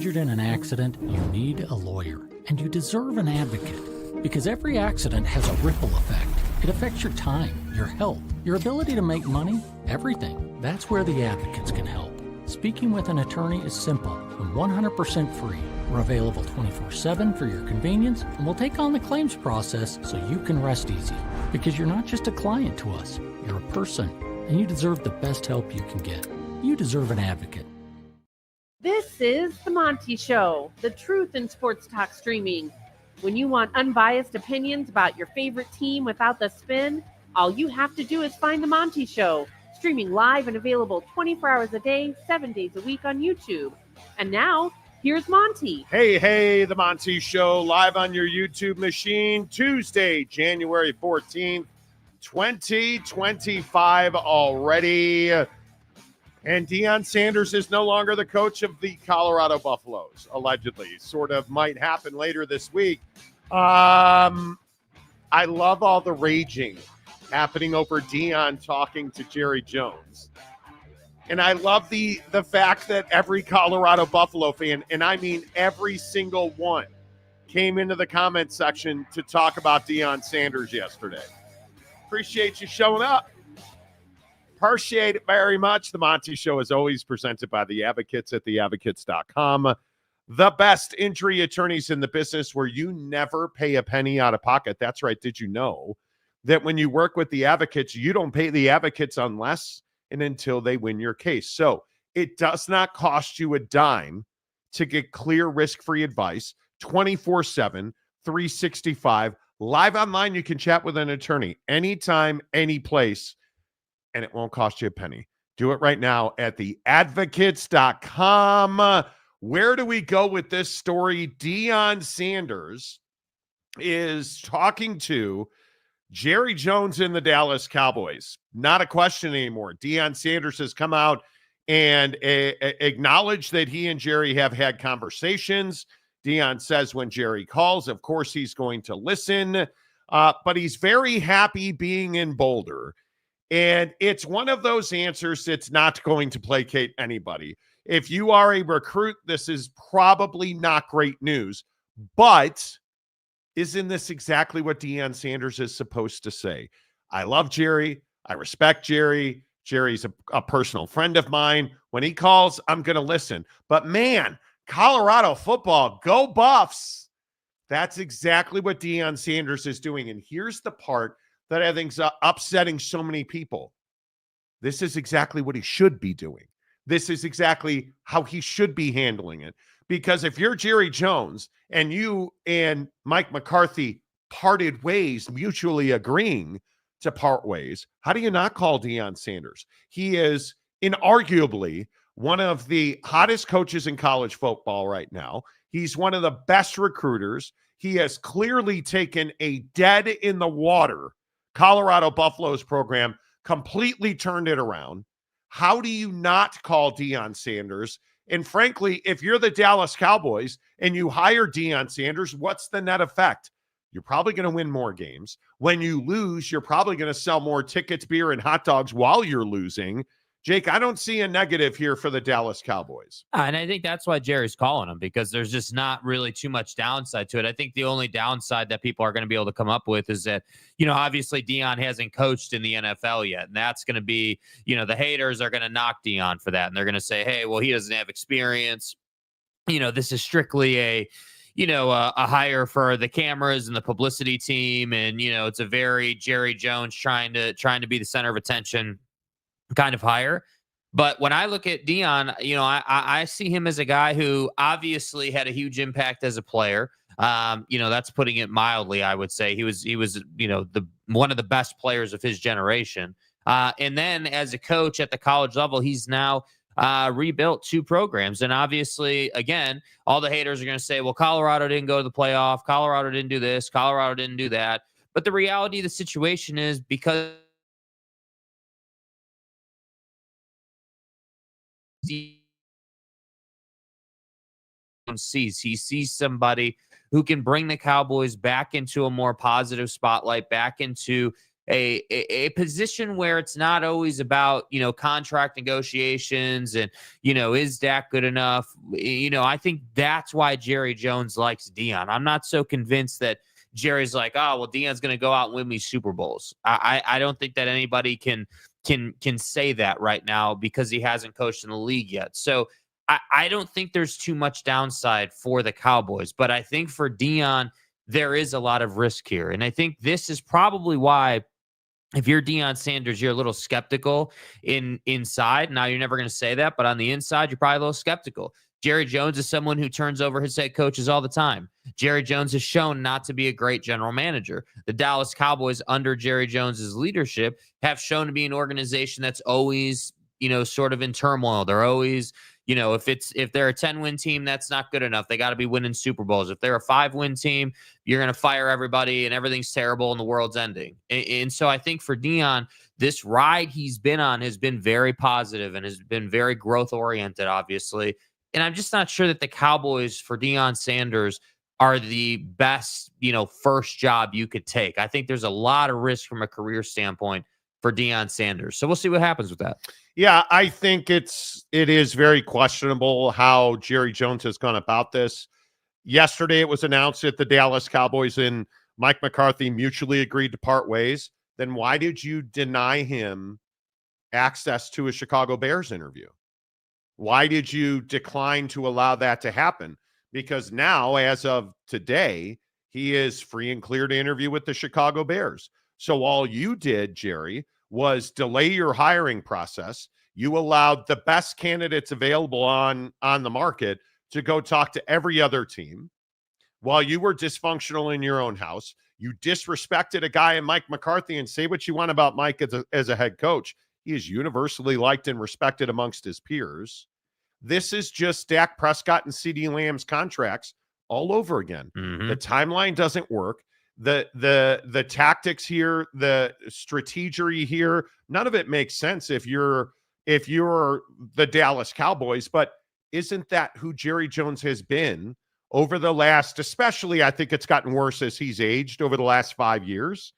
injured in an accident, you need a lawyer, and you deserve an advocate. Because every accident has a ripple effect. It affects your time, your health, your ability to make money, everything. That's where the advocates can help. Speaking with an attorney is simple and 100% free. We're available 24/7 for your convenience, and we'll take on the claims process so you can rest easy. Because you're not just a client to us, you're a person, and you deserve the best help you can get. You deserve an advocate. This is The Monty Show, the truth in sports talk streaming. When you want unbiased opinions about your favorite team without the spin, all you have to do is find The Monty Show, streaming live and available 24 hours a day, 7 days a week on YouTube. And now, here's Monty. Hey, The Monty Show, live on your YouTube machine, Tuesday, January 14th, 2025 already. And Deion Sanders is no longer the coach of the Colorado Buffaloes, allegedly. Sort of might happen later this week. I love all the raging happening over Deion talking to Jerry Jones. And I love the fact that every Colorado Buffalo fan, and I mean every single one, came into the comment section to talk about Deion Sanders yesterday. Appreciate you showing up. Appreciate it very much. The Monty Show is always presented by The Advocates at theadvocates.com. The best injury attorneys in the business, where you never pay a penny out of pocket. That's right. Did you know that when you work with The Advocates, you don't pay The Advocates unless and until they win your case? So it does not cost you a dime to get clear, risk-free advice 24/7, 365. Live online, you can chat with an attorney anytime, any place, and it won't cost you a penny. Do it right now at theadvocates.com. Where do we go with this story? Deion Sanders is talking to Jerry Jones in the Dallas Cowboys. Not a question anymore. Deion Sanders has come out and acknowledged that he and Jerry have had conversations. Deion says when Jerry calls, of course, he's going to listen. But he's very happy being in Boulder. And it's one of those answers that's not going to placate anybody. If you are a recruit, this is probably not great news. But isn't this exactly what Deion Sanders is supposed to say? I love Jerry. I respect Jerry. Jerry's a personal friend of mine. When he calls, I'm going to listen. But man, Colorado football, go Buffs. That's exactly what Deion Sanders is doing. And here's the part that I think is upsetting so many people. This is exactly what he should be doing. This is exactly how he should be handling it. Because if you're Jerry Jones and you and Mike McCarthy parted ways, mutually agreeing to part ways, how do you not call Deion Sanders? He is inarguably one of the hottest coaches in college football right now. He's one of the best recruiters. He has clearly taken a dead-in-the-water Colorado Buffaloes program, completely turned it around. How do you not call Deion Sanders? And frankly, if you're the Dallas Cowboys and you hire Deion Sanders, what's the net effect? You're probably going to win more games. When you lose, you're probably going to sell more tickets, beer, and hot dogs while you're losing. Jake, I don't see a negative here for the Dallas Cowboys. And I think that's why Jerry's calling him, because there's just not really too much downside to it. I think the only downside that people are going to be able to come up with is that, obviously Deion hasn't coached in the NFL yet. And that's going to be, the haters are going to knock Deion for that. And they're going to say, hey, well, he doesn't have experience. This is strictly a hire for the cameras and the publicity team. And, it's a very Jerry Jones trying to be the center of attention kind of hire. But when I look at Deion, I see him as a guy who obviously had a huge impact as a player. That's putting it mildly, I would say. He was the one of the best players of his generation. And then as a coach at the college level, he's now rebuilt two programs. And obviously, again, all the haters are going to say, well, Colorado didn't go to the playoff. Colorado didn't do this. Colorado didn't do that. But the reality of the situation is, because he sees somebody who can bring the Cowboys back into a more positive spotlight, back into a position where it's not always about, contract negotiations and, is Dak good enough? I think that's why Jerry Jones likes Deion. I'm not so convinced that Jerry's like, oh, well, Deion's going to go out and win me Super Bowls. I don't think that anybody can say that right now because he hasn't coached in the league yet. So I don't think there's too much downside for the Cowboys, but I think for Deion, there is a lot of risk here. And I think this is probably why, if you're Deion Sanders, you're a little skeptical inside. Now, you're never going to say that, but on the inside, you're probably a little skeptical. Jerry Jones is someone who turns over his head coaches all the time. Jerry Jones has shown not to be a great general manager. The Dallas Cowboys, under Jerry Jones's leadership, have shown to be an organization that's always, sort of in turmoil. They're always, if they're a 10-win team, that's not good enough. They got to be winning Super Bowls. If they're a 5-win team, you're going to fire everybody and everything's terrible and the world's ending. And so I think for Deion, this ride he's been on has been very positive and has been very growth oriented, obviously. And I'm just not sure that the Cowboys for Deion Sanders are the best, first job you could take. I think there's a lot of risk from a career standpoint for Deion Sanders. So we'll see what happens with that. Yeah, I think it is very questionable how Jerry Jones has gone about this. Yesterday, it was announced that the Dallas Cowboys and Mike McCarthy mutually agreed to part ways. Then why did you deny him access to a Chicago Bears interview? Why did you decline to allow that to happen? Because now, as of today, he is free and clear to interview with the Chicago Bears. So all you did, Jerry, was delay your hiring process. You allowed the best candidates available on the market to go talk to every other team while you were dysfunctional in your own house. You disrespected a guy in Mike McCarthy, and say what you want about Mike as a head coach. He is universally liked and respected amongst his peers. This is just Dak Prescott and CeeDee Lamb's contracts all over again. Mm-hmm. The timeline doesn't work. The tactics here, the strategy here, none of it makes sense if you're the Dallas Cowboys. But isn't that who Jerry Jones has been over the last, especially, I think it's gotten worse as he's aged over the last 5 years.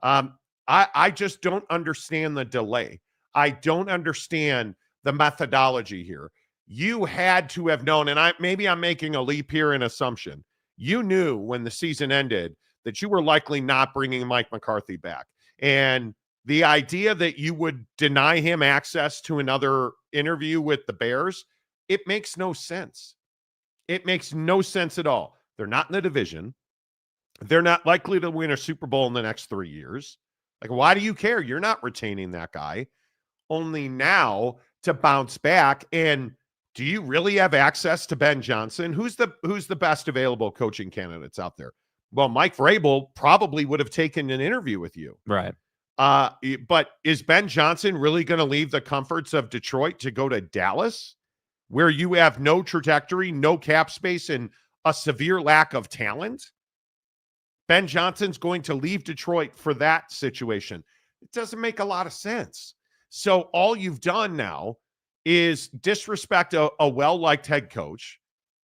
I just don't understand the delay. I don't understand the methodology here. You had to have known, and maybe I'm making a leap here in assumption. You knew when the season ended that you were likely not bringing Mike McCarthy back. And the idea that you would deny him access to another interview with the Bears, it makes no sense. It makes no sense at all. They're not in the division. They're not likely to win a Super Bowl in the next 3 years. Like, why do you care? You're not retaining that guy. Only now to bounce back. And do you really have access to Ben Johnson? Who's the best available coaching candidates out there? Well, Mike Vrabel probably would have taken an interview with you. Right. But is Ben Johnson really going to leave the comforts of Detroit to go to Dallas, where you have no trajectory, no cap space, and a severe lack of talent? Ben Johnson's going to leave Detroit for that situation. It doesn't make a lot of sense. So all you've done now is disrespect a well-liked head coach.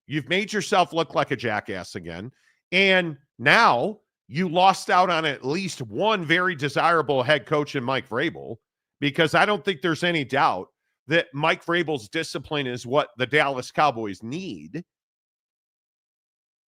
You've made yourself look like a jackass again. And now you lost out on at least one very desirable head coach in Mike Vrabel, because I don't think there's any doubt that Mike Vrabel's discipline is what the Dallas Cowboys need.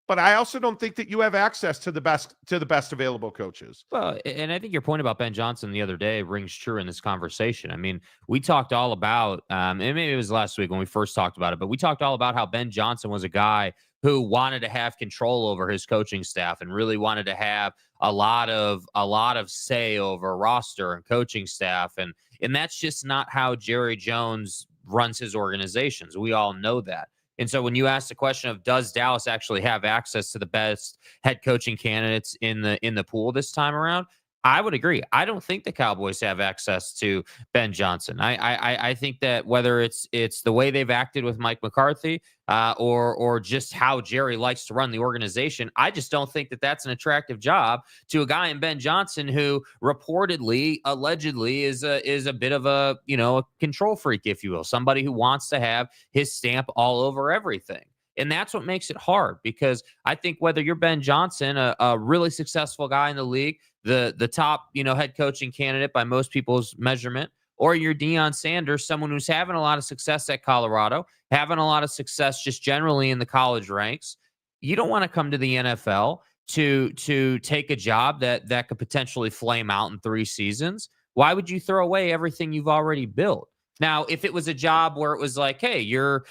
But I also don't think that you have access to the best available coaches. Well, and I think your point about Ben Johnson the other day rings true in this conversation. I mean, we talked all about, and maybe it was last week when we first talked about it, but we talked all about how Ben Johnson was a guy who wanted to have control over his coaching staff and really wanted to have a lot of say over roster and coaching staff. And that's just not how Jerry Jones runs his organizations. We all know that. And so when you ask the question of, does Dallas actually have access to the best head coaching candidates in the pool this time around? I would agree. I don't think the Cowboys have access to Ben Johnson. I think that whether it's the way they've acted with Mike McCarthy or just how Jerry likes to run the organization, I just don't think that that's an attractive job to a guy in Ben Johnson who reportedly, allegedly is a bit of a control freak, if you will, somebody who wants to have his stamp all over everything. And that's what makes it hard, because I think whether you're Ben Johnson, a really successful guy in the league, the top, head coaching candidate by most people's measurement, or you're Deion Sanders, someone who's having a lot of success at Colorado, having a lot of success just generally in the college ranks. You don't want to come to the NFL to take a job that could potentially flame out in 3 seasons. Why would you throw away everything you've already built? Now, if it was a job where it was like, hey, we're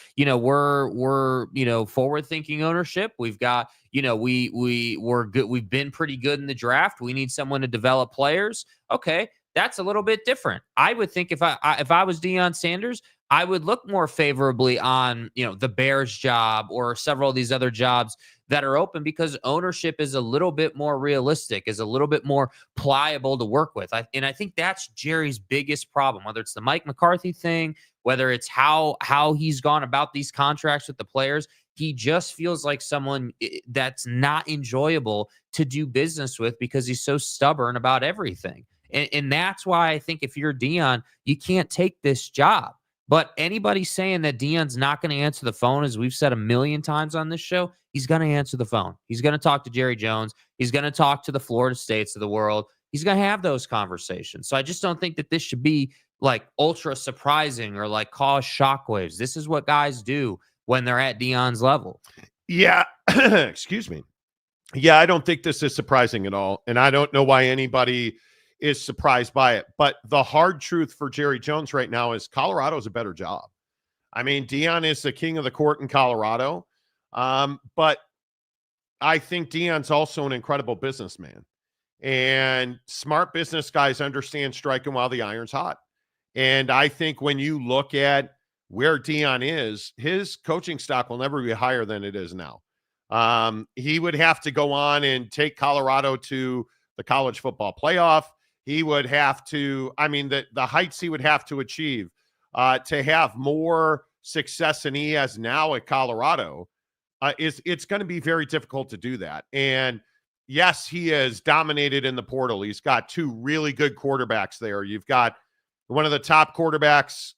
forward-thinking ownership. We've got, we're good. We've been pretty good in the draft. We need someone to develop players. Okay, that's a little bit different. I would think if I was Deion Sanders, I would look more favorably on, the Bears job or several of these other jobs that are open, because ownership is a little bit more realistic, is a little bit more pliable to work with. And I think that's Jerry's biggest problem, whether it's the Mike McCarthy thing, whether it's how he's gone about these contracts with the players. He just feels like someone that's not enjoyable to do business with because he's so stubborn about everything. And that's why I think if you're Deion, you can't take this job. But anybody saying that Deion's not going to answer the phone, as we've said a million times on this show, he's going to answer the phone. He's going to talk to Jerry Jones. He's going to talk to the Florida States of the world. He's going to have those conversations. So I just don't think that this should be like ultra surprising or like cause shockwaves. This is what guys do when they're at Deion's level. Yeah. Excuse me. Yeah, I don't think this is surprising at all. And I don't know why anybody is surprised by it. But the hard truth for Jerry Jones right now is Colorado's a better job. I mean, Deion is the king of the court in Colorado. But I think Deion's also an incredible businessman. And smart business guys understand striking while the iron's hot. And I think when you look at where Deion is, his coaching stock will never be higher than it is now. He would have to go on and take Colorado to the college football playoff. He would have to, the heights he would have to achieve to have more success than he has now at Colorado, it's going to be very difficult to do that. And yes, he has dominated in the portal. He's got 2 really good quarterbacks there. You've got one of the top quarterbacks,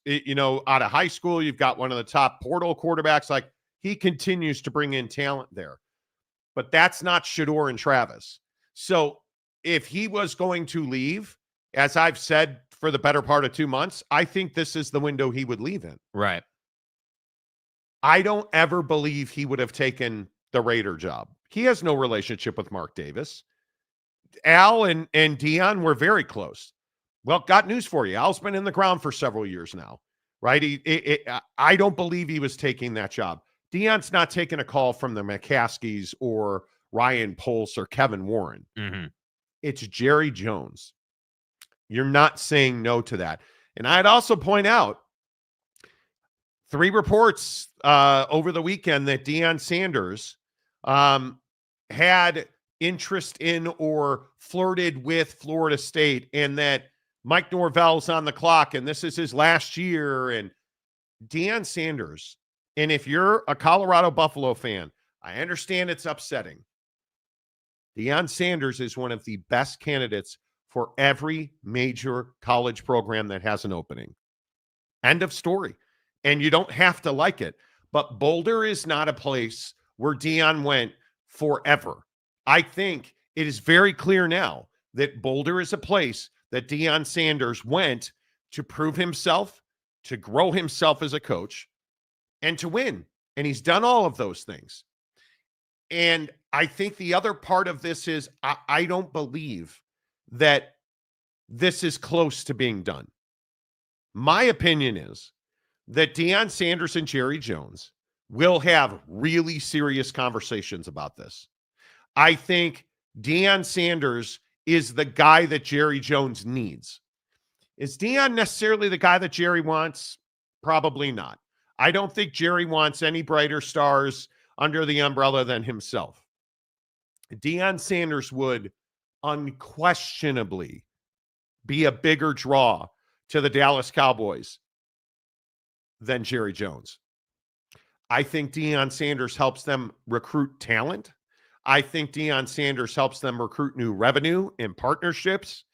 out of high school. You've got one of the top portal quarterbacks. Like, he continues to bring in talent there. But that's not Shedeur and Travis. So if he was going to leave, as I've said for the better part of 2 months, I think this is the window he would leave in. Right. I don't ever believe he would have taken the Raider job. He has no relationship with Mark Davis. Al and Deion were very close. Well, got news for you. Al's been in the ground for several years now, right? I don't believe he was taking that job. Deion's not taking a call from the McCaskies or Ryan Poles or Kevin Warren. Mm-hmm. It's Jerry Jones. You're not saying no to that. And I'd also point out 3 reports over the weekend that Deion Sanders had interest in or flirted with Florida State, and that Mike Norvell's on the clock and this is his last year. And Deion Sanders, and if you're a Colorado Buffalo fan, I understand it's upsetting. Deion Sanders is one of the best candidates for every major college program that has an opening. End of story. And you don't have to like it. But Boulder is not a place where Deion went forever. I think it is very clear now that Boulder is a place that Deion Sanders went to prove himself, to grow himself as a coach, and to win. And he's done all of those things. And I think the other part of this is I don't believe that this is close to being done. My opinion is that Deion Sanders and Jerry Jones will have really serious conversations about this. I think Deion Sanders is the guy that Jerry Jones needs. Is Deion necessarily the guy that Jerry wants? Probably not. I don't think Jerry wants any brighter stars under the umbrella than himself. Deion Sanders would unquestionably be a bigger draw to the Dallas Cowboys than Jerry Jones. I think Deion Sanders helps them recruit talent. I think Deion Sanders helps them recruit new revenue and partnerships.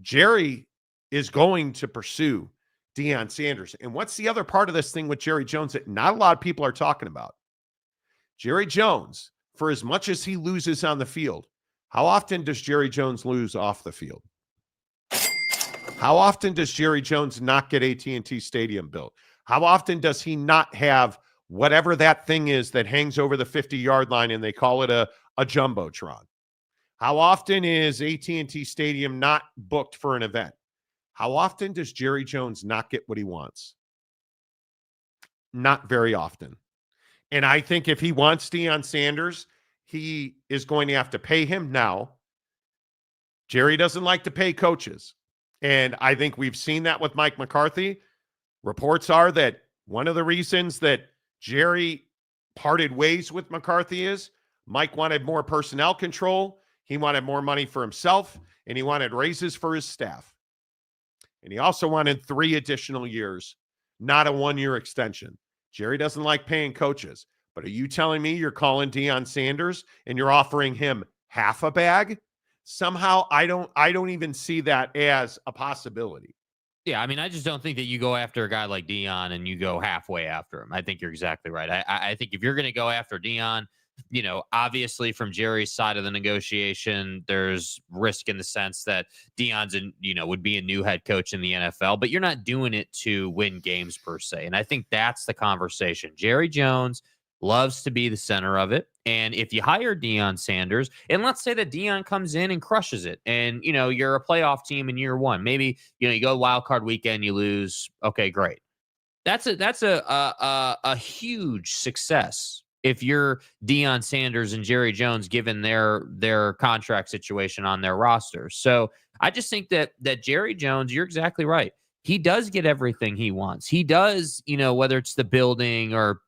Jerry is going to pursue Deion Sanders. And what's the other part of this thing with Jerry Jones that not a lot of people are talking about? Jerry Jones, for as much as he loses on the field, How often does Jerry Jones lose off the field? How often does Jerry Jones not get AT&T Stadium built? How often does he not have whatever that thing is that hangs over the 50-yard line and they call it a jumbotron? How often is AT&T Stadium not booked for an event? How often does Jerry Jones not get what he wants? Not very often. And I think if he wants Deion Sanders, he is going to have to pay him now. Jerry doesn't like to pay coaches. And I think we've seen that with Mike McCarthy. Reports are that one of the reasons that Jerry parted ways with McCarthy is Mike wanted more personnel control. He wanted more money for himself, and he wanted raises for his staff. And he also wanted 3 additional years, not a 1-year extension. Jerry doesn't like paying coaches. But are you telling me you're calling Deion Sanders and you're offering him half a bag? Somehow I don't even see that as a possibility. Yeah, I mean, I just don't think that you go after a guy like Deion and you go halfway after him. I think you're exactly right. I think if you're going to go after Deion, obviously from Jerry's side of the negotiation, there's risk in the sense that Deion's, would be a new head coach in the NFL, but you're not doing it to win games per se. And I think that's the conversation. Jerry Jones loves to be the center of it. And if you hire Deion Sanders, and let's say that Deion comes in and crushes it, and, you're a playoff team in year one, maybe, you go wild card weekend, you lose. Okay, great. That's a huge success if you're Deion Sanders and Jerry Jones, given their contract situation on their roster. So I just think that Jerry Jones, you're exactly right. He does get everything he wants. He does, whether it's the building or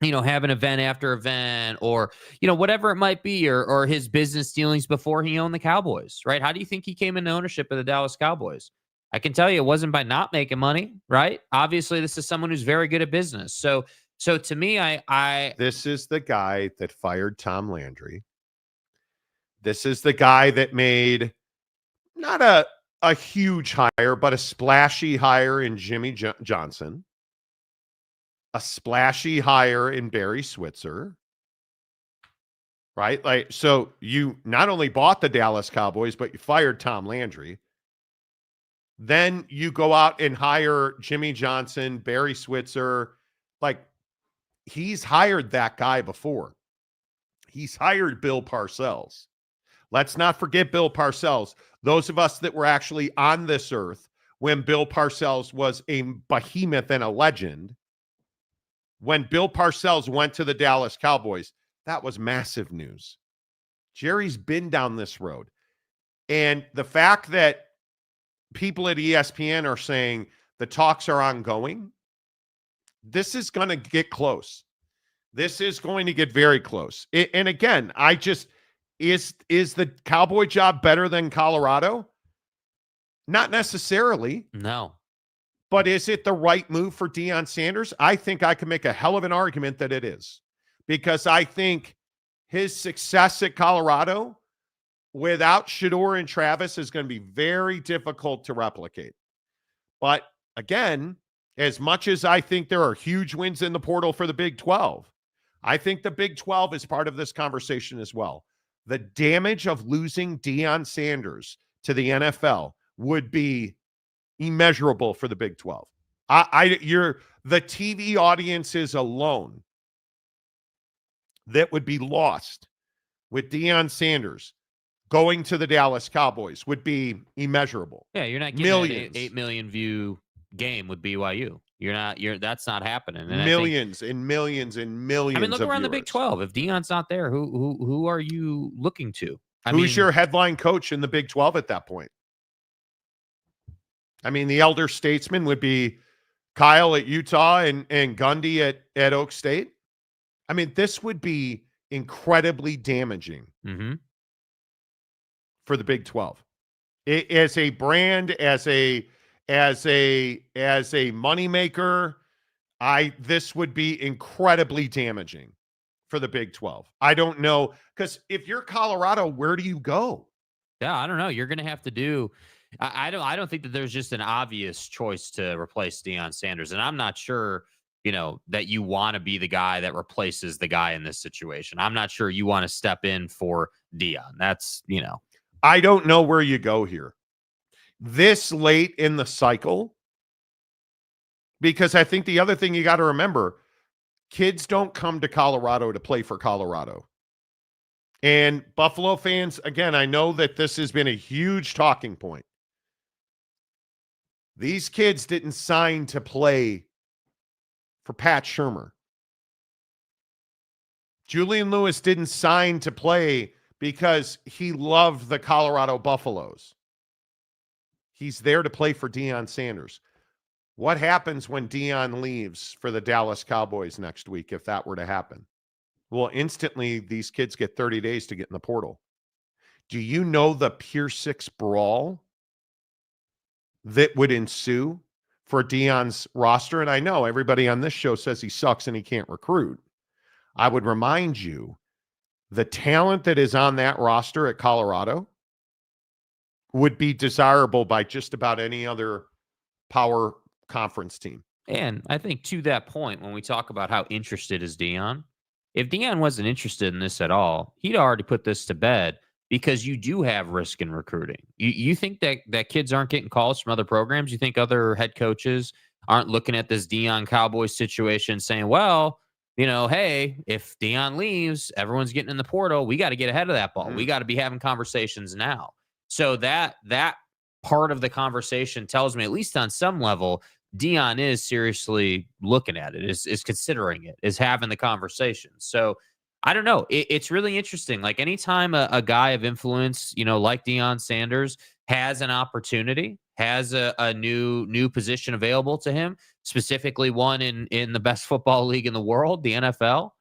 have an event after event or, whatever it might be, or his business dealings before he owned the Cowboys, right? How do you think he came into ownership of the Dallas Cowboys? I can tell you it wasn't by not making money, right? Obviously, this is someone who's very good at business. So to me, this is the guy that fired Tom Landry. This is the guy that made not a huge hire, but a splashy hire in Jimmy Johnson. A splashy hire in Barry Switzer, right? Like, so you not only bought the Dallas Cowboys, but you fired Tom Landry. Then you go out and hire Jimmy Johnson, Barry Switzer. Like, he's hired that guy before. He's hired Bill Parcells. Let's not forget Bill Parcells. Those of us that were actually on this earth when Bill Parcells was a behemoth and a legend, when Bill Parcells went to the Dallas Cowboys, that was massive news. Jerry's been down this road. And the fact that people at ESPN are saying the talks are ongoing, this is going to get close. This is going to get very close. And again, is the Cowboy job better than Colorado? Not necessarily. No. But is it the right move for Deion Sanders? I think I can make a hell of an argument that it is. Because I think his success at Colorado without Shedeur and Travis is going to be very difficult to replicate. But again, as much as I think there are huge wins in the portal for the Big 12, I think the Big 12 is part of this conversation as well. The damage of losing Deion Sanders to the NFL would be immeasurable for the Big 12. The TV audiences alone that would be lost with Deion Sanders going to the Dallas Cowboys would be immeasurable. Yeah, you're not getting millions. An 8 million view game with BYU. That's not happening. And millions and millions and millions. I mean, look around viewers. the Big 12. If Deion's not there, who are you looking to? Who's your headline coach in the Big 12 at that point? I mean, the elder statesman would be Kyle at Utah and Gundy at Oak State. I mean, this would be incredibly damaging for the Big 12. As a brand, as a moneymaker, this would be incredibly damaging for the Big 12. I don't know, because if you're Colorado, where do you go? Yeah, I don't know. You're going to have to do. I don't think that there's just an obvious choice to replace Deion Sanders, and I'm not sure that you want to be the guy that replaces the guy in this situation. I'm not sure you want to step in for Deion. That's, I don't know where you go here this late in the cycle, because I think the other thing you got to remember, kids don't come to Colorado to play for Colorado. And Buffalo fans, again, I know that this has been a huge talking point. These kids didn't sign to play for Pat Shurmur. Julian Lewis didn't sign to play because he loved the Colorado Buffaloes. He's there to play for Deion Sanders. What happens when Deion leaves for the Dallas Cowboys next week, if that were to happen? Well, instantly, these kids get 30 days to get in the portal. Do you know the Pier 6 brawl that would ensue for Deion's roster? And I know everybody on this show says he sucks and he can't recruit. I would remind you, the talent that is on that roster at Colorado would be desirable by just about any other power conference team. And I think to that point, when we talk about how interested is Deion, if Deion wasn't interested in this at all, he'd already put this to bed, because you do have risk in recruiting. You think that kids aren't getting calls from other programs? You think other head coaches aren't looking at this Deion Cowboys situation saying, well, hey, if Deion leaves, everyone's getting in the portal. We got to get ahead of that ball. We got to be having conversations now. So that part of the conversation tells me, at least on some level, Deion is seriously looking at it, is considering it, is having the conversation. So I don't know. It's really interesting. Like, anytime a guy of influence, like Deion Sanders, has an opportunity, has a new position available to him, specifically one in the best football league in the world, the NFL,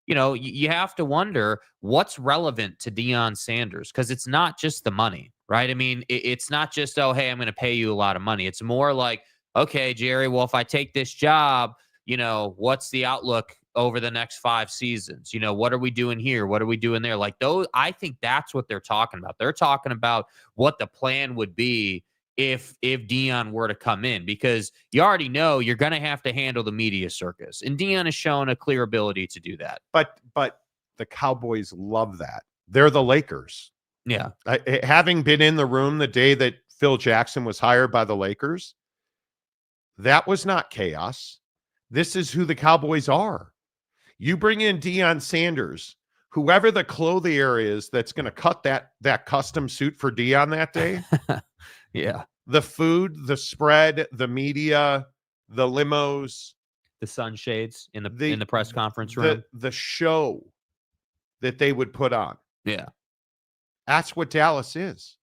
you have to wonder what's relevant to Deion Sanders, because it's not just the money, right? I mean, it's not just, oh, hey, I'm going to pay you a lot of money. It's more like, okay, Jerry, well, if I take this job, what's the outlook over the next 5 seasons? What are we doing here? What are we doing there? Like, those, I think that's what they're talking about. They're talking about what the plan would be if Deion were to come in, because you already know you're going to have to handle the media circus. And Deion has shown a clear ability to do that. But the Cowboys love that. They're the Lakers. Yeah. Having been in the room the day that Phil Jackson was hired by the Lakers, that was not chaos. This is who the Cowboys are. You bring in Deion Sanders, whoever the clothier is that's going to cut that custom suit for Deion that day. Yeah. The food, the spread, the media, the limos, the sunshades in the press conference room, the show that they would put on. Yeah. That's what Dallas is.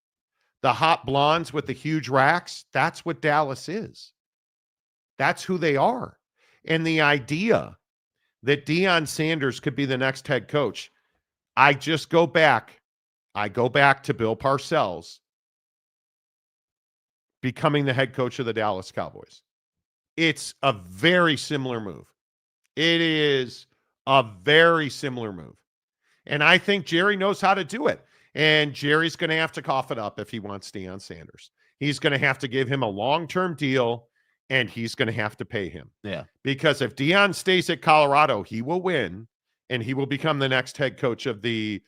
The hot blondes with the huge racks, that's what Dallas is. That's who they are. And the idea that Deion Sanders could be the next head coach, I go back to Bill Parcells becoming the head coach of the Dallas Cowboys. It's a very similar move. It is a very similar move. And I think Jerry knows how to do it. And Jerry's going to have to cough it up if he wants Deion Sanders. He's going to have to give him a long-term deal, and he's going to have to pay him. Yeah. Because if Deion stays at Colorado, he will win, and he will become the next head coach of the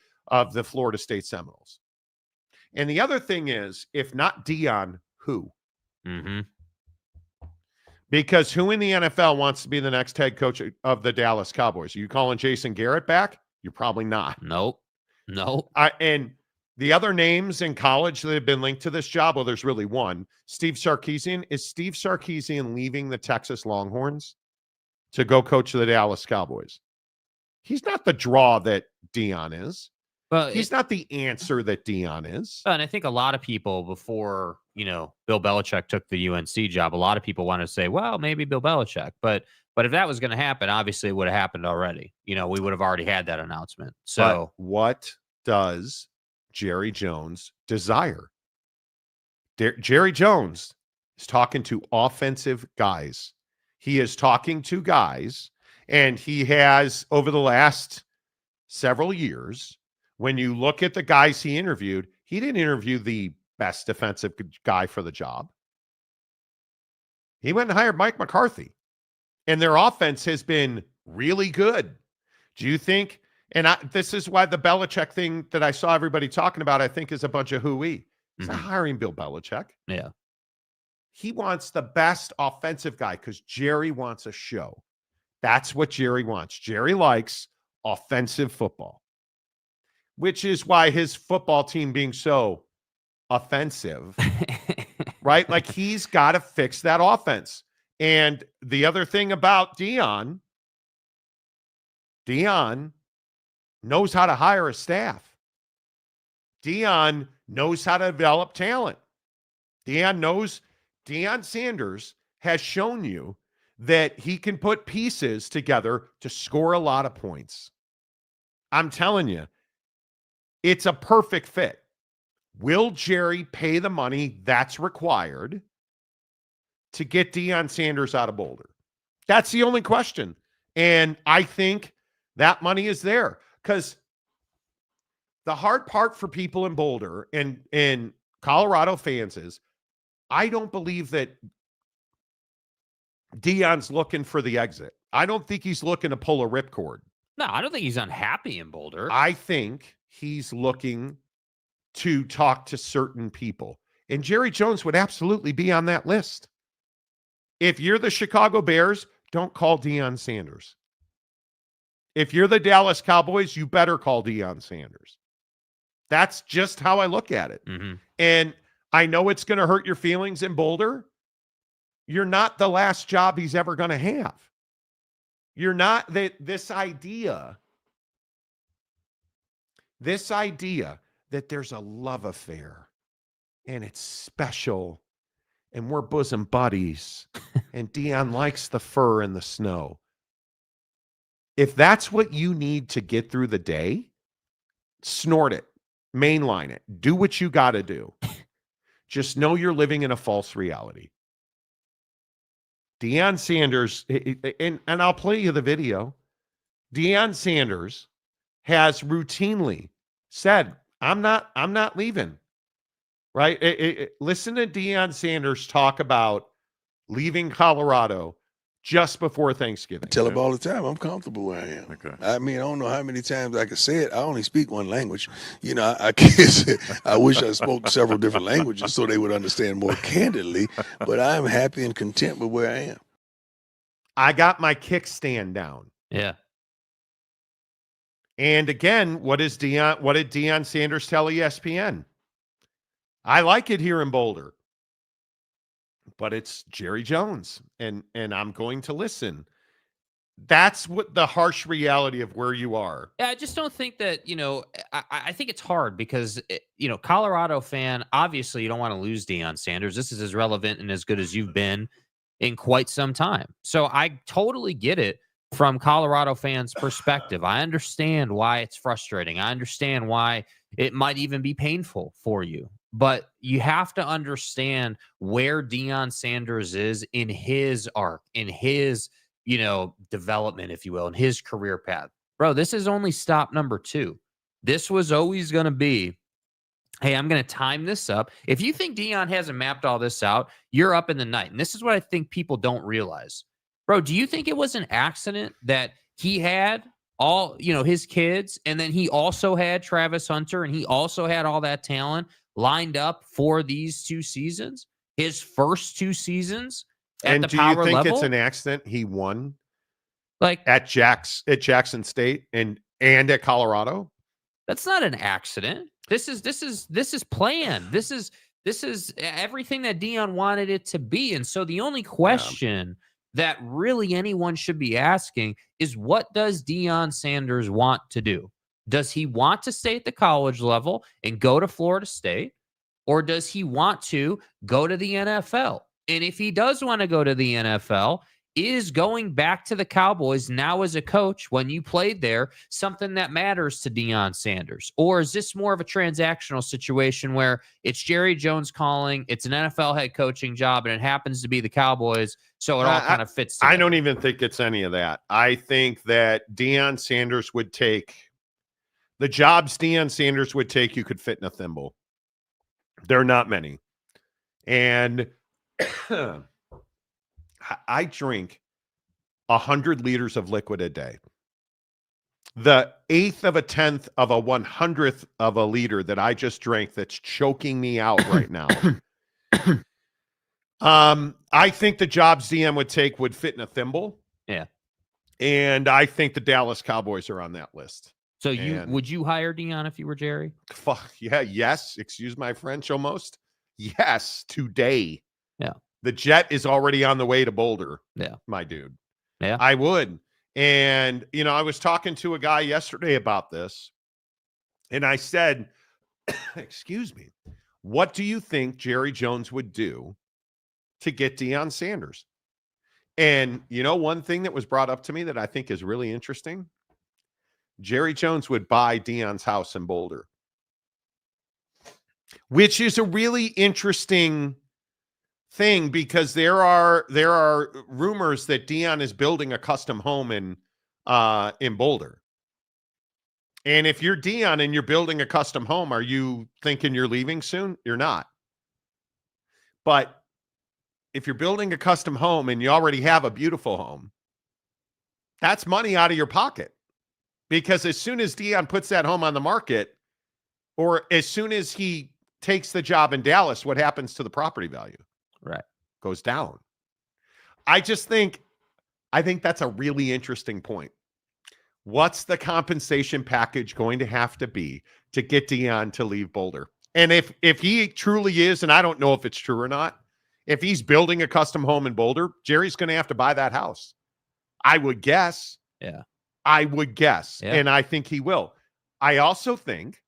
Florida State Seminoles. And the other thing is, if not Deion, who? Mm-hmm. Because who in the NFL wants to be the next head coach of the Dallas Cowboys? Are you calling Jason Garrett back? You're probably not. Nope. And the other names in college that have been linked to this job, well, there's really one. Steve Sarkisian. Is Steve Sarkisian leaving the Texas Longhorns to go coach the Dallas Cowboys? He's not the draw that Deion is. Well, he's not the answer that Deion is. And I think a lot of people before, Bill Belichick took the UNC job, a lot of people wanted to say, well, maybe Bill Belichick. But if that was going to happen, obviously it would have happened already. We would have already had that announcement. So but what does Jerry Jones desire? Jerry Jones is talking to offensive guys. He is talking to guys, and he has over the last several years. When you look at the guys he interviewed, he didn't interview the best defensive guy for the job. He went and hired Mike McCarthy. and their offense has been really good. Do you think, and this is why the Belichick thing that I saw everybody talking about, I think is a bunch of hooey. He's not hiring Bill Belichick. Yeah. He wants the best offensive guy because Jerry wants a show. That's what Jerry wants. Jerry likes offensive football, which is why his football team being so offensive, right? Like he's got to fix that offense. And the other thing about Deion knows how to hire a staff. Deion knows how to develop talent. Deion Sanders has shown you that he can put pieces together to score a lot of points. I'm telling you, it's a perfect fit. Will Jerry pay the money that's required to get Deion Sanders out of Boulder? That's the only question. And I think that money is there because the hard part for people in Boulder and Colorado fans is I don't believe that Deion's looking for the exit. I don't think he's looking to pull a ripcord. No, I don't think he's unhappy in Boulder. I think he's looking to talk to certain people. And Jerry Jones would absolutely be on that list. If you're the Chicago Bears, don't call Deion Sanders. If you're the Dallas Cowboys, you better call Deion Sanders. That's just how I look at it. Mm-hmm. And I know it's going to hurt your feelings in Boulder. You're not the last job he's ever going to have. You're not this idea that there's a love affair and it's special and we're bosom buddies and Deion likes the fur and the snow. If that's what you need to get through the day, snort it, mainline it, do what you got to do. Just know you're living in a false reality. Deion Sanders, and I'll play you the video. Deion Sanders has routinely said, I'm not leaving. Right? Listen to Deion Sanders talk about leaving Colorado just before Thanksgiving. I tell him all the time, I'm comfortable where I am. Okay. I mean, I don't know how many times I could say it. I only speak one language. You know, I guess I wish I spoke several different languages so they would understand more candidly, but I'm happy and content with where I am. I got my kickstand down. Yeah. And again, what did Deion Sanders tell ESPN? I like it here in Boulder, but it's Jerry Jones, and I'm going to listen. That's what the harsh reality of where you are. Yeah, I just don't think that, I think it's hard because, Colorado fan, obviously you don't want to lose Deion Sanders. This is as relevant and as good as you've been in quite some time. So I totally get it from Colorado fans' perspective. I understand why it's frustrating. I understand why it might even be painful for you. But you have to understand where Deion Sanders is in his arc, in his, development, if you will, in his career path. Bro, this is only stop number 2. This was always going to be, hey, I'm going to time this up. If you think Deion hasn't mapped all this out, you're up in the night. And this is what I think people don't realize. Bro, do you think it was an accident that he had all, his kids, and then he also had Travis Hunter, and he also had all that talent lined up for these 2 seasons, his first 2 seasons at the power level? And do you think it's an accident he won like at Jackson State and at Colorado? That's not an accident. This is planned. This is everything that Deion wanted it to be. And so the only question that really anyone should be asking is, what does Deion Sanders want to do? Does he want to stay at the college level and go to Florida State? Or does he want to go to the NFL? And if he does want to go to the NFL, is going back to the Cowboys now as a coach when you played there something that matters to Deion Sanders? Or is this more of a transactional situation where it's Jerry Jones calling, it's an NFL head coaching job, and it happens to be the Cowboys, so it all kind of fits together? I don't even think it's any of that. I think that Deion Sanders would take the jobs Deion Sanders would take, you could fit in a thimble. There are not many. And I drink 100 liters of liquid a day. The 1/8 of a 1/10 of a 100th of a liter that I just drank that's choking me out right now. I think the jobs DM would take would fit in a thimble. Yeah. And I think the Dallas Cowboys are on that list. So And would you hire Deion if you were Jerry? fuck yeah, yes. Excuse my French almost. Yes, today. Yeah. The jet is already on the way to Boulder. Yeah. My dude. Yeah. I would. And, I was talking to a guy yesterday about this, and I said, excuse me, what do you think Jerry Jones would do to get Deion Sanders? And, one thing that was brought up to me that I think is really interesting, Jerry Jones would buy Deion's house in Boulder, which is a really interesting thing because there are rumors that Deion is building a custom home in Boulder. And if you're Deion and you're building a custom home, are you thinking you're leaving soon? You're not. But if you're building a custom home and you already have a beautiful home, that's money out of your pocket. Because as soon as Deion puts that home on the market, or as soon as he takes the job in Dallas, what happens to the property value? Right. Goes down. I think that's a really interesting point. What's the compensation package going to have to be to get Deion to leave Boulder? And if he truly is, and I don't know if it's true or not, if he's building a custom home in Boulder, Jerry's going to have to buy that house. I would guess. Yeah. I would guess. Yeah. And I think he will. I also think,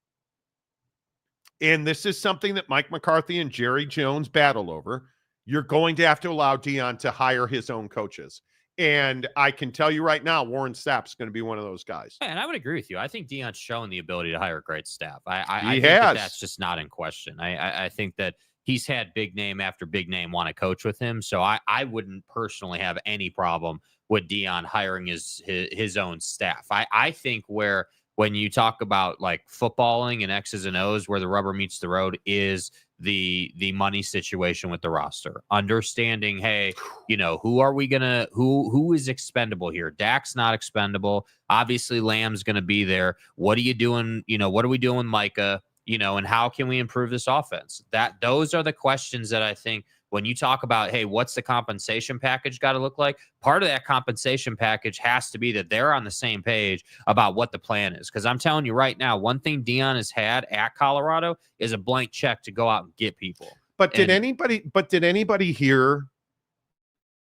and this is something that Mike McCarthy and Jerry Jones battle over, you're going to have to allow Deion to hire his own coaches. And I can tell you right now, Warren Sapp's going to be one of those guys. And I would agree with you. I think Deion's shown the ability to hire great staff. I think that's just not in question. I think that he's had big name after big name want to coach with him. So I wouldn't personally have any problem with Deion hiring his own staff. I think when you talk about like footballing and X's and O's, where the rubber meets the road is the money situation with the roster. Understanding, hey, who is expendable here? Dak's not expendable. Obviously, Lamb's gonna be there. What are you doing? What are we doing with Micah? And how can we improve this offense? Those are the questions that I think when you talk about, hey, what's the compensation package got to look like? Part of that compensation package has to be that they're on the same page about what the plan is. Because I'm telling you right now, one thing Deion has had at Colorado is a blank check to go out and get people. But did anybody hear?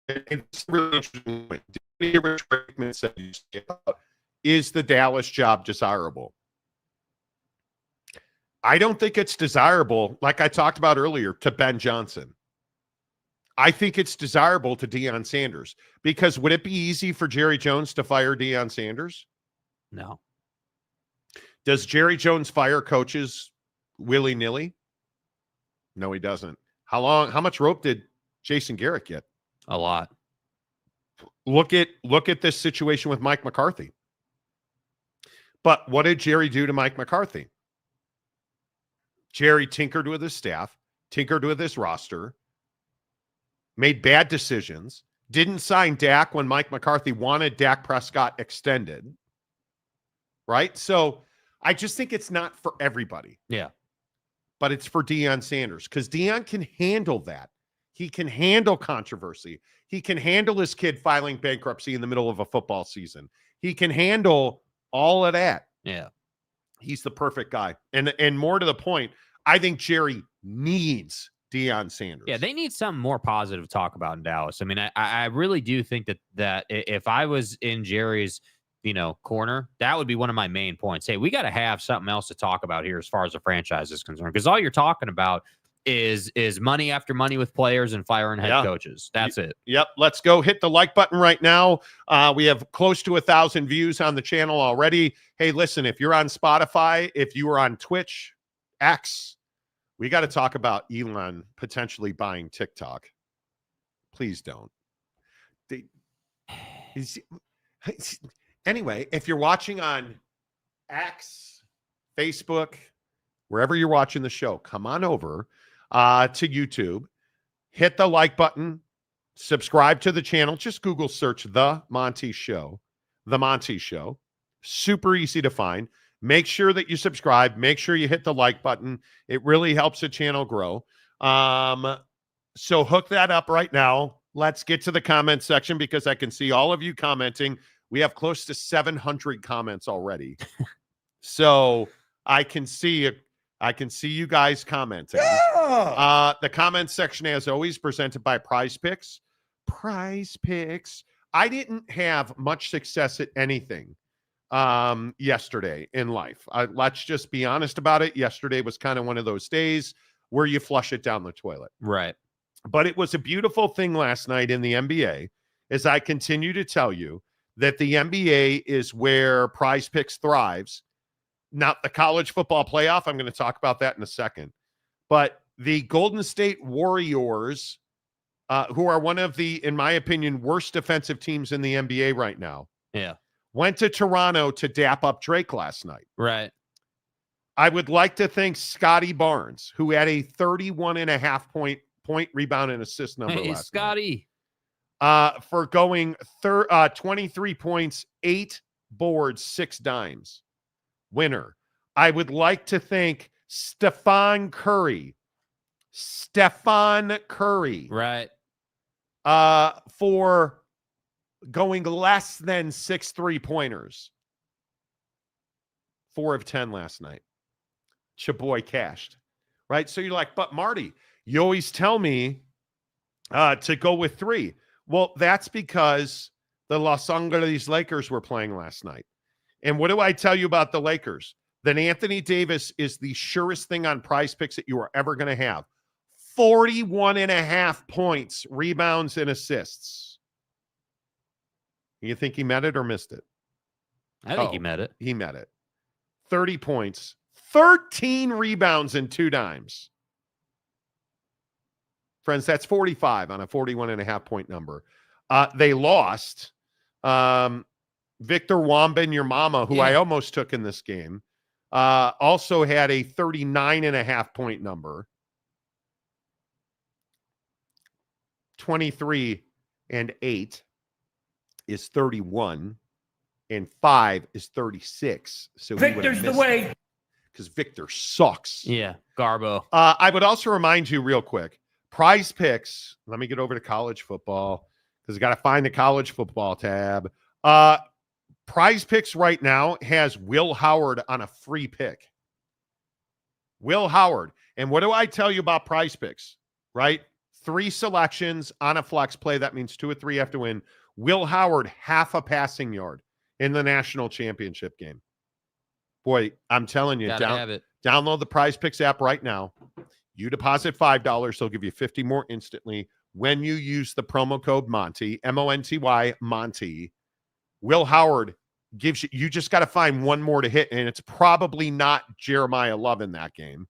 It's really interesting. Did you hear Rich Raikman said, is the Dallas job desirable? I don't think it's desirable, like I talked about earlier, to Ben Johnson. I think it's desirable to Deion Sanders, because would it be easy for Jerry Jones to fire Deion Sanders? No. Does Jerry Jones fire coaches willy-nilly? No, he doesn't. How much rope did Jason Garrett get? A lot. Look at this situation with Mike McCarthy. But what did Jerry do to Mike McCarthy? Jerry tinkered with his staff, tinkered with his roster, made bad decisions, didn't sign Dak when Mike McCarthy wanted Dak Prescott extended, right? So I just think it's not for everybody. Yeah. But it's for Deion Sanders, because Deion can handle that. He can handle controversy. He can handle his kid filing bankruptcy in the middle of a football season. He can handle all of that. Yeah. He's the perfect guy. And more to the point, I think Jerry needs Deion Sanders. Yeah, they need something more positive to talk about in Dallas. I mean, I really do think that if I was in Jerry's, corner, that would be one of my main points. Hey, we got to have something else to talk about here as far as the franchise is concerned, because all you're talking about is money after money with players and firing head coaches. That's it. Yep. Let's go hit the like button right now. We have close to 1,000 views on the channel already. Hey, listen, if you're on Spotify, if you are on Twitch, X, we got to talk about Elon potentially buying TikTok. Please don't. Anyway, if you're watching on X, Facebook, wherever you're watching the show, come on over to YouTube, hit the like button, Subscribe to the channel. Just Google search The Monty Show. The Monty Show. Super easy to find. Make sure that you subscribe. Make sure you hit the like button. It really helps the channel grow. So hook that up right now. Let's get to the comment section because I can see all of you commenting. We have close to 700 comments already. So I can see you guys commenting. Yeah! The comment section, as always, presented by Prize Picks. Prize Picks. I didn't have much success at anything yesterday in life. Let's just be honest about it. Yesterday was kind of one of those days where you flush it down the toilet. Right. But it was a beautiful thing last night in the NBA, as I continue to tell you that the NBA is where Prize Picks thrives. Not the college football playoff. I'm going to talk about that in a second. But the Golden State Warriors, who are one of the, in my opinion, worst defensive teams in the NBA right now. Yeah. Went to Toronto to dap up Drake last night. Right. I would like to thank Scotty Barnes, who had a 31.5 point rebound and assist number last Scotty. night. For going 23 points, 8 boards, 6 dimes. Winner. I would like to thank Stephen Curry. Right. For going less than 6 3-pointers. 4 of 10 last night. Chaboy cashed. Right? So you're like, but Marty, you always tell me to go with 3. Well, that's because the Los Angeles Lakers were playing last night. And what do I tell you about the Lakers? That Anthony Davis is the surest thing on Prize Picks that you are ever going to have. 41.5 points, rebounds, and assists. You think he met it or missed it? I think he met it. He met it. 30 points, 13 rebounds, and 2 dimes. Friends, that's 45 on a 41.5 point number. They lost. Victor Wembanyama, who I almost took in this game, also had a 39.5 point number. 23 and 8 is 31, and 5 is 36. So Victor's the way. Because Victor sucks. Yeah, Garbo. I would also remind you real quick, Prize Picks. Let me get over to college football because I got to find the college football tab. Prize Picks right now has Will Howard on a free pick. Will Howard. And what do I tell you about Prize Picks? Right? 3 selections on a flex play. That means 2 or 3 have to win. Will Howard, half a passing yard in the national championship game. Boy, I'm telling you, download the Prize Picks app right now. You deposit $5, they'll give you 50 more instantly when you use the promo code Monty, M-O-N-T-Y, Monty. Will Howard gives you just got to find one more to hit, and it's probably not Jeremiah Love in that game.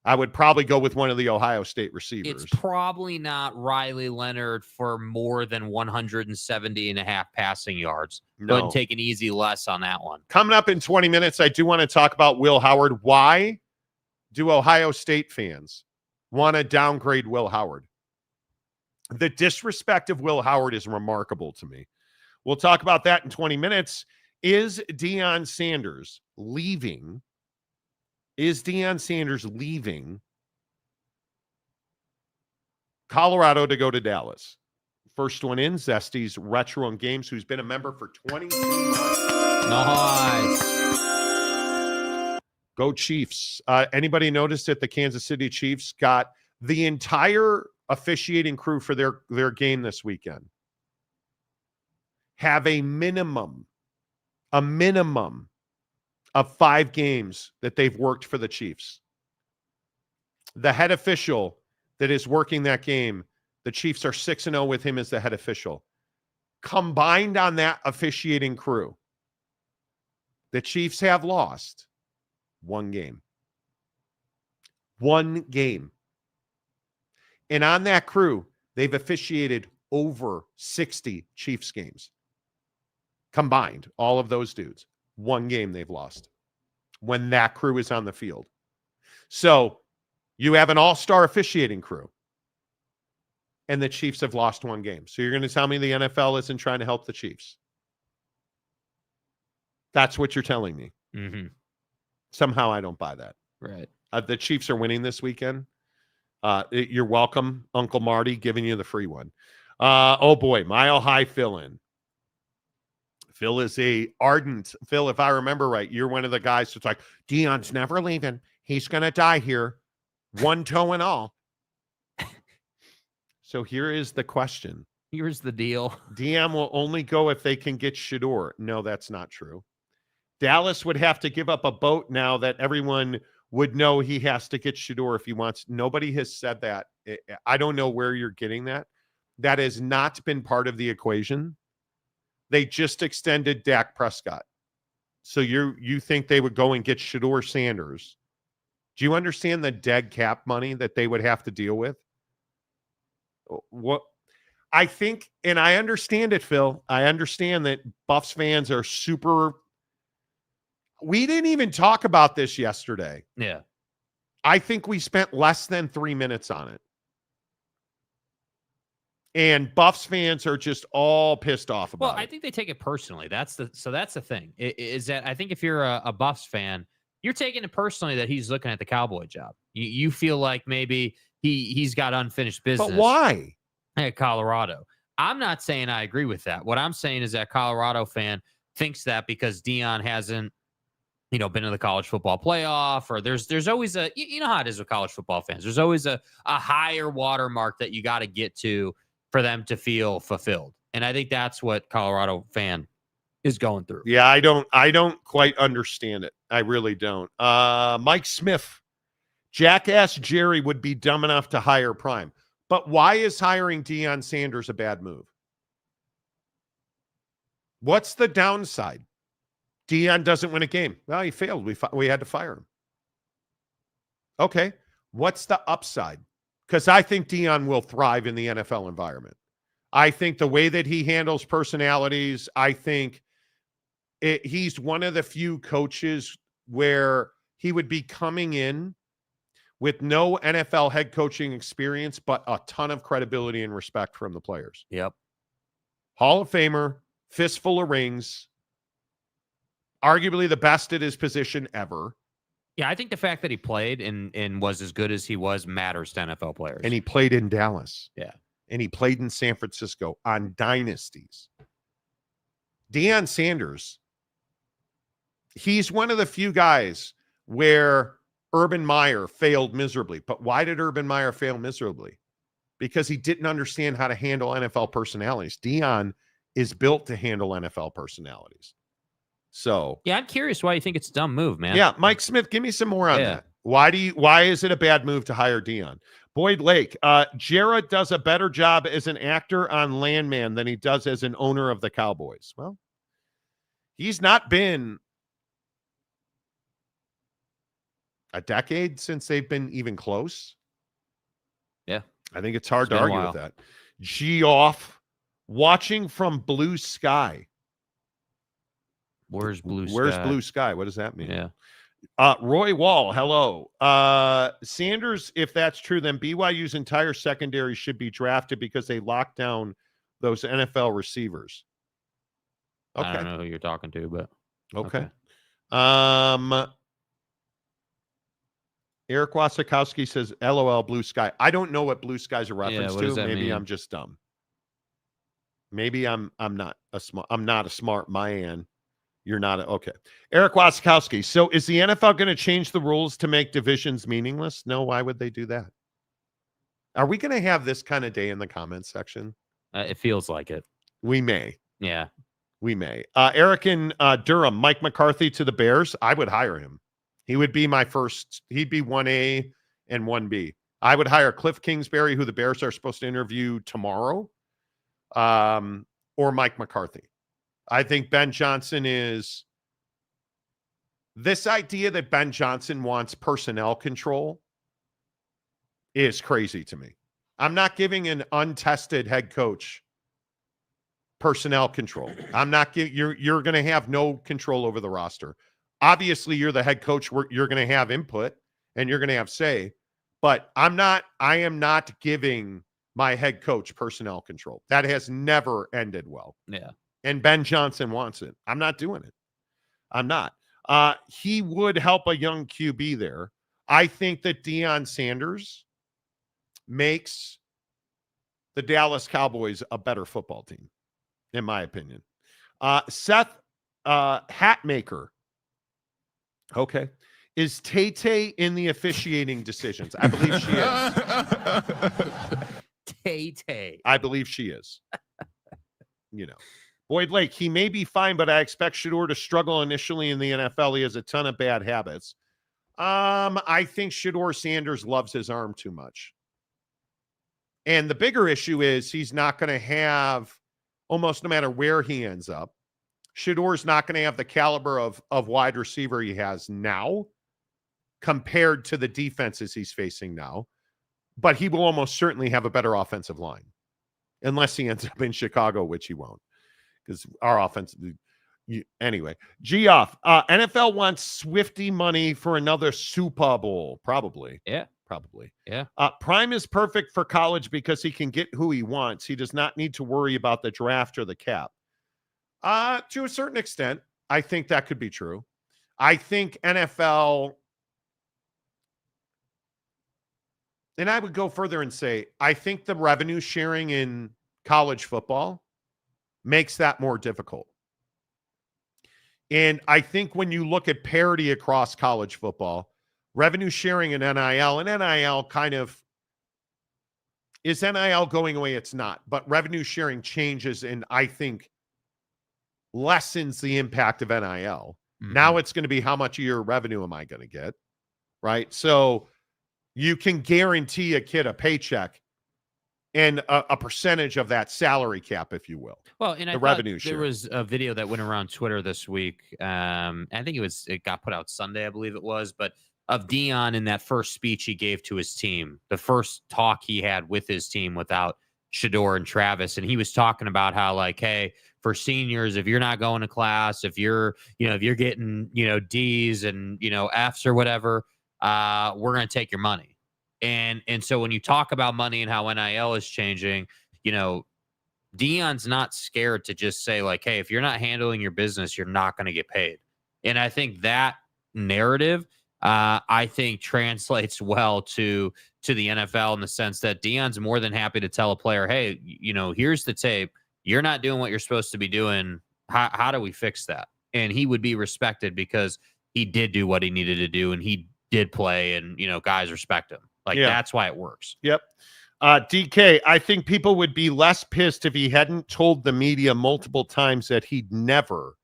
I would probably go with one of the Ohio State receivers. It's probably not Riley Leonard for more than 170.5 passing yards. No. Go ahead and take an easy less on that one. Coming up in 20 minutes, I do want to talk about Will Howard. Why do Ohio State fans want to downgrade Will Howard? The disrespect of Will Howard is remarkable to me. We'll talk about that in 20 minutes. Is Deion Sanders leaving? Is Deion Sanders leaving Colorado to go to Dallas? First one in, Zesty's Retro and Games, who's been a member for 22 months. Nice. Go Chiefs. Anybody notice that the Kansas City Chiefs got the entire officiating crew for their game this weekend? Have a minimum of 5 games that they've worked for the Chiefs. The head official that is working that game, the Chiefs are 6-0 with him as the head official. Combined on that officiating crew, the Chiefs have lost 1 game. 1 game. And on that crew, they've officiated over 60 Chiefs games. Combined, all of those dudes. 1 game they've lost when that crew is on the field. So you have an all-star officiating crew. and the Chiefs have lost one game. So you're going to tell me the NFL isn't trying to help the Chiefs? That's what you're telling me. Mm-hmm. Somehow I don't buy that. Right. The Chiefs are winning this weekend. You're welcome, Uncle Marty, giving you the free one. Oh boy, Mile High fill-in. Phil is a ardent. Phil, if I remember right, you're one of the guys that's like, Deion's never leaving. He's going to die here. One toe and all. So here is the question. Here's the deal. DM will only go if they can get Shador. No, that's not true. Dallas would have to give up a boat now that everyone would know he has to get Shador if he wants. Nobody has said that. I don't know where you're getting that. That has not been part of the equation. They just extended Dak Prescott. So you think they would go and get Shador Sanders. Do you understand the dead cap money that they would have to deal with? What I think, and I understand it, Phil. I understand that Buffs fans are super. We didn't even talk about this yesterday. Yeah. I think we spent less than 3 minutes on it. And Buffs fans are just all pissed off about it. Well, I think they take it personally. That's the thing. Is that I think if you're a Buffs fan, you're taking it personally that he's looking at the Cowboy job. You feel like maybe he's got unfinished business. But why? At Colorado. I'm not saying I agree with that. What I'm saying is that Colorado fan thinks that because Deion hasn't, been in the college football playoff, or there's always a, you know how it is with college football fans. There's always a higher watermark that you got to get to for them to feel fulfilled. And I think that's what Colorado fan is going through. Yeah, I don't quite understand it. I really don't. Mike Smith, Jackass Jerry would be dumb enough to hire Prime. But why is hiring Deion Sanders a bad move? What's the downside? Deion doesn't win a game. Well, he failed. We had to fire him. Okay. What's the upside? Because I think Deion will thrive in the NFL environment. I think the way that he handles personalities, I think he's one of the few coaches where he would be coming in with no NFL head coaching experience, but a ton of credibility and respect from the players. Yep. Hall of Famer, fistful of rings, arguably the best at his position ever. Yeah, I think the fact that he played and was as good as he was matters to NFL players. And he played in Dallas. Yeah. And he played in San Francisco on dynasties. Deion Sanders, he's one of the few guys where Urban Meyer failed miserably. But why did Urban Meyer fail miserably? Because he didn't understand how to handle NFL personalities. Deion is built to handle NFL personalities. So yeah, I'm curious why you think it's a dumb move, man. Yeah, Mike Smith, give me some more on that. Why is it a bad move to hire Deion? Boyd Lake, Jarrett does a better job as an actor on Landman than he does as an owner of the Cowboys. Well, he's not been a decade since they've been even close. Yeah. I think it's hard to argue with that. Geoff, watching from Blue Sky. Where's Blue Sky? Where's Blue Sky? What does that mean? Yeah. Roy Wall, hello. Sanders, if that's true, then BYU's entire secondary should be drafted because they locked down those NFL receivers. Okay. I don't know who you're talking to, but okay. Eric Wasikowski says, LOL, Blue Sky. I don't know what Blue Sky's a reference to. Maybe mean? I'm just dumb. Maybe I'm not a smart man. You're not. Okay. Eric Wasikowski. So is the NFL going to change the rules to make divisions meaningless? No. Why would they do that? Are we going to have this kind of day in the comments section? It feels like it. We may. Yeah. We may. Eric in Durham, Mike McCarthy to the Bears. I would hire him. He would be my first. He'd be 1A and 1B. I would hire Cliff Kingsbury, who the Bears are supposed to interview tomorrow, or Mike McCarthy. I think Ben Johnson is this idea that Ben Johnson wants personnel control is crazy to me. I'm not giving an untested head coach personnel control. I'm not giving you're going to have no control over the roster. Obviously, you're the head coach. You're going to have input and you're going to have say, but I am not giving my head coach personnel control. That has never ended well. Yeah. And Ben Johnson wants it. I'm not doing it. I'm not. He would help a young QB there. I think that Deion Sanders makes the Dallas Cowboys a better football team, in my opinion. Seth Hatmaker. Okay. Is Tay in the officiating decisions? I believe she is. Tay. I believe she is. Boyd Lake, he may be fine, but I expect Shedeur to struggle initially in the NFL. He has a ton of bad habits. I think Shedeur Sanders loves his arm too much. And the bigger issue is he's not going to have, almost no matter where he ends up, Shedeur's not going to have the caliber of wide receiver he has now compared to the defenses he's facing now. But he will almost certainly have a better offensive line, unless he ends up in Chicago, which he won't, because our offense. Anyway, Geoff, NFL wants Swifty money for another Super Bowl, probably. Yeah. Probably. Yeah. Prime is perfect for college because he can get who he wants. He does not need to worry about the draft or the cap. To a certain extent, I think that could be true. I think NFL, and I would go further and say, I think the revenue sharing in college football makes that more difficult. And I think when you look at parity across college football, revenue sharing and NIL kind of, is NIL going away? It's not, but revenue sharing changes and I think lessens the impact of NIL. Mm-hmm. Now it's going to be how much of your revenue am I going to get, right? So you can guarantee a kid a paycheck and a percentage of that salary cap, if you will. Well, and the revenue share. There was a video that went around Twitter this week. I think it got put out Sunday, I believe it was, but of Deion in that first speech he gave to his team, the first talk he had with his team without Shedeur and Travis. And he was talking about how, like, hey, for seniors, if you're not going to class, if you're getting, D's and, F's or whatever, we're going to take your money. And so when you talk about money and how NIL is changing, Deion's not scared to just say, like, hey, if you're not handling your business, you're not going to get paid. And I think that narrative, I think translates well to the NFL in the sense that Deion's more than happy to tell a player, hey, here's the tape. You're not doing what you're supposed to be doing. How do we fix that? And he would be respected because he did do what he needed to do and he did play and, guys respect him. That's why it works. Yep. DK, I think people would be less pissed if he hadn't told the media multiple times that he'd never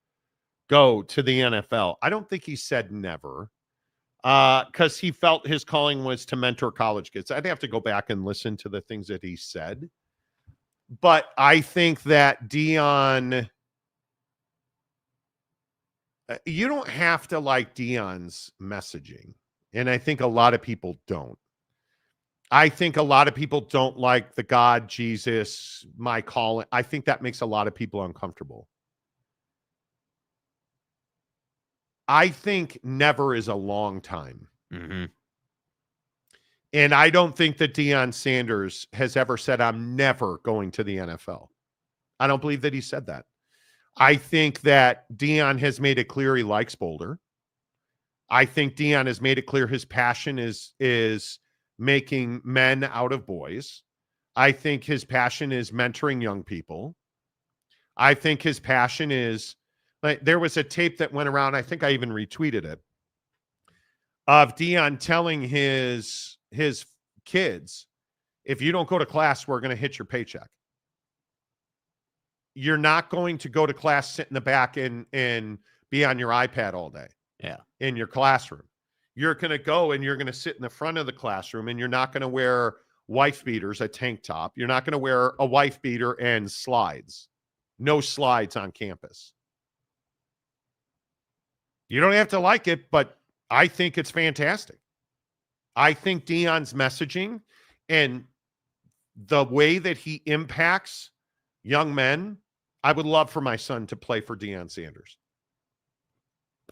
go to the NFL. I don't think he said never because he felt his calling was to mentor college kids. I'd have to go back and listen to the things that he said. But I think that Deion, you don't have to like Deion's messaging. And I think a lot of people don't. I think a lot of people don't like the God, Jesus, my calling. I think that makes a lot of people uncomfortable. I think never is a long time. Mm-hmm. And I don't think that Deion Sanders has ever said, I'm never going to the NFL. I don't believe that he said that. I think that Deion has made it clear he likes Boulder. I think Deion has made it clear his passion is making men out of boys. I think his passion is mentoring young people. I think his passion is, like, there was a tape that went around, I think I even retweeted it, of Deion telling his kids, if you don't go to class, we're going to hit your paycheck. You're not going to go to class, sit in the back and be on your iPad all day. Yeah. In your classroom. You're going to go and you're going to sit in the front of the classroom and you're not going to wear wife beaters, a tank top. You're not going to wear a wife beater and slides. No slides on campus. You don't have to like it, but I think it's fantastic. I think Deion's messaging and the way that he impacts young men, I would love for my son to play for Deion Sanders.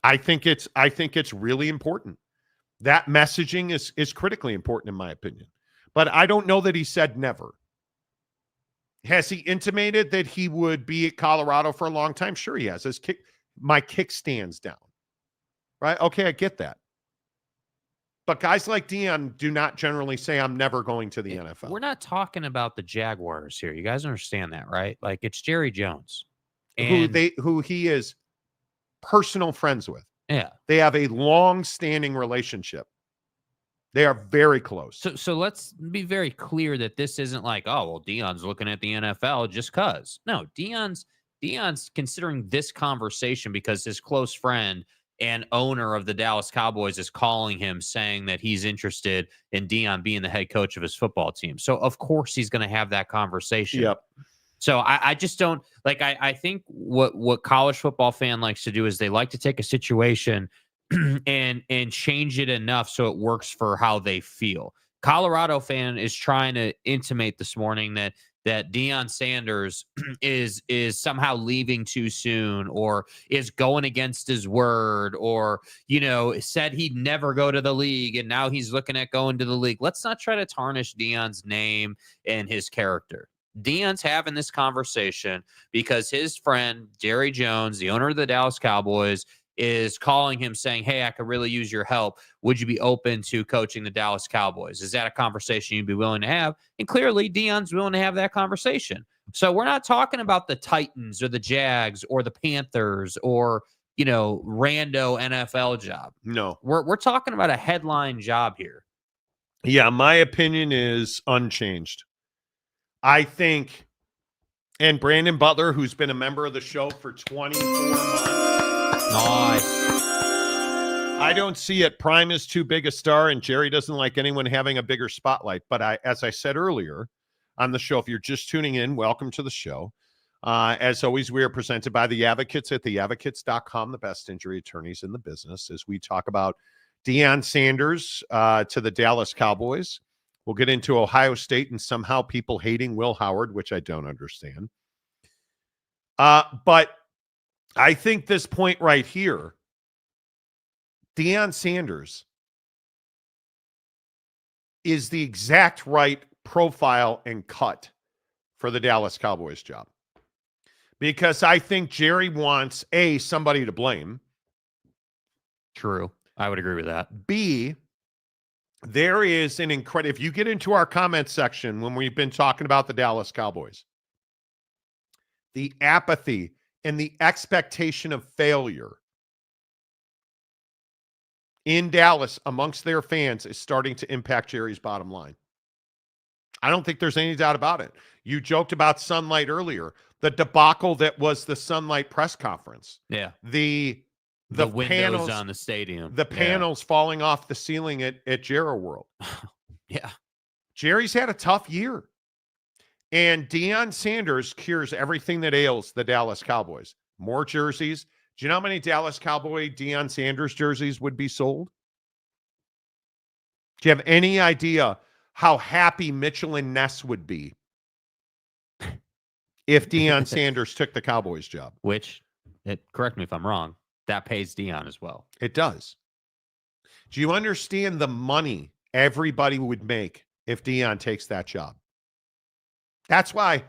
I think it's really important. That messaging is critically important in my opinion. But I don't know that he said never. Has he intimated that he would be at Colorado for a long time? Sure he has. My kickstand's down. Right? Okay, I get that. But guys like Deion do not generally say, I'm never going to the NFL. We're not talking about the Jaguars here. You guys understand that, right? Like, it's Jerry Jones. And Who he is personal friends with. yeah. They have a long-standing relationship. They are very close. So let's be very clear that this isn't like, oh, well, Deion's looking at the NFL just because. No, Deion's considering this conversation because his close friend and owner of the Dallas Cowboys is calling him saying that he's interested in Deion being the head coach of his football team. So of course he's going to have that conversation. Yep. So I just don't like, I think what college football fan likes to do is they like to take a situation and change it enough so it works for how they feel. Colorado fan is trying to intimate this morning that Deion Sanders is somehow leaving too soon or is going against his word or, said he'd never go to the league and now he's looking at going to the league. Let's not try to tarnish Deion's name and his character. Deion's having this conversation because his friend, Jerry Jones, the owner of the Dallas Cowboys, is calling him saying, hey, I could really use your help. Would you be open to coaching the Dallas Cowboys? Is that a conversation you'd be willing to have? And clearly Deion's willing to have that conversation. So we're not talking about the Titans or the Jags or the Panthers or, rando NFL job. No. We're talking about a headline job here. Yeah, my opinion is unchanged. I think, and Brandon Butler, who's been a member of the show for 24 months. Nice. I don't see it. Prime is too big a star, and Jerry doesn't like anyone having a bigger spotlight. But as I said earlier on the show, if you're just tuning in, welcome to the show. As always, we are presented by the Advocates at theadvocates.com, the best injury attorneys in the business, as we talk about Deion Sanders to the Dallas Cowboys. We'll get into Ohio State and somehow people hating Will Howard, which I don't understand. But I think this point right here, Deion Sanders is the exact right profile and cut for the Dallas Cowboys job. Because I think Jerry wants, A, somebody to blame. True. I would agree with that. B, there is an incredible, if you get into our comment section when we've been talking about the Dallas Cowboys, the apathy and the expectation of failure in Dallas amongst their fans is starting to impact Jerry's bottom line. I don't think there's any doubt about it. You joked about Sunlight earlier, the debacle that was the Sunlight press conference. Yeah. The windows panels on the stadium. The panels falling off the ceiling at Jerry World. Yeah. Jerry's had a tough year. And Deion Sanders cures everything that ails the Dallas Cowboys. More jerseys. Do you know how many Dallas Cowboy Deion Sanders jerseys would be sold? Do you have any idea how happy Mitchell and Ness would be if Deion Sanders took the Cowboys job? Which, correct me if I'm wrong, that pays Deion as well. It does. Do you understand the money everybody would make if Deion takes that job? That's why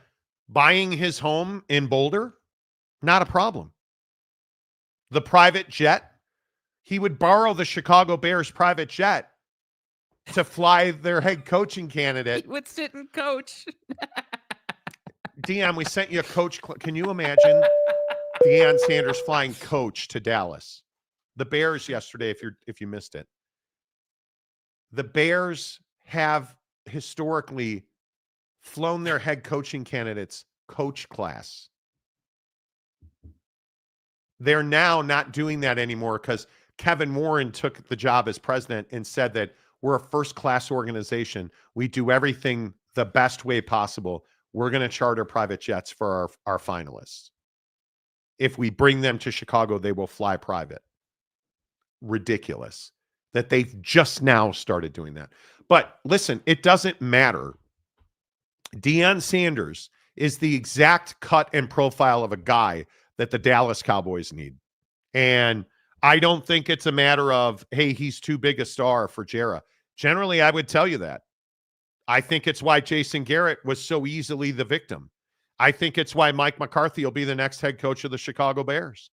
buying his home in Boulder, not a problem. The private jet, he would borrow the Chicago Bears private jet to fly their head coaching candidate. He would sit and coach. Deion, we sent you a coach. Can you imagine Deion Sanders flying coach to Dallas? The Bears yesterday, if you missed it. The Bears have historically flown their head coaching candidates coach class. They're now not doing that anymore because Kevin Warren took the job as president and said that we're a first-class organization. We do everything the best way possible. We're going to charter private jets for our finalists. If we bring them to Chicago, they will fly private. Ridiculous that they've just now started doing that. But listen, it doesn't matter. Deion Sanders is the exact cut and profile of a guy that the Dallas Cowboys need. And I don't think it's a matter of, hey, he's too big a star for Jerry. Generally, I would tell you that. I think it's why Jason Garrett was so easily the victim. I think it's why Mike McCarthy will be the next head coach of the Chicago Bears.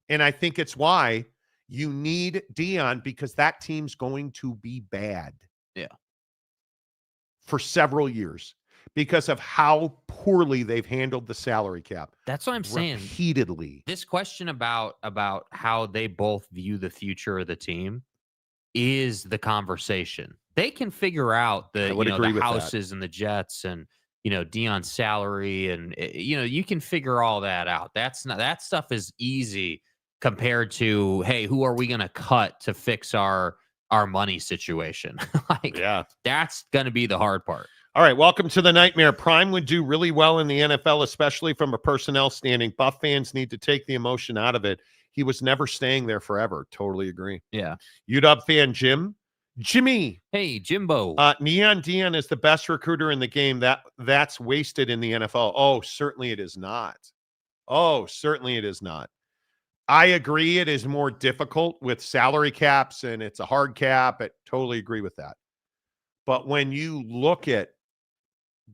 And I think it's why you need Deion, because that team's going to be bad. Yeah. For several years because of how poorly they've handled the salary cap. That's what I'm saying. Repeatedly. This question about how they both view the future of the team is the conversation. They can figure out the houses and the jets and Deion's salary and you can figure all that out. That stuff is easy compared to, hey, who are we going to cut to fix our money situation? That's going to be the hard part. All right, welcome to the nightmare. Prime would do really well in the NFL, especially from a personnel standing. Buff fans need to take the emotion out of it. He was never staying there forever. Totally agree. Yeah. UW fan Jimmy. Hey, Jimbo. Neon Deion is the best recruiter in the game. That's wasted in the NFL. Oh, certainly it is not. Oh, certainly it is not. I agree it is more difficult with salary caps and it's a hard cap. I totally agree with that. But when you look at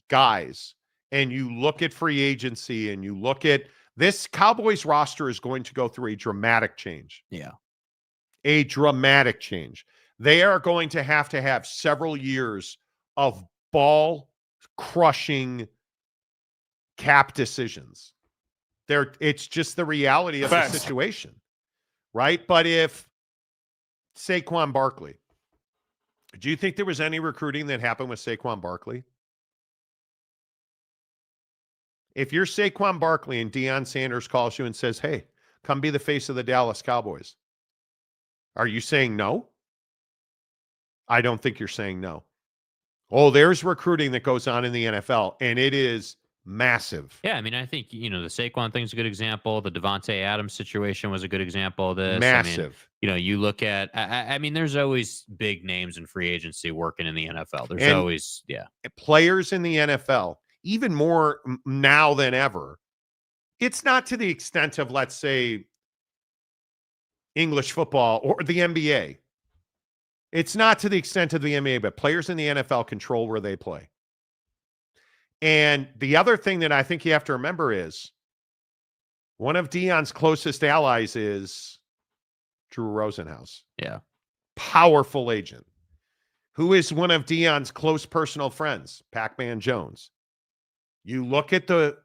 guys and you look at free agency and you look at this Cowboys roster is going to go through a dramatic change. Yeah. A dramatic change. They are going to have several years of ball crushing cap decisions. It's just the reality of the situation, right? But if Saquon Barkley, do you think there was any recruiting that happened with Saquon Barkley? If you're Saquon Barkley and Deion Sanders calls you and says, hey, come be the face of the Dallas Cowboys, are you saying no? I don't think you're saying no. Oh, there's recruiting that goes on in the NFL, and it is massive. Yeah, I mean, I think, the Saquon thing's a good example. The Devontae Adams situation was a good example of this. Massive. I mean, you look at, I mean, there's always big names in free agency working in the NFL. There's always, players in the NFL, even more now than ever. It's not to the extent of, let's say, English football or the NBA. It's not to the extent of the NBA, but players in the NFL control where they play. And the other thing that I think you have to remember is one of Deion's closest allies is Drew Rosenhaus. Yeah. Powerful agent. Who is one of Deion's close personal friends? Pac-Man Jones. You look at the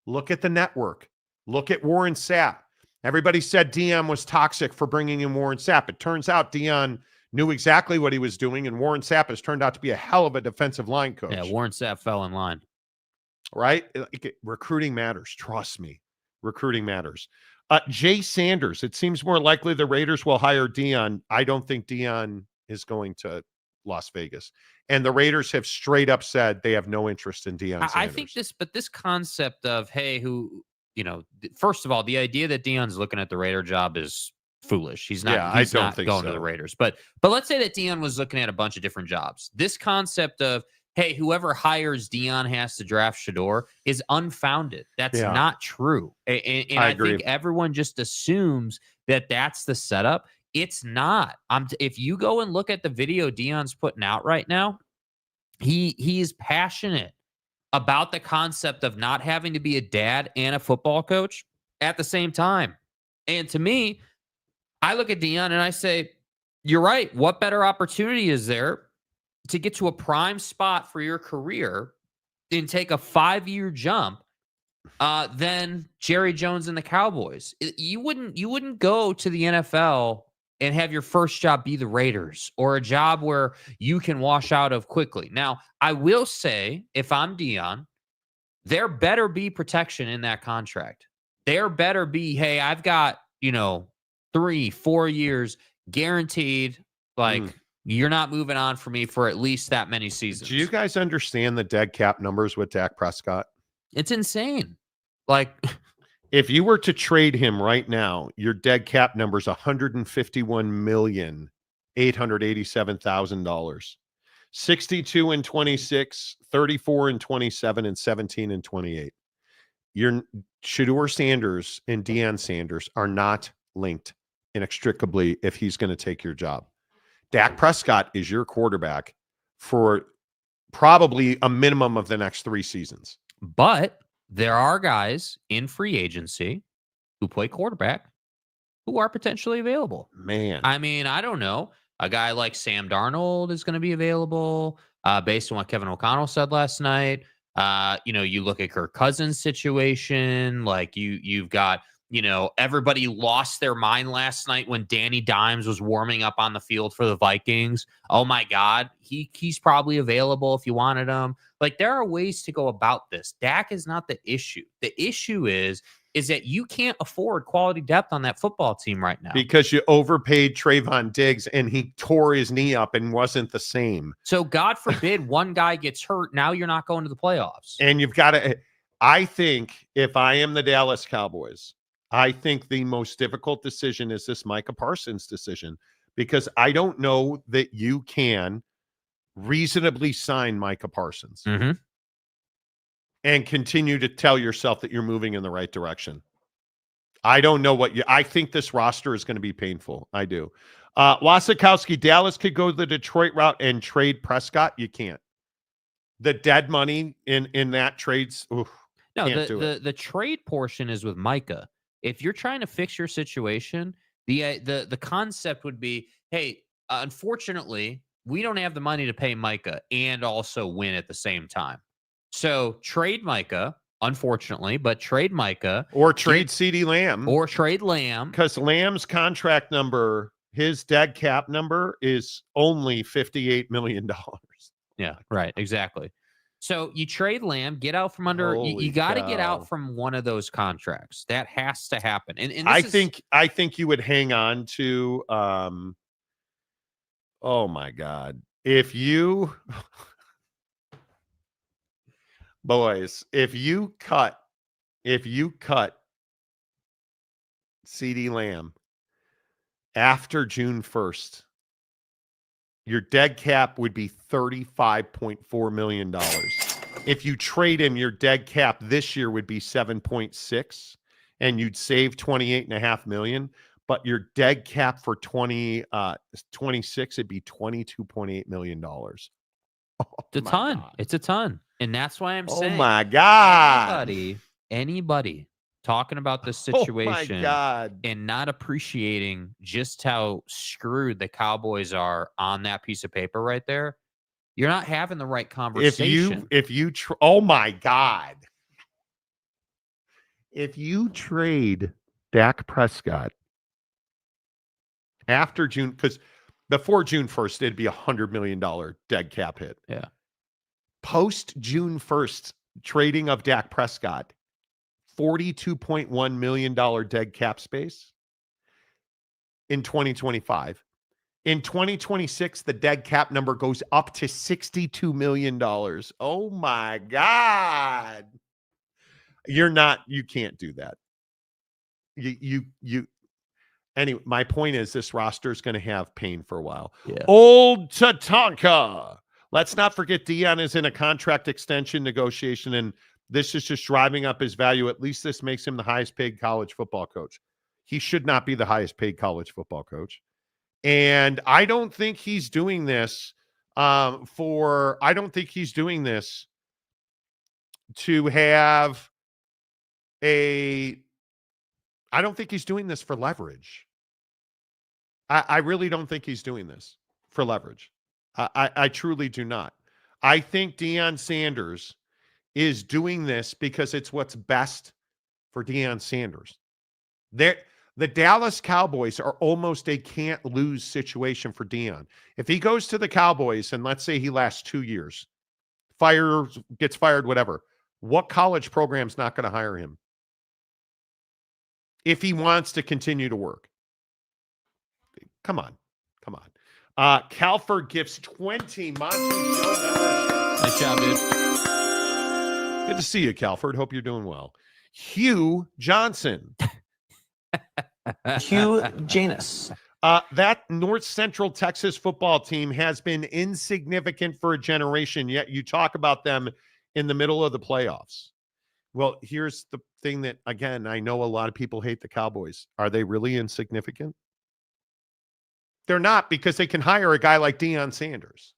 network. Look at Warren Sapp. Everybody said Deion was toxic for bringing in Warren Sapp. It turns out Deion knew exactly what he was doing, and Warren Sapp has turned out to be a hell of a defensive line coach. Yeah, Warren Sapp fell in line. Right? Recruiting matters. Trust me. Recruiting matters. Jay Sanders, it seems more likely the Raiders will hire Deion. I don't think Deion is going to Las Vegas. And the Raiders have straight up said they have no interest in Deion Sanders. I think this concept of, hey, first of all, the idea that Deion's looking at the Raider job is foolish. He's not going to the Raiders. But let's say that Deion was looking at a bunch of different jobs. This concept of, hey, whoever hires Deion has to draft Shador is unfounded. That's not true. And I think everyone just assumes that that's the setup. It's not. If you go and look at the video Deion's putting out right now, he is passionate about the concept of not having to be a dad and a football coach at the same time. And to me, I look at Deion and I say, you're right. What better opportunity is there to get to a prime spot for your career and take a 5-year jump than Jerry Jones and the Cowboys? You wouldn't go to the NFL and have your first job be the Raiders or a job where you can wash out of quickly. Now, I will say, if I'm Deion, there better be protection in that contract. There better be, hey, I've got, 3-4 years guaranteed. You're not moving on for me for at least that many seasons. Do you guys understand the dead cap numbers with Dak Prescott? It's insane. If you were to trade him right now, your dead cap number is $151,887,000. 62 and 26, 34 and 27, and 17 and 28. Your Shador Sanders and Deion Sanders are not linked inextricably if he's going to take your job. Dak Prescott is your quarterback for probably a minimum of the next 3 seasons. But there are guys in free agency who play quarterback who are potentially available. Man. I mean, I don't know. A guy like Sam Darnold is going to be available based on what Kevin O'Connell said last night. You look at Kirk Cousins' situation. Like you've got, everybody lost their mind last night when Danny Dimes was warming up on the field for the Vikings. Oh my God, he's probably available if you wanted him. Like there are ways to go about this. Dak is not the issue. The issue is that you can't afford quality depth on that football team right now. Because you overpaid Trayvon Diggs and he tore his knee up and wasn't the same. So God forbid one guy gets hurt. Now you're not going to the playoffs. And you've got to, I think if I am the Dallas Cowboys, I think the most difficult decision is this Micah Parsons decision, because I don't know that you can reasonably sign Micah Parsons and continue to tell yourself that you're moving in the right direction. I don't know I think this roster is going to be painful. I do. Wasikowski, Dallas could go the Detroit route and trade Prescott. You can't. The dead money in that trades. Oof, no, the trade portion is with Micah. If you're trying to fix your situation, the concept would be, hey, unfortunately, we don't have the money to pay Micah and also win at the same time. So trade Micah, unfortunately, but trade Micah. Or trade CeeDee Lamb. Or trade Lamb. Because Lamb's contract number, his dead cap number is only $58 million. Yeah, right. Exactly. So you trade Lamb, get out from under. You got to get out from one of those contracts. That has to happen. And I think you would hang on to. Oh my God! If you, boys, if you cut CeeDee Lamb after June 1st, your dead cap would be $35.4 million. If you trade him, your dead cap this year would be 7.6, and you'd save $28.5 million. But your dead cap for 2026 it'd be $22.8 million. Oh, it's a ton. God. It's a ton. And that's why I'm saying, oh my God. Anybody talking about this situation oh my God. And not appreciating just how screwed the Cowboys are on that piece of paper right there, you're not having the right conversation. Oh my God. If you trade Dak Prescott after June, because before June 1st, it'd be $100 million dead cap hit. Yeah. Post June 1st, trading of Dak Prescott, $42.1 million dead cap space in 2025. In 2026, the dead cap number goes up to $62 million. Oh my God. You can't do that. Anyway, my point is this roster is going to have pain for a while. Yeah. Old Tatanka. Let's not forget Deion is in a contract extension negotiation, and this is just driving up his value. At least this makes him the highest paid college football coach. He should not be the highest paid college football coach. And I don't think he's doing this to have I don't think he's doing this for leverage. I really don't think he's doing this for leverage. I truly do not. I think Deion Sanders is doing this because it's what's best for Deion Sanders. The Dallas Cowboys are almost a can't-lose situation for Deion. If he goes to the Cowboys and let's say he lasts 2 years, gets fired, whatever, what college program's not going to hire him if he wants to continue to work? Come on. Calford gifts 20 Monty Show. Nice job, dude. Good to see you, Calford. Hope you're doing well. Hugh Johnson. Hugh Janus. That North Central Texas football team has been insignificant for a generation, yet you talk about them in the middle of the playoffs. Well, here's the thing that, again, I know a lot of people hate the Cowboys. Are they really insignificant? They're not, because they can hire a guy like Deion Sanders.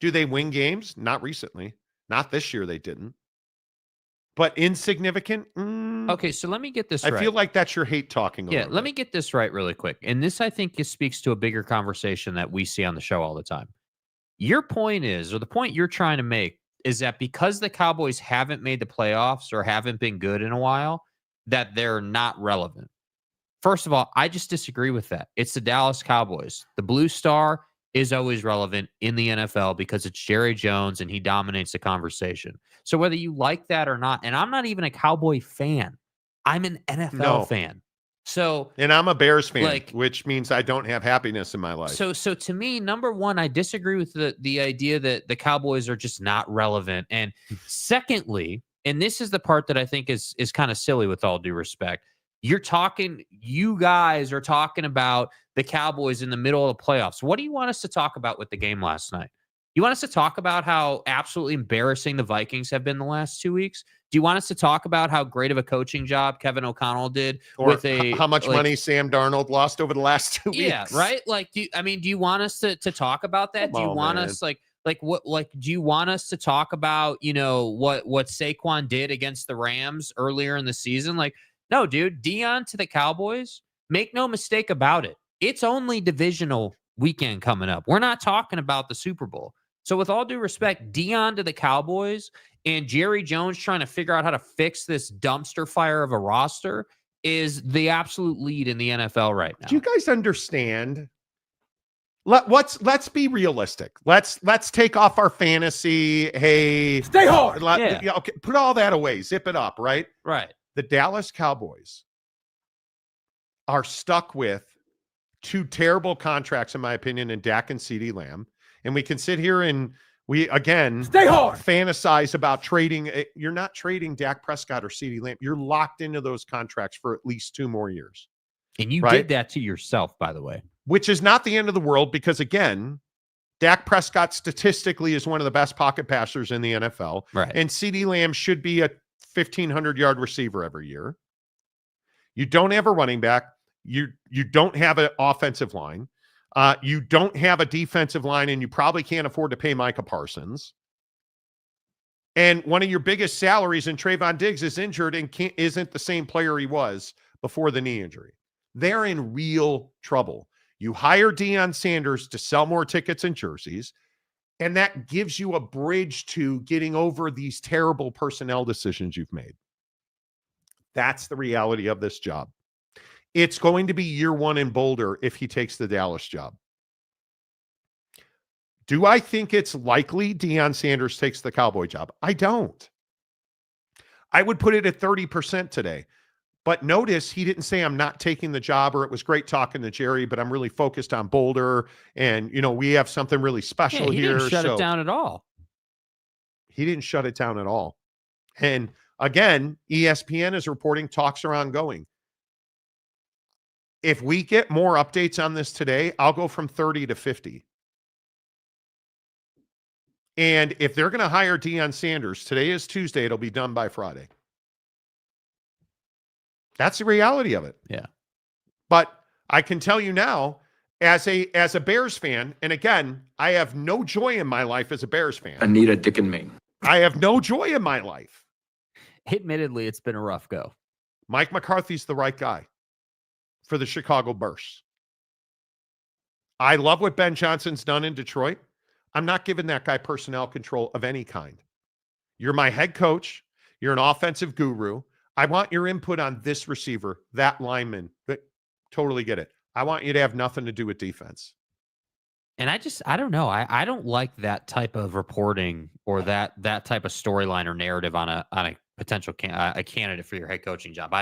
Do they win games? Not recently. Not this year they didn't. but insignificant. Okay, so let me get this I right. feel like that's your hate talking. Yeah, let me get this right really quick. And this, I think, speaks to a bigger conversation that we see on the show all the time. Your point is, or the point you're trying to make, is that because the Cowboys haven't made the playoffs or haven't been good in a while, that they're not relevant. First of all, I just disagree with that. It's the Dallas Cowboys. The Blue Star is always relevant in the NFL because it's Jerry Jones and he dominates the conversation. So whether you like that or not, and I'm not even a Cowboy fan, I'm an NFL fan. So, and I'm a Bears fan, which means I don't have happiness in my life. So to me, number one, I disagree with the idea that the Cowboys are just not relevant. And secondly, and this is the part that I think is kind of silly with all due respect, you guys are talking about the Cowboys in the middle of the playoffs. What do you want us to talk about with the game last night? You want us to talk about how absolutely embarrassing the Vikings have been the last 2 weeks? Do you want us to talk about how great of a coaching job Kevin O'Connell did or how much money Sam Darnold lost over the last 2 weeks? Yeah, right? Like, do you want us to talk about that? Do you want us do you want us to talk about, what Saquon did against the Rams earlier in the season? Like, no, dude, Deion to the Cowboys, make no mistake about it. It's only divisional weekend coming up. We're not talking about the Super Bowl. So with all due respect, Deion to the Cowboys and Jerry Jones trying to figure out how to fix this dumpster fire of a roster is the absolute lead in the NFL right now. Do you guys understand? Let's be realistic. Let's take off our fantasy. Hey, stay hard. Okay, put all that away. Zip it up, right? Right. The Dallas Cowboys are stuck with two terrible contracts, in my opinion, in Dak and CeeDee Lamb. And we can sit here and we, again, stay hard, fantasize about trading. You're not trading Dak Prescott or CeeDee Lamb. You're locked into those contracts for at least 2 more years. And you did that to yourself, by the way. Which is not the end of the world because, again, Dak Prescott statistically is one of the best pocket passers in the NFL. Right. And CeeDee Lamb should be a 1,500-yard receiver every year. You don't have a running back. You don't have an offensive line. You don't have a defensive line, and you probably can't afford to pay Micah Parsons. And one of your biggest salaries in Trayvon Diggs is injured and isn't the same player he was before the knee injury. They're in real trouble. You hire Deion Sanders to sell more tickets and jerseys, and that gives you a bridge to getting over these terrible personnel decisions you've made. That's the reality of this job. It's going to be year 1 in Boulder if he takes the Dallas job. Do I think it's likely Deion Sanders takes the Cowboy job? I don't. I would put it at 30% today. But notice he didn't say I'm not taking the job, or it was great talking to Jerry, but I'm really focused on Boulder. And, we have something really special he here. He didn't shut it down at all. He didn't shut it down at all. And again, ESPN is reporting talks are ongoing. If we get more updates on this today, I'll go from 30 to 50. And if they're going to hire Deion Sanders, today is Tuesday, it'll be done by Friday. That's the reality of it. Yeah. But I can tell you now, as a Bears fan, and again, I have no joy in my life as a Bears fan. Anita Dick and me. I have no joy in my life. Admittedly, it's been a rough go. Mike McCarthy's the right guy for the Chicago Bears. I love what Ben Johnson's done in Detroit. I'm not giving that guy personnel control of any kind. You're my head coach. You're an offensive guru. I want your input on this receiver, that lineman. But totally get it. I want you to have nothing to do with defense. And I don't know. I don't like that type of reporting or that type of storyline or narrative on a potential a candidate for your head coaching job.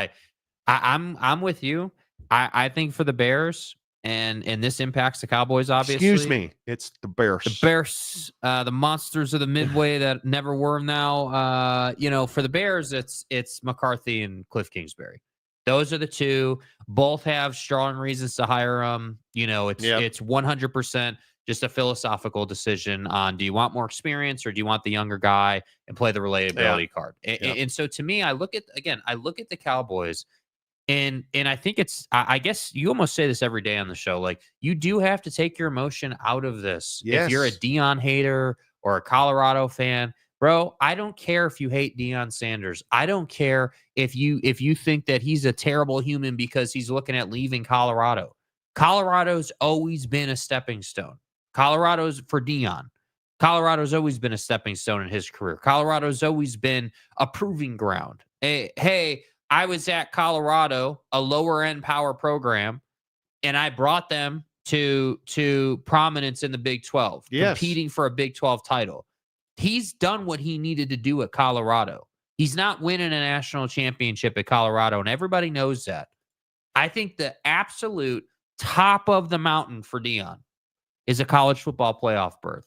I'm with you. I think for the Bears, and this impacts the Cowboys, obviously. Excuse me, it's the Bears. The Bears, the monsters of the Midway that never were now. For the Bears, it's McCarthy and Cliff Kingsbury. Those are the two. Both have strong reasons to hire them. It's 100% just a philosophical decision on, do you want more experience or do you want the younger guy and play the relatability card? And so to me, I look at the Cowboys. And I think I guess you almost say this every day on the show. Like, you do have to take your emotion out of this. Yes. If you're a Deion hater or a Colorado fan, Bro, I don't care if you hate Deion Sanders. I don't care if you think that he's a terrible human because he's looking at leaving Colorado. Colorado's always been a stepping stone. Colorado's for Deion. Colorado's always been a stepping stone in his career. Colorado's always been a proving ground. Hey, I was at Colorado, a lower end power program, and I brought them to prominence in the Big 12, competing for a Big 12 title. He's done what he needed to do at Colorado. He's not winning a national championship at Colorado, and everybody knows that. I think the absolute top of the mountain for Deion is a college football playoff berth.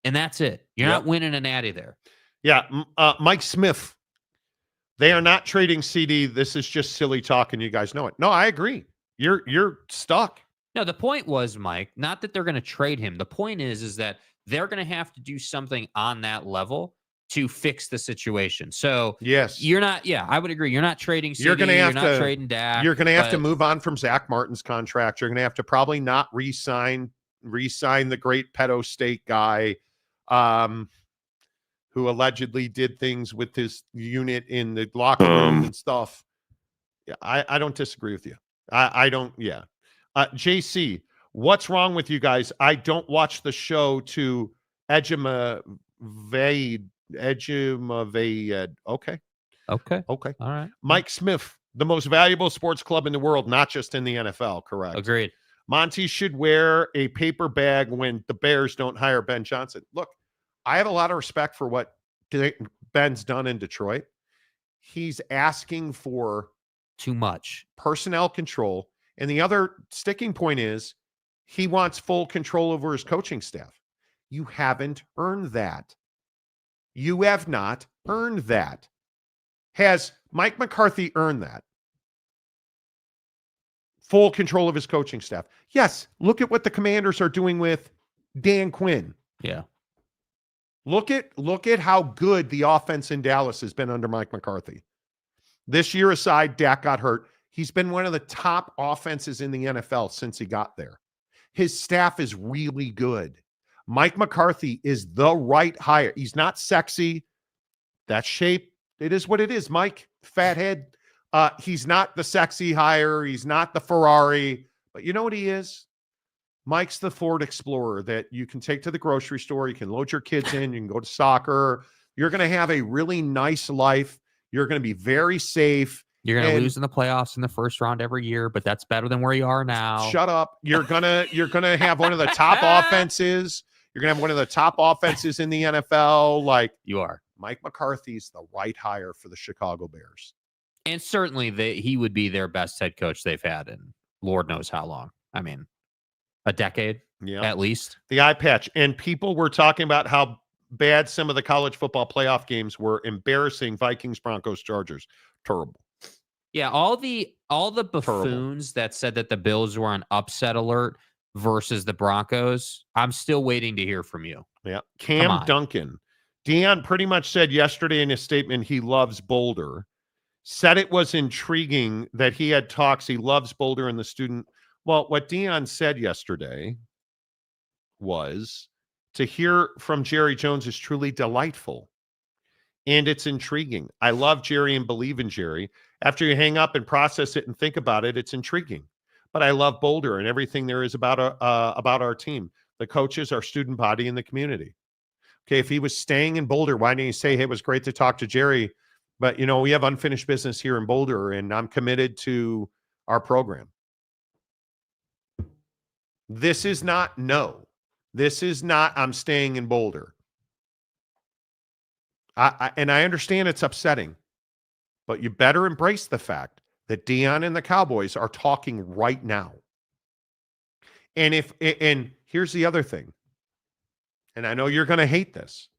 And that's it. You're not winning a natty there. Yeah. Mike Smith, they are not trading CD. This is just silly talk, and you guys know it. No, I agree. You're stuck. No, the point was, Mike, not that they're going to trade him. The point is that they're going to have to do something on that level to fix the situation. So yes, you're not. Yeah, I would agree. You're not trading CD. You're going to have not trading Dak. You're going to have to move on from Zach Martin's contract. You're going to have to probably not re-sign the great pedo state guy, who allegedly did things with his unit in the locker room and stuff. Yeah, I don't disagree with you. I don't. Yeah, JC. What's wrong with you guys? I don't watch the show to edumavade. Okay. All right. Mike Smith, the most valuable sports club in the world, not just in the NFL, correct? Agreed. Monty should wear a paper bag when the Bears don't hire Ben Johnson. Look, I have a lot of respect for what Ben's done in Detroit. He's asking for too much personnel control. And the other sticking point is he wants full control over his coaching staff. You haven't earned that. You have not earned that. Has Mike McCarthy earned that? Full control of his coaching staff. Yes. Look at what the Commanders are doing with Dan Quinn. Yeah. Look at how good the offense in Dallas has been under Mike McCarthy. This year aside, Dak got hurt. He's been one of the top offenses in the NFL since he got there. His staff is really good. Mike McCarthy is the right hire. He's not sexy. That shape, it is what it is, Mike. Fathead. He's not the sexy hire. He's not the Ferrari. But you know what he is? Mike's the Ford Explorer that you can take to the grocery store. You can load your kids in. You can go to soccer. You're going to have a really nice life. You're going to be very safe. You're going to lose in the playoffs in the first round every year, but that's better than where you are now. Shut up. You're going to have one of the top offenses. You're going to have one of the top offenses in the NFL. Like you are. Mike McCarthy's the right hire for the Chicago Bears. And certainly he would be their best head coach they've had in Lord knows how long. I mean, a decade at least. The eye patch. And people were talking about how bad some of the college football playoff games were. Embarrassing. Vikings, Broncos, Chargers. Terrible. Yeah, all the buffoons that said that the Bills were on upset alert versus the Broncos, I'm still waiting to hear from you. Yeah. Cam Duncan. Deion pretty much said yesterday in his statement he loves Boulder. Said it was intriguing that he had talks. He loves Boulder and the student. Well, what Deion said yesterday was to hear from Jerry Jones is truly delightful. And it's intriguing. I love Jerry and believe in Jerry. After you hang up and process it and think about it, it's intriguing. But I love Boulder and everything there is about our team, the coaches, our student body, and the community. Okay, if he was staying in Boulder, why didn't he say, hey, it was great to talk to Jerry, but, you know, we have unfinished business here in Boulder, and I'm committed to our program. This is not no. This is not I'm staying in Boulder. And I understand it's upsetting, but you better embrace the fact that Deion and the Cowboys are talking right now. And here's the other thing, and I know you're going to hate this.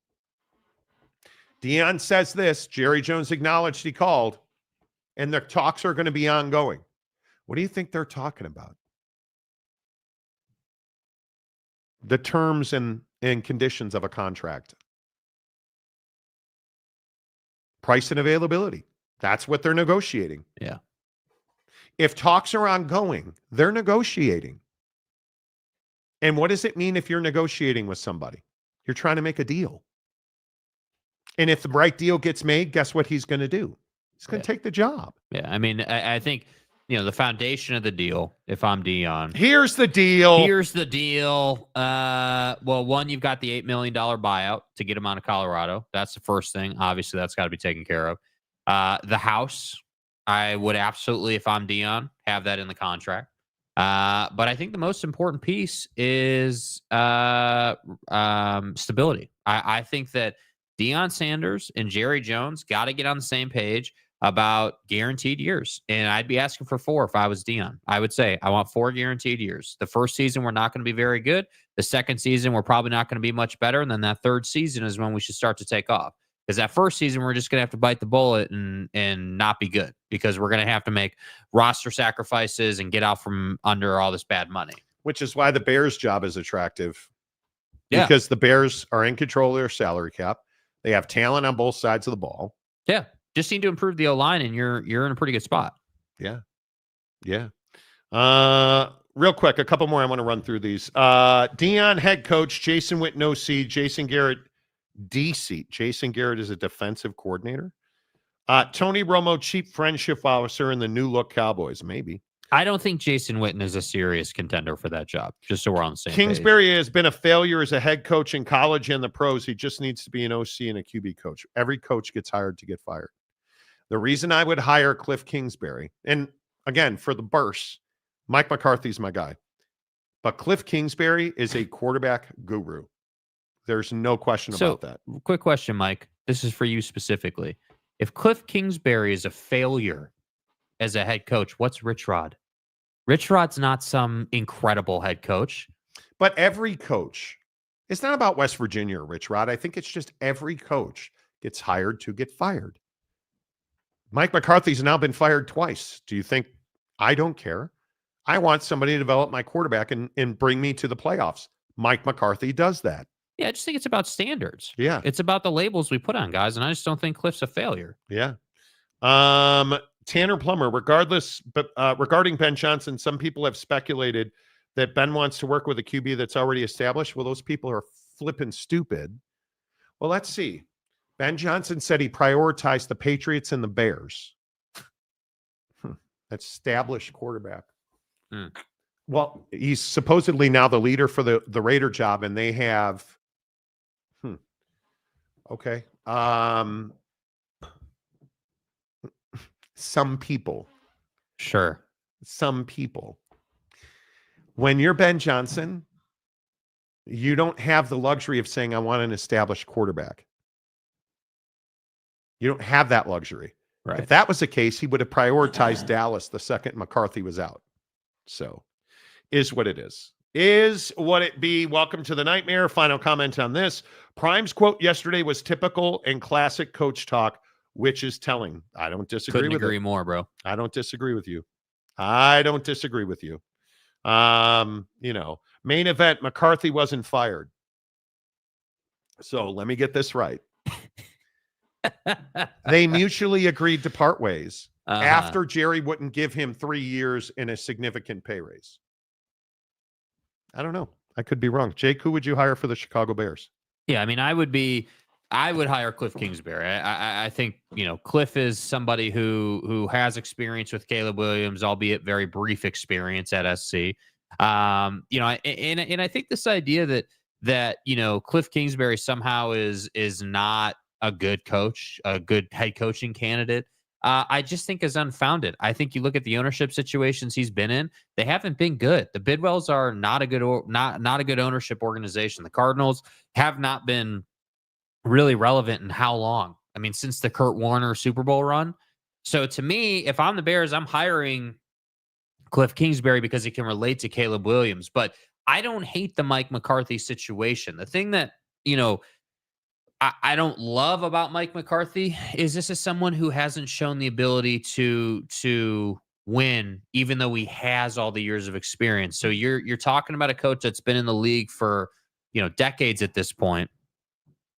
Deion says this, Jerry Jones acknowledged he called, and the talks are going to be ongoing. What do you think they're talking about? The terms and conditions of a contract. Price and availability. That's what they're negotiating. Yeah. If talks are ongoing, they're negotiating. And what does it mean if you're negotiating with somebody? You're trying to make a deal. And if the right deal gets made, guess what he's going to do? He's going to take the job. Yeah, I mean, I think, the foundation of the deal, if I'm Deion. Here's the deal. Well, one, you've got the $8 million buyout to get him out of Colorado. That's the first thing. Obviously, that's got to be taken care of. The house, I would absolutely, if I'm Deion, have that in the contract. But I think the most important piece is stability. I think that Deion Sanders and Jerry Jones got to get on the same page about guaranteed years. And I'd be asking for 4 if I was Deion. I would say, I want 4 guaranteed years. The first season, we're not going to be very good. The second season, we're probably not going to be much better. And then that third season is when we should start to take off. Because that first season, we're just going to have to bite the bullet and not be good. Because we're going to have to make roster sacrifices and get out from under all this bad money. Which is why the Bears' job is attractive. Yeah. Because the Bears are in control of their salary cap. They have talent on both sides of the ball. Yeah. Just need to improve the O-line, and you're in a pretty good spot. Yeah. Yeah. Real quick, a couple more I want to run through these. Deion head coach, Jason Witten OC, Jason Garrett DC. Jason Garrett is a defensive coordinator. Tony Romo, chief friendship officer in the new look Cowboys. Maybe. I don't think Jason Witten is a serious contender for that job, just so we're on the same Kingsbury page. has been a failure as a head coach in college and the pros. He just needs to be an OC and a QB coach. Every coach gets hired to get fired. The reason I would hire Cliff Kingsbury, and again, for the burst, Mike McCarthy's my guy. But Cliff Kingsbury is a quarterback guru. There's no question about that. Quick question, Mike. This is for you specifically. If Cliff Kingsbury is a failure as a head coach, what's Rich Rod? Rich Rod's not some incredible head coach. But every coach, it's not about West Virginia or Rich Rod. I think it's just every coach gets hired to get fired. Mike McCarthy's now been fired twice. Do you think I don't care? I want somebody to develop my quarterback and bring me to the playoffs. Mike McCarthy does that. Yeah, I just think it's about standards. Yeah. It's about the labels we put on guys, and I just don't think Cliff's a failure. Yeah. Tanner Plummer, regarding Ben Johnson, some people have speculated that Ben wants to work with a QB that's already established. Well, those people are flipping stupid. Well, let's see. Ben Johnson said he prioritized the Patriots and the Bears. Established quarterback. Well, he's supposedly now the leader for the Raider job, and they have okay. Some people. Sure. Some people. When you're Ben Johnson, you don't have the luxury of saying, I want an established quarterback. You don't have that luxury. Right. If that was the case, he would have prioritized Dallas the second McCarthy was out. So, is what it is. Is what it be. Welcome to the nightmare. Final comment on this. Prime's quote yesterday was typical and classic coach talk, which is telling. I don't disagree Couldn't with agree it. more, bro. I don't disagree with you. I don't disagree with you. Main event, McCarthy wasn't fired. So let me get this right. They mutually agreed to part ways after Jerry wouldn't give him 3 years and a significant pay raise. I don't know. I could be wrong. Jake, who would you hire for the Chicago Bears? Yeah, I mean, I would hire Cliff Kingsbury. I think, Cliff is somebody who has experience with Caleb Williams, albeit very brief experience at SC. And I think this idea that Cliff Kingsbury somehow is not a good coach, a good head coaching candidate, I just think is unfounded. I think you look at the ownership situations he's been in; they haven't been good. The Bidwells are not a good ownership organization. The Cardinals have not been really relevant in how long? I mean, since the Kurt Warner Super Bowl run. So to me, if I'm the Bears, I'm hiring Cliff Kingsbury because he can relate to Caleb Williams. But I don't hate the Mike McCarthy situation. The thing that, I don't love about Mike McCarthy is this is someone who hasn't shown the ability to win, even though he has all the years of experience. So you're talking about a coach that's been in the league for, decades at this point,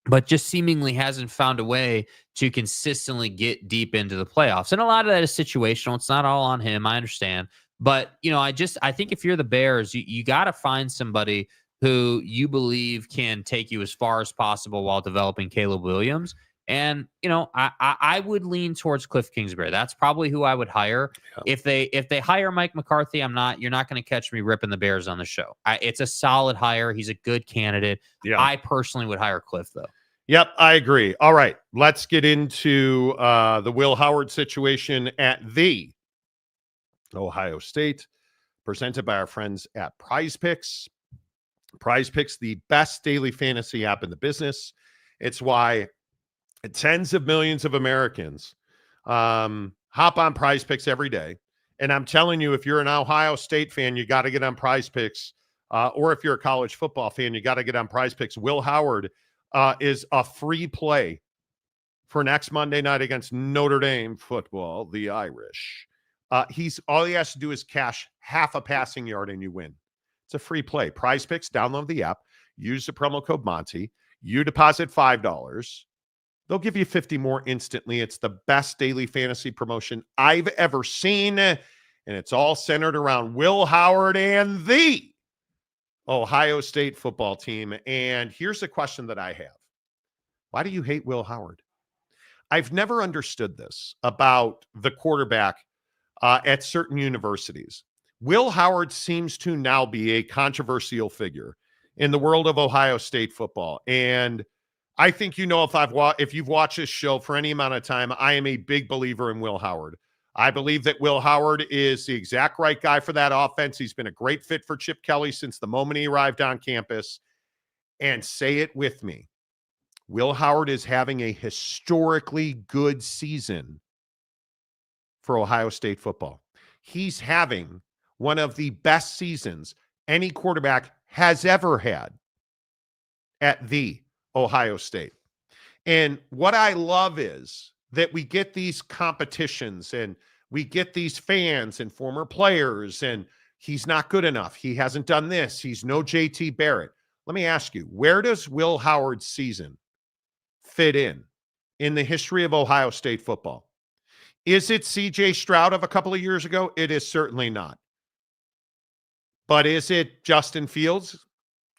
but just seemingly hasn't found a way to consistently get deep into the playoffs. And a lot of that is situational. It's not all on him. I understand. But, I think if you're the Bears, you got to find somebody who you believe can take you as far as possible while developing Caleb Williams. And, I would lean towards Cliff Kingsbury. That's probably who I would hire. Yeah. If they hire Mike McCarthy, you're not going to catch me ripping the Bears on the show. It's a solid hire. He's a good candidate. Yeah. I personally would hire Cliff, though. Yep, I agree. All right, let's get into the Will Howard situation at the Ohio State, presented by our friends at Prize Picks. Prize Picks, the best daily fantasy app in the business. It's why tens of millions of Americans hop on Prize Picks every day. And I'm telling you, if you're an Ohio State fan, you got to get on Prize Picks. Or if you're a college football fan, you got to get on Prize Picks. Will Howard is a free play for next Monday night against Notre Dame football, the Irish. All he has to do is cash half a passing yard and you win. It's a free play. Prize Picks, download the app, use the promo code Monty. You deposit $5. They'll give you 50 more instantly. It's the best daily fantasy promotion I've ever seen. And it's all centered around Will Howard and the Ohio State football team. And here's the question that I have. Why do you hate Will Howard? I've never understood this about the quarterback at certain universities. Will Howard seems to now be a controversial figure in the world of Ohio State football. And I think, if you've watched this show for any amount of time, I am a big believer in Will Howard. I believe that Will Howard is the exact right guy for that offense. He's been a great fit for Chip Kelly since the moment he arrived on campus. And say it with me. Will Howard is having a historically good season for Ohio State football. He's having one of the best seasons any quarterback has ever had at the Ohio State. And what I love is that we get these competitions and we get these fans and former players, and he's not good enough. He hasn't done this. He's no JT Barrett. Let me ask you, where does Will Howard's season fit in the history of Ohio State football? Is it CJ Stroud of a couple of years ago? It is certainly not. But is it Justin Fields?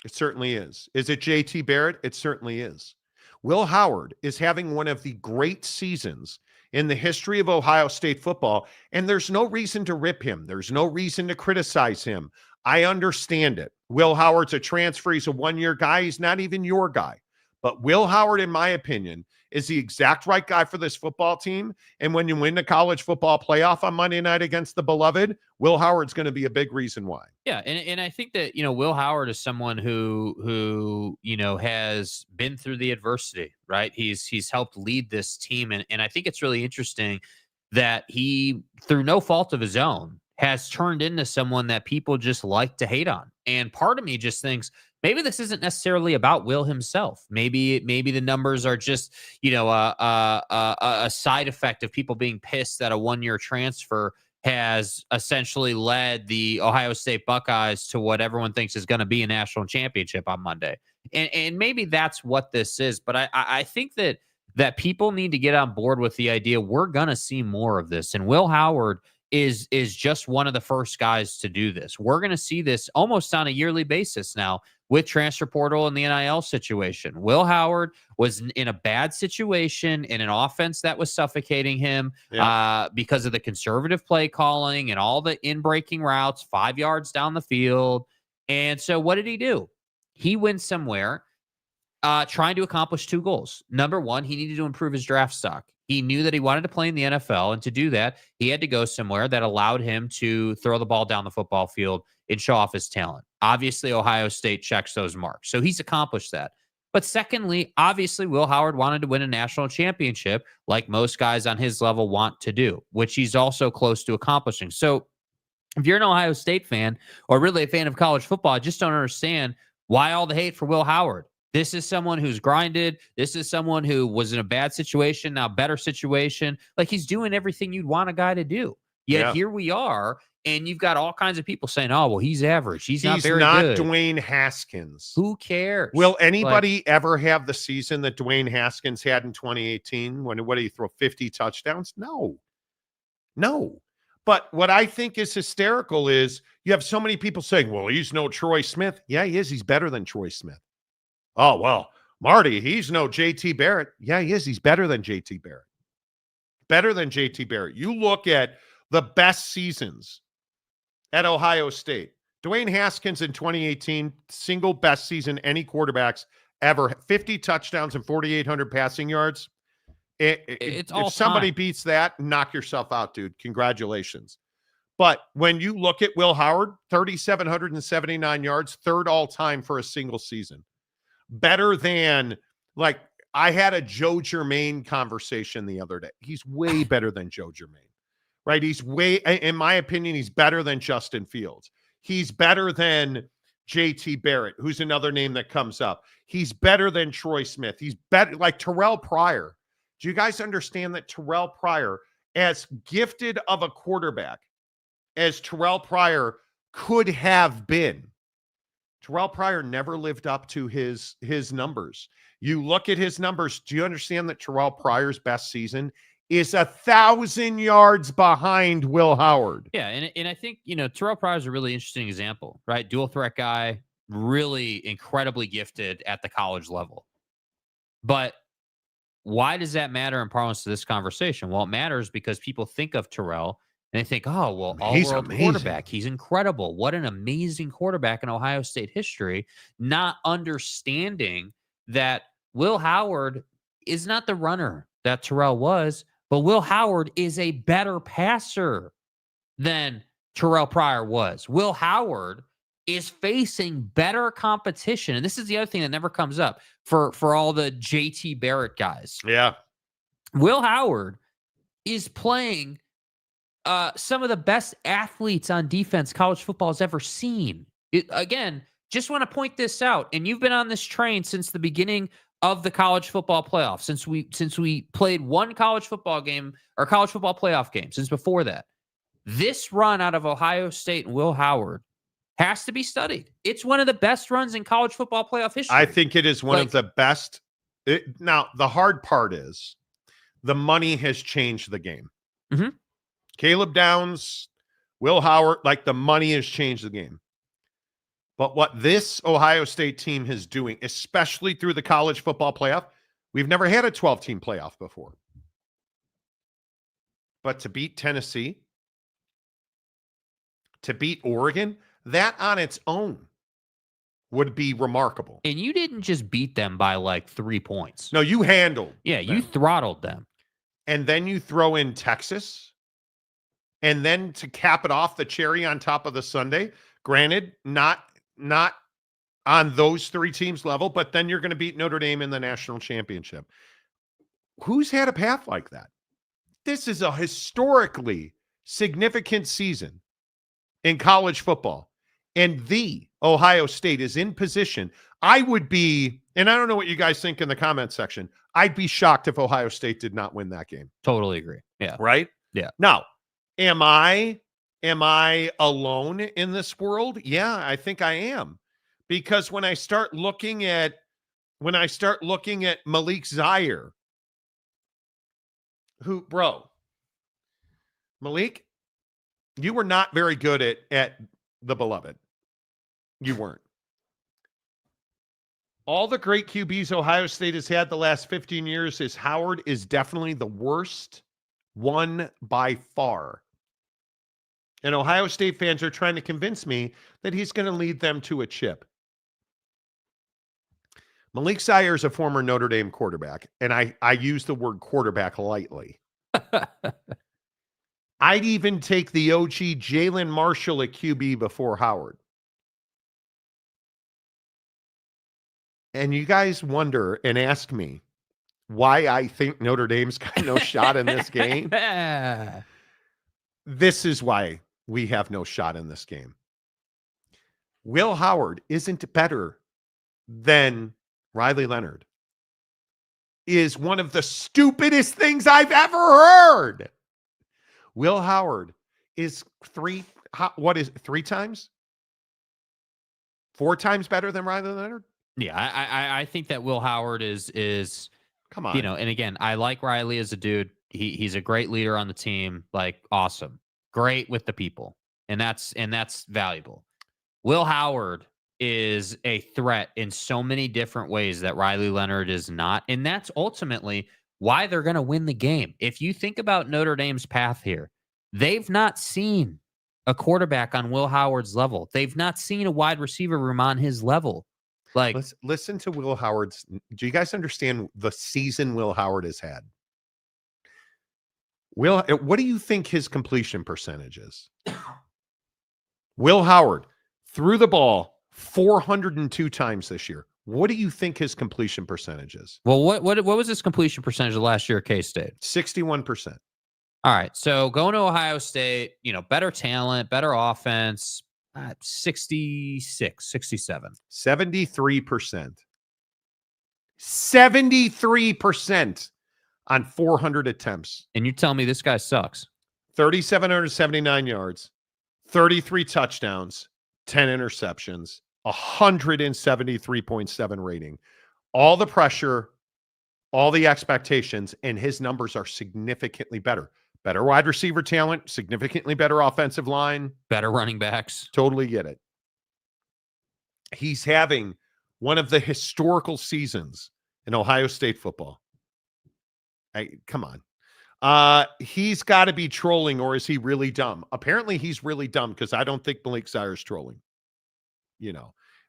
It certainly is. Is it JT Barrett? It certainly is. Will Howard is having one of the great seasons in the history of Ohio State football, and there's no reason to rip him. There's no reason to criticize him. I understand it. Will Howard's a transfer. He's a one-year guy. He's not even your guy. But Will Howard, in my opinion, is the exact right guy for this football team. And when you win the college football playoff on Monday night against the beloved, Will Howard's going to be a big reason why. Yeah, and I think that, Will Howard is someone who has been through the adversity, right? He's helped lead this team. And I think it's really interesting that he, through no fault of his own, has turned into someone that people just like to hate on. And part of me just thinks, maybe this isn't necessarily about Will himself. Maybe the numbers are just, a side effect of people being pissed that a one-year transfer has essentially led the Ohio State Buckeyes to what everyone thinks is going to be a national championship on Monday. And maybe that's what this is. But I think that people need to get on board with the idea we're going to see more of this. And Will Howard is just one of the first guys to do this. We're going to see this almost on a yearly basis now with transfer portal and the NIL situation. Will Howard was in a bad situation in an offense that was suffocating him because of the conservative play calling and all the in-breaking routes 5 yards down the field. And so what did he do? He went somewhere trying to accomplish two goals. Number one, he needed to improve his draft stock. He knew that he wanted to play in the NFL, and to do that, he had to go somewhere that allowed him to throw the ball down the football field and show off his talent. Obviously, Ohio State checks those marks, so he's accomplished that. But secondly, obviously, Will Howard wanted to win a national championship like most guys on his level want to do, which he's also close to accomplishing. So if you're an Ohio State fan or really a fan of college football, I just don't understand why all the hate for Will Howard. This is someone who's grinded. This is someone who was in a bad situation, now better situation. Like, he's doing everything you'd want a guy to do. Yet here we are, and you've got all kinds of people saying, oh, well, he's average. He's not very good. He's not Dwayne Haskins. Who cares? Will anybody ever have the season that Dwayne Haskins had in 2018? What did he throw, 50 touchdowns? No. But what I think is hysterical is you have so many people saying, well, he's no Troy Smith. Yeah, he is. He's better than Troy Smith. Oh, well, Marty, he's no JT Barrett. Yeah, he is. He's better than JT Barrett. Better than JT Barrett. You look at the best seasons at Ohio State. Dwayne Haskins in 2018, single best season any quarterbacks ever. 50 touchdowns and 4,800 passing yards. It's all if somebody time. beats that, knock yourself out, dude. Congratulations. But when you look at Will Howard, 3,779 yards, third all time for a single season. Better than, like, I had a Joe Germain conversation the other day. He's way better than Joe Germain, right? He's way, in my opinion, he's better than Justin Fields. He's better than JT Barrett, who's another name that comes up. He's better than Troy Smith. He's better, like Terrell Pryor. Do you guys understand that Terrell Pryor, as gifted of a quarterback as Terrell Pryor could have been, Terrell Pryor never lived up to his numbers. You look at his numbers. Do you understand that Terrell Pryor's best season is 1,000 yards behind Will Howard? Yeah, and I think, Terrell Pryor is a really interesting example, right? Dual threat guy, really incredibly gifted at the college level. But why does that matter in parlance to this conversation? Well, it matters because people think of Terrell and they think, oh, well, all-world quarterback. He's incredible. What an amazing quarterback in Ohio State history, not understanding that Will Howard is not the runner that Terrell was, but Will Howard is a better passer than Terrell Pryor was. Will Howard is facing better competition. And this is the other thing that never comes up for all the JT Barrett guys. Yeah. Will Howard is playing some of the best athletes on defense college football has ever seen. Again, just want to point this out. And you've been on this train since the beginning of the college football playoff, since we played one college football game or college football playoff game, since before that. This run out of Ohio State and Will Howard has to be studied. It's one of the best runs in college football playoff history. I think it is one of the best. Now, the hard part is the money has changed the game. Mm-hmm. Caleb Downs, Will Howard, like the money has changed the game. But what this Ohio State team is doing, especially through the college football playoff, we've never had a 12-team playoff before. But to beat Tennessee, to beat Oregon, that on its own would be remarkable. And you didn't just beat them by like 3 points. No, you handled Yeah, them. you throttled them. And then you throw in Texas. And then to cap it off, the cherry on top of the sundae, granted, not on those three teams level, but then you're going to beat Notre Dame in the national championship. Who's had a path like that? This is a historically significant season in college football. And the Ohio State is in position. I would be, and I don't know what you guys think in the comment section, I'd be shocked if Ohio State did not win that game. Totally agree. Yeah. Right? Yeah. Now, am I alone in this world? Yeah, I think I am. Because when I start looking at Malik Zaire, Malik, you were not very good at the beloved. You weren't. All the great QBs Ohio State has had the last 15 years, is Howard is definitely the worst one by far. And Ohio State fans are trying to convince me that he's going to lead them to a chip. Malik Zaire is a former Notre Dame quarterback, and I use the word quarterback lightly. I'd even take the OG Jalen Marshall at QB before Howard. And you guys wonder and ask me why I think Notre Dame's got no shot in this game. This is why we have no shot in this game. Will Howard isn't better than Riley Leonard. Is one of the stupidest things I've ever heard. Will Howard is 3 times? 4 times better than Riley Leonard? Yeah, I think that Will Howard is Come on. and again, I like Riley as a dude. He's a great leader on the team, like awesome. Great with the people. And that's valuable. Will Howard is a threat in so many different ways that Riley Leonard is not. And that's ultimately why they're going to win the game. If you think about Notre Dame's path here, they've not seen a quarterback on Will Howard's level. They've not seen a wide receiver room on his level. Like, listen to Will Howard's. Do you guys understand the season Will Howard has had? What do you think his completion percentage is? Will Howard threw the ball 402 times this year. What do you think his completion percentage is? Well, what was his completion percentage last year at K-State? 61%. All right. So going to Ohio State, better talent, better offense, 66, 67. 73%. 73% on 400 attempts. And you tell me this guy sucks. 3,779 yards, 33 touchdowns, 10 interceptions, 173.7 rating. All the pressure, all the expectations, and his numbers are significantly better. Better wide receiver talent, significantly better offensive line. Better running backs. Totally get it. He's having one of the historical seasons in Ohio State football. Come on. He's got to be trolling, or is he really dumb? Apparently he's really dumb, because I don't think Malik Zaire's trolling.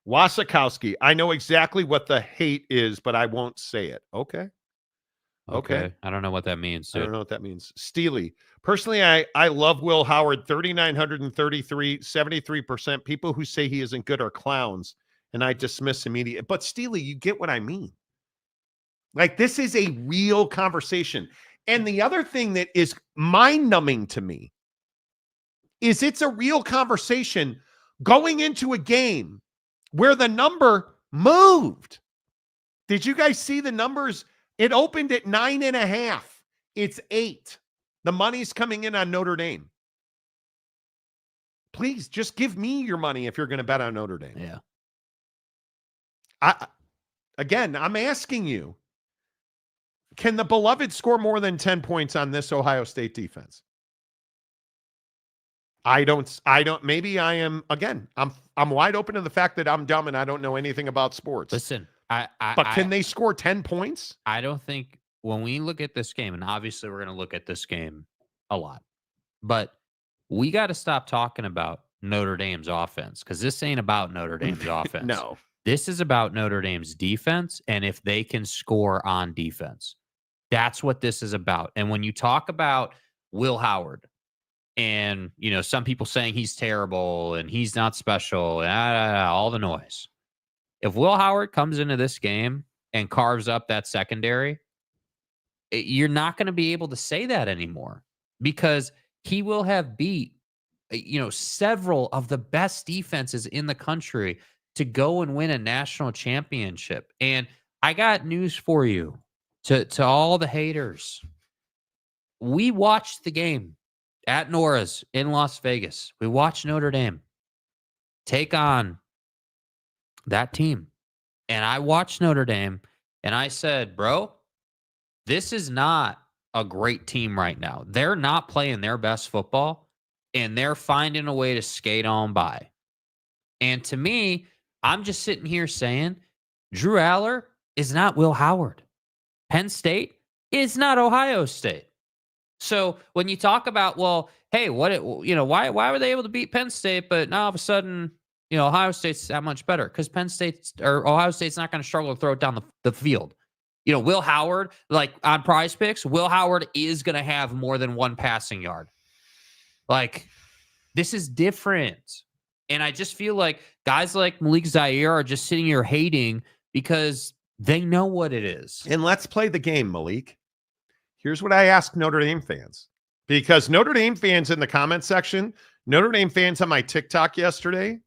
Wasikowski, I know exactly what the hate is, but I won't say it. Okay. I don't know what that means. I don't know what that means. Steely, personally, I love Will Howard. 3,933, 73%. People who say he isn't good are clowns, and I dismiss immediately. But Steely, you get what I mean. Like, this is a real conversation. And the other thing that is mind-numbing to me is it's a real conversation going into a game where the number moved. Did you guys see the numbers? It opened at 9.5. It's 8. The money's coming in on Notre Dame. Please just give me your money if you're going to bet on Notre Dame. Yeah. I'm asking you, can the beloved score more than 10 points on this Ohio State defense? I don't, maybe I am, again, I'm wide open to the fact that I'm dumb and I don't know anything about sports. Listen, but can they score 10 points? I don't think, when we look at this game, and obviously we're going to look at this game a lot, but we got to stop talking about Notre Dame's offense, because this ain't about Notre Dame's offense. No. This is about Notre Dame's defense, and if they can score on defense. That's what this is about. And when you talk about Will Howard, and, some people saying he's terrible and he's not special, and all the noise. If Will Howard comes into this game and carves up that secondary, you're not going to be able to say that anymore, because he will have beat, several of the best defenses in the country to go and win a national championship. And I got news for you to all the haters. We watched the game at Nora's in Las Vegas. We watched Notre Dame take on that team. And I watched Notre Dame and I said, bro, this is not a great team right now. They're not playing their best football, and they're finding a way to skate on by. And to me, I'm just sitting here saying, Drew Aller is not Will Howard. Penn State is not Ohio State. So when you talk about, well, hey, why were they able to beat Penn State, but now all of a sudden, Ohio State's that much better? Because Ohio State's not going to struggle to throw it down the field. Will Howard, like on Prize Picks, Will Howard is going to have more than one passing yard. Like, this is different. And I just feel like guys like Malik Zaire are just sitting here hating because they know what it is. And let's play the game, Malik. Here's what I ask Notre Dame fans, because Notre Dame fans in the comment section, Notre Dame fans on my TikTok yesterday,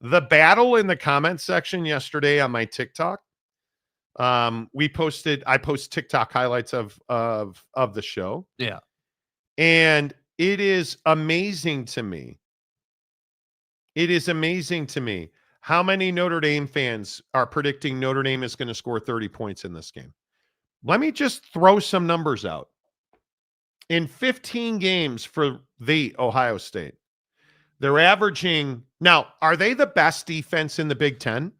the battle in the comment section yesterday on my TikTok, I post TikTok highlights of the show. Yeah. And it is amazing to me. It is amazing to me how many Notre Dame fans are predicting Notre Dame is going to score 30 points in this game. Let me just throw some numbers out. In 15 games for the Ohio State, they're averaging, Now, are they the best defense in the Big Ten?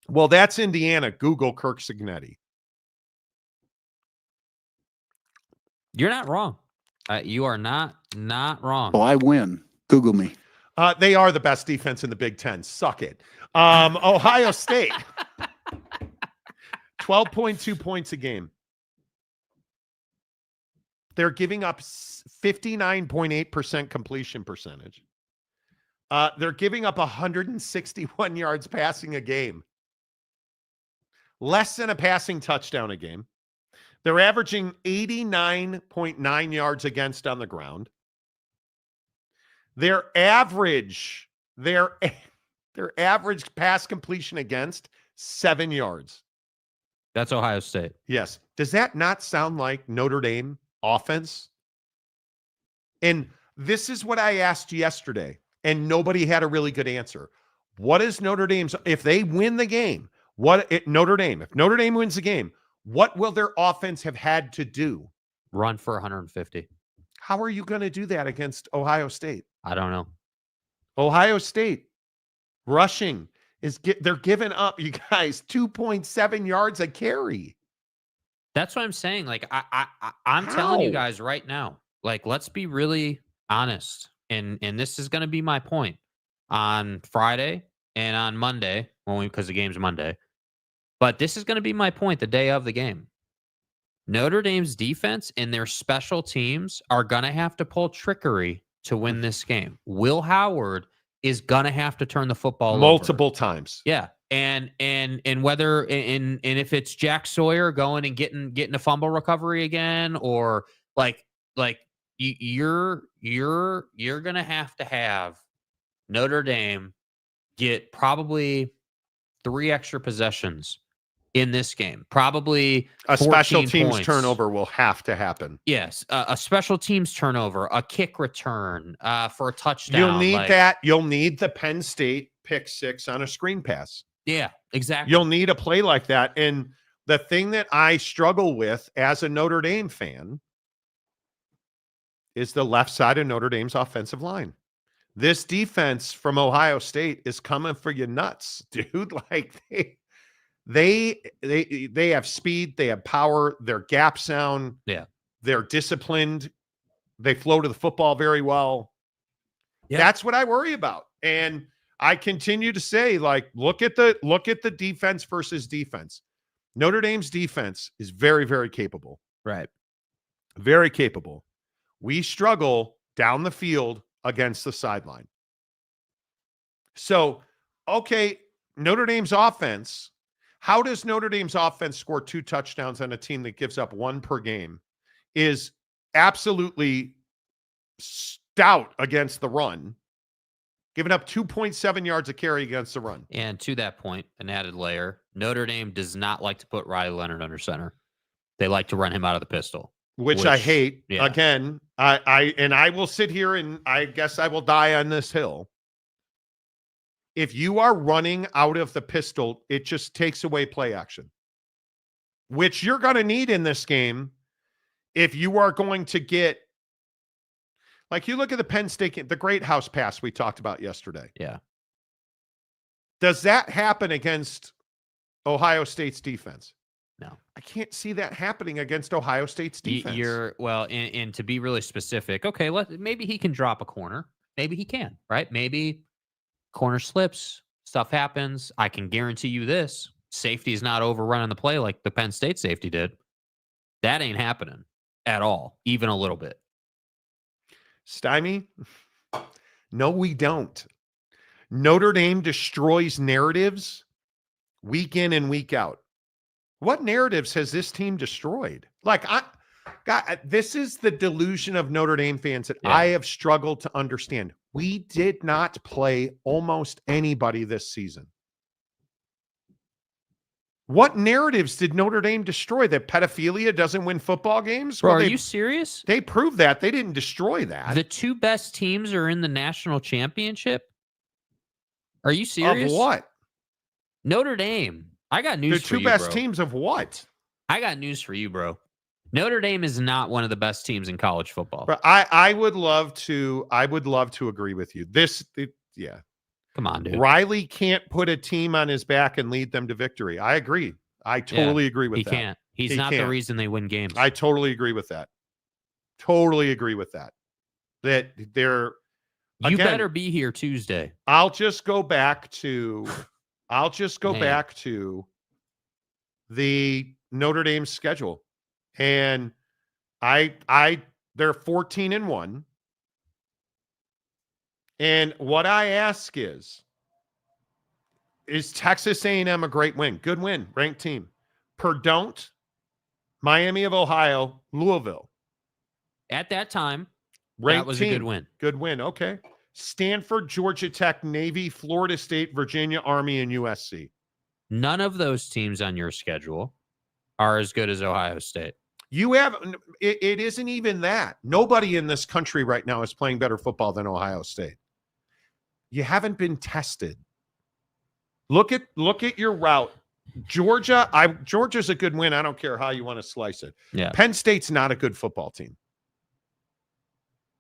Well, that's Indiana. Google Kirk Cignetti. You're not wrong. You are not wrong. Well, I win. Google me. They are the best defense in the Big Ten. Suck it. Ohio State. 12.2 points a game. They're giving up 59.8% completion percentage. They're giving up 161 yards passing a game. Less than a passing touchdown a game. They're averaging 89.9 yards against on the ground. Their average pass completion against 7 yards. That's Ohio State. Yes. Does that not sound like Notre Dame offense? And this is what I asked yesterday, and nobody had a really good answer. What is Notre Dame's, if they win the game, if Notre Dame wins the game, what will their offense have had to do? Run for 150. How are you going to do that against Ohio State? I don't know. Ohio State rushing they're giving up, you guys, 2.7 yards a carry. That's what I'm saying. Like I'm telling you guys right now, like, let's be really honest. And this is going to be my point on Friday and on Monday, because the game's Monday. But this is going to be my point the day of the game. Notre Dame's defense and their special teams are going to have to pull trickery to win this game. Will Howard is going to have to turn the football multiple over. times. Yeah. And whether and if it's Jack Sawyer going and getting a fumble recovery again, or like you're going to have Notre Dame get probably 3 extra possessions in this game. Probably a special teams points. Turnover will have to happen. Yes, a special teams turnover, a kick return for a touchdown. You'll need that. You'll need the Penn State pick 6 on a screen pass. Yeah, exactly. You'll need a play like that. And the thing that I struggle with as a Notre Dame fan is the left side of Notre Dame's offensive line. This defense from Ohio State is coming for you nuts, dude. Like they have speed, they have power, they're gap sound. Yeah. They're disciplined. They flow to the football very well. Yeah. That's what I worry about. And I continue to say, like, look at the defense versus defense. Notre Dame's defense is very, very capable. Right. Very capable. We struggle down the field against the sideline. So, okay, Notre Dame's offense. How does Notre Dame's offense score 2 touchdowns on a team that gives up 1 per game? Is absolutely stout against the run, giving up 2.7 yards a carry against the run. And to that point, an added layer, Notre Dame does not like to put Riley Leonard under center. They like to run him out of the pistol. Which I hate. Yeah. Again, I will sit here and I guess I will die on this hill. If you are running out of the pistol, it just takes away play action, which you're going to need in this game if you are going to get, like, you look at the Penn State, the great house pass we talked about yesterday. Yeah. Does that happen against Ohio State's defense? No. I can't see that happening against Ohio State's defense. And to be really specific, okay, maybe he can drop a corner. Maybe he can, right? Maybe corner slips, stuff happens. I can guarantee you this. Safety is not overrunning the play like the Penn State safety did. That ain't happening at all, even a little bit. Stymie? No, we don't. Notre Dame destroys narratives week in and week out. What narratives has this team destroyed? Like, this is the delusion of Notre Dame fans that I have struggled to understand. We did not play almost anybody this season. What narratives did Notre Dame destroy? That pedophilia doesn't win football games? Bro, are you serious? They proved that. They didn't destroy that. The 2 best teams are in the national championship? Are you serious? Of what? Notre Dame. I got news for you, bro. The 2 best teams of what? I got news for you, bro. Notre Dame is not one of the best teams in college football. But I would love to agree with you. Yeah. Come on, dude. Riley can't put a team on his back and lead them to victory. I agree. I totally agree with He that. can't. He's not the reason they win games. I totally agree with that. Totally agree with that. That they're You again, better be here Tuesday. I'll just go back to the Notre Dame schedule. And they're 14-1. And what I ask is Texas A&M a great win? Good win, ranked team. Don't. Miami of Ohio, Louisville. At that time, Ranked that was team. a good win. Good win. Okay. Stanford, Georgia Tech, Navy, Florida State, Virginia, Army, and USC. None of those teams on your schedule are as good as Ohio State. You have it isn't even that. Nobody in this country right now is playing better football than Ohio State. You haven't been tested. Look at your route. Georgia's a good win. I don't care how you want to slice it. Yeah. Penn State's not a good football team.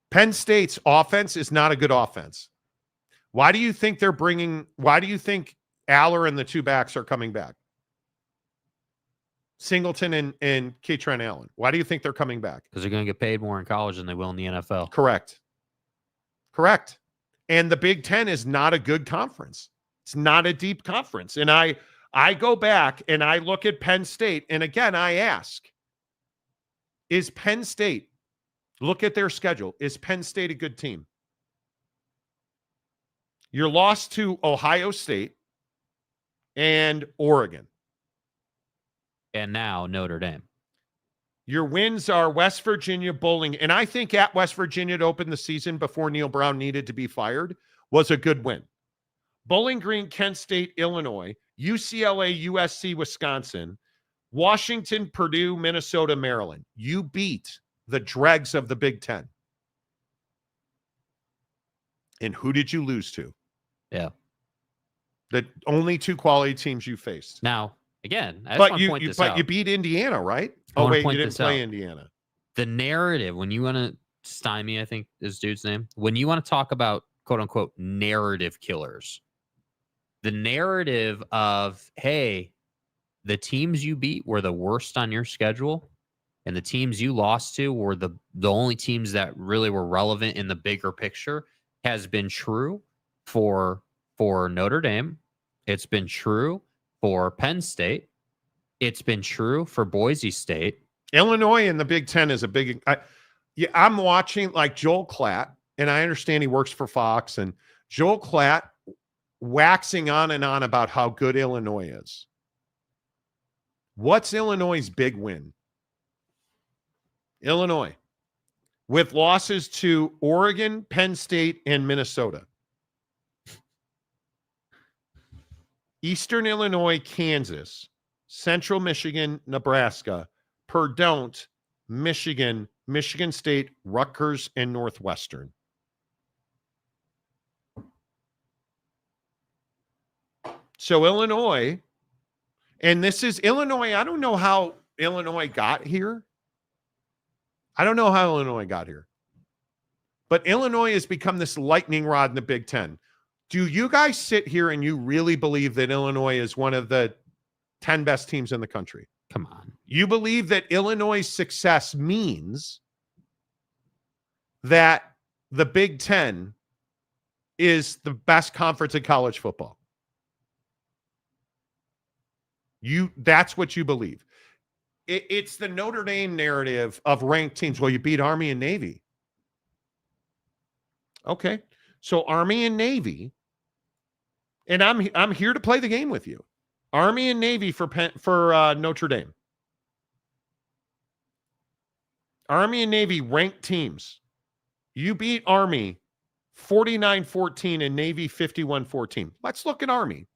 Penn State's offense is not a good offense. Why do you think Aller and the two backs are coming back? Singleton and Kaytron Allen. Why do you think they're coming back? Because they're going to get paid more in college than they will in the NFL. Correct. And the Big Ten is not a good conference. It's not a deep conference. And I go back and I look at Penn State, and again, I ask, is Penn State, look at their schedule, is Penn State a good team? You're lost to Ohio State and Oregon. And now Notre Dame. Your wins are West Virginia, Bowling, and I think at West Virginia to open the season before Neil Brown needed to be fired was a good win. Bowling Green, Kent State, Illinois, UCLA, USC, Wisconsin, Washington, Purdue, Minnesota, Maryland. You beat the dregs of the Big Ten. And who did you lose to? Yeah. The only two quality teams you faced. Now, again, I just want to point this out. You beat Indiana, right? I Oh, wanna wait, point you didn't this play out. Indiana. The narrative, when you want to stymie, I think is dude's name, when you want to talk about quote unquote narrative killers, the narrative of, hey, the teams you beat were the worst on your schedule, and the teams you lost to were the only teams that really were relevant in the bigger picture, has been true for Notre Dame. It's been true for Penn State. It's been true for Boise State. Illinois in the Big Ten is a big. I'm watching like Joel Klatt, and I understand he works for Fox, and Joel Klatt waxing on and on about how good Illinois is. What's Illinois' big win? Illinois, with losses to Oregon, Penn State, and Minnesota. Eastern Illinois, Kansas, Central Michigan, Nebraska, Purdue, Michigan, Michigan State, Rutgers, and Northwestern. So Illinois, and this is Illinois. I don't know how Illinois got here. But Illinois has become this lightning rod in the Big Ten. Do you guys sit here and you really believe that Illinois is one of the 10 best teams in the country? Come on. You believe that Illinois' success means that the Big Ten is the best conference in college football? That's what you believe. It's the Notre Dame narrative of ranked teams. Well, you beat Army and Navy. Okay. So Army and Navy, and I'm here to play the game with you. Army and Navy for Notre Dame. Army and Navy ranked teams. You beat Army 49-14 and Navy 51-14. Let's look at Army.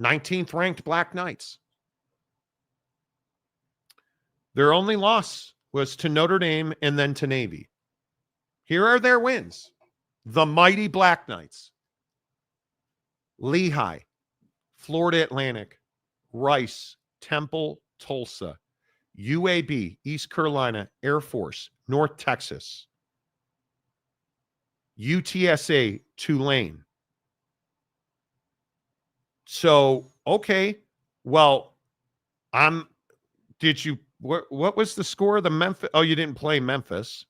19th ranked Black Knights. Their only loss was to Notre Dame and then to Navy. Here are their wins. The mighty Black Knights. Lehigh, Florida Atlantic, Rice, Temple, Tulsa, UAB, East Carolina, Air Force, North Texas, UTSA, Tulane, So, okay. Well, what was the score of the Memphis? Oh, you didn't play Memphis.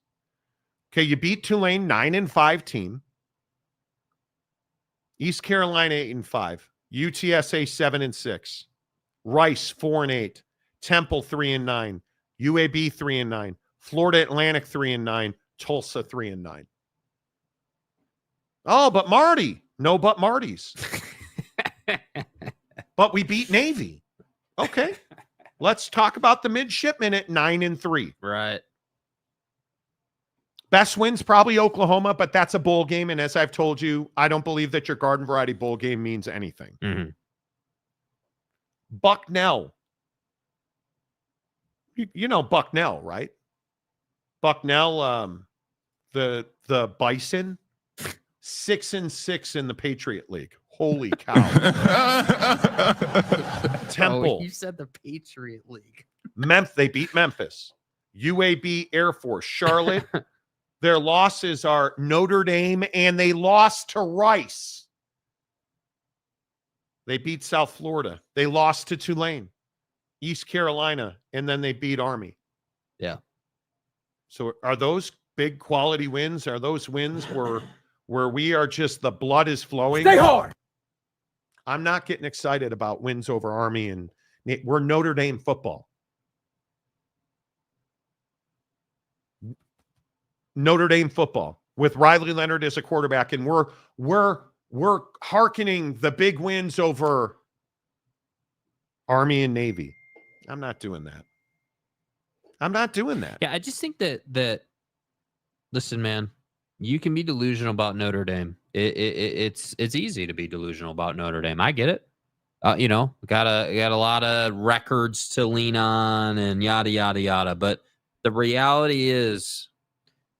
Okay. You beat Tulane 9-5 team. East Carolina 8-5. UTSA 7-6. Rice 4-8. Temple 3-9. UAB 3-9. Florida Atlantic 3-9. Tulsa 3-9. Oh, but Marty. No, but Marty's. But we beat Navy. Okay. Let's talk about the midshipmen at 9-3. Right. Best wins probably Oklahoma, but that's a bowl game. And as I've told you, I don't believe that your garden variety bowl game means anything. Mm-hmm. Bucknell. You know Bucknell, right? Bucknell, the Bison, 6-6 in the Patriot League. Holy cow. Temple. Oh, you said the Patriot League. They beat Memphis. UAB, Air Force, Charlotte. Their losses are Notre Dame, and they lost to Rice. They beat South Florida. They lost to Tulane, East Carolina, and then they beat Army. Yeah. So are those big quality wins? Are those wins where we are just the blood is flowing? Stay hard. I'm not getting excited about wins over Army, and we're Notre Dame football. Notre Dame football with Riley Leonard as a quarterback, and we're hearkening the big wins over Army and Navy. I'm not doing that. Yeah, I just think that listen, man, you can be delusional about Notre Dame. It's easy to be delusional about Notre Dame. I get it. Got a lot of records to lean on and yada yada yada. But the reality is,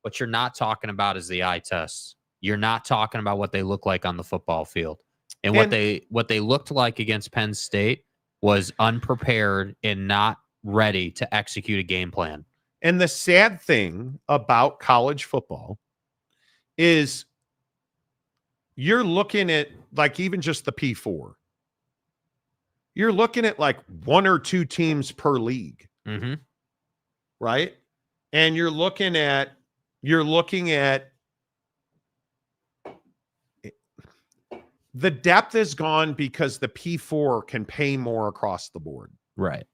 what you're not talking about is the eye test. You're not talking about what they look like on the football field, and what they looked like against Penn State was unprepared and not ready to execute a game plan. And the sad thing about college football is you're looking at, like, even just the P4. You're looking at like one or two teams per league. Mm-hmm. Right? And you're looking at the depth is gone because the P4 can pay more across the board. Right.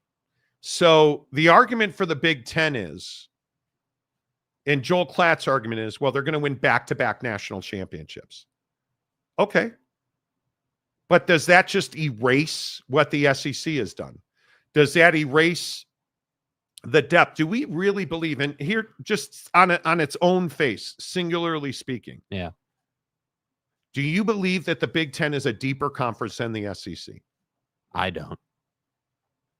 So the argument for the Big Ten is, and Joel Klatt's argument is, well, they're going to win back-to-back national championships. Okay. But does that just erase what the SEC has done? Does that erase the depth? Do we really believe in here, just on its own face, singularly speaking? Yeah. Do you believe that the Big Ten is a deeper conference than the SEC? I don't.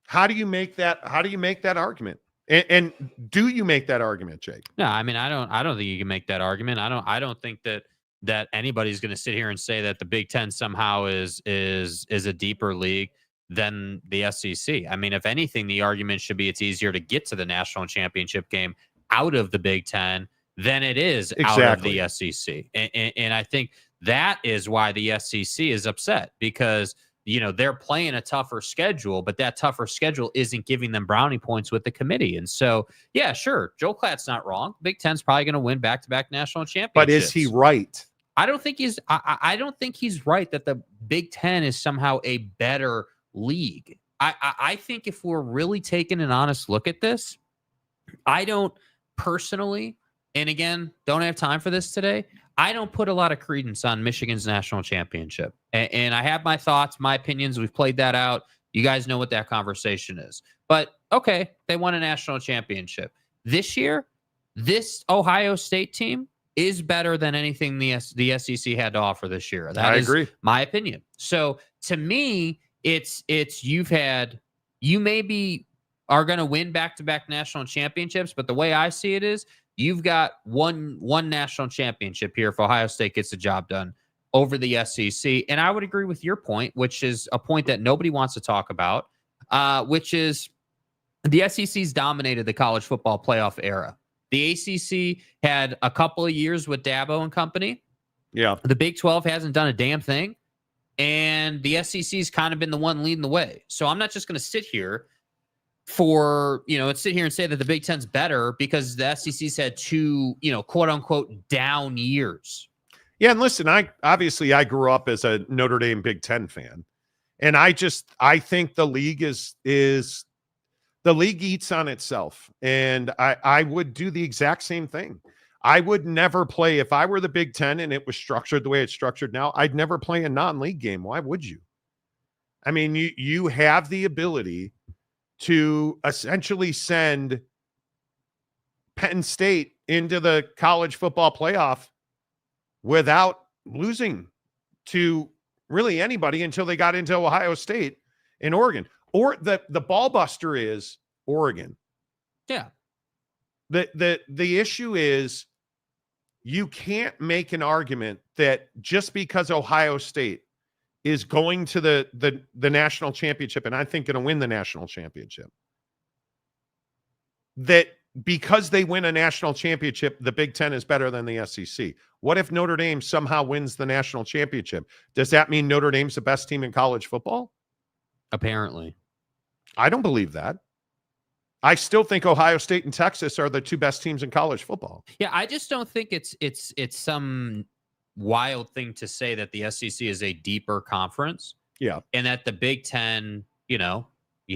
How do you make that argument? And do you make that argument, Jake? No, I mean, I don't think you can make that argument. I don't think that anybody's going to sit here and say that the Big Ten somehow is a deeper league than the SEC. I mean, if anything, the argument should be it's easier to get to the national championship game out of the Big Ten than it is out of the SEC. And I think that is why the SEC is upset, because they're playing a tougher schedule, but that tougher schedule isn't giving them brownie points with the committee. And so, yeah, sure, Joel Klatt's not wrong. Big Ten's probably going to win back-to-back national championships. But is he right? I don't think he's right that the Big Ten is somehow a better league. I think if we're really taking an honest look at this, I don't personally, and again, don't have time for this today, I don't put a lot of credence on Michigan's national championship. And I have my thoughts, my opinions. We've played that out. You guys know what that conversation is. But, okay, they won a national championship. This year, this Ohio State team is better than anything the SEC had to offer this year. That is my opinion. So, to me, it's you maybe are going to win back-to-back national championships, but the way I see it is, you've got one national championship here if Ohio State gets the job done over the SEC. And I would agree with your point, which is a point that nobody wants to talk about, which is the SEC's dominated the college football playoff era. The ACC had a couple of years with Dabo and company. Yeah. The Big 12 hasn't done a damn thing. and the SEC's kind of been the one leading the way. So I'm not just going to sit here and say that the Big Ten's better because the SEC's had two, quote unquote down years. Yeah, and listen, I grew up as a Notre Dame Big Ten fan, and I think the league the league eats on itself, and I would do the exact same thing. I would never play if I were the Big Ten and it was structured the way it's structured now. I'd never play a non-league game. Why would you? I mean, you have the ability to essentially send Penn State into the college football playoff without losing to really anybody until they got into Ohio State and Oregon. Or the ball buster is Oregon. Yeah. The issue is you can't make an argument that just because Ohio State is going to the national championship, and I think going to win the national championship, that because they win a national championship, the Big Ten is better than the SEC. What if Notre Dame somehow wins the national championship? Does that mean Notre Dame's the best team in college football? Apparently. I don't believe that. I still think Ohio State and Texas are the two best teams in college football. Yeah, I just don't think it's some wild thing to say that the SEC is a deeper conference. Yeah. And that the Big Ten, you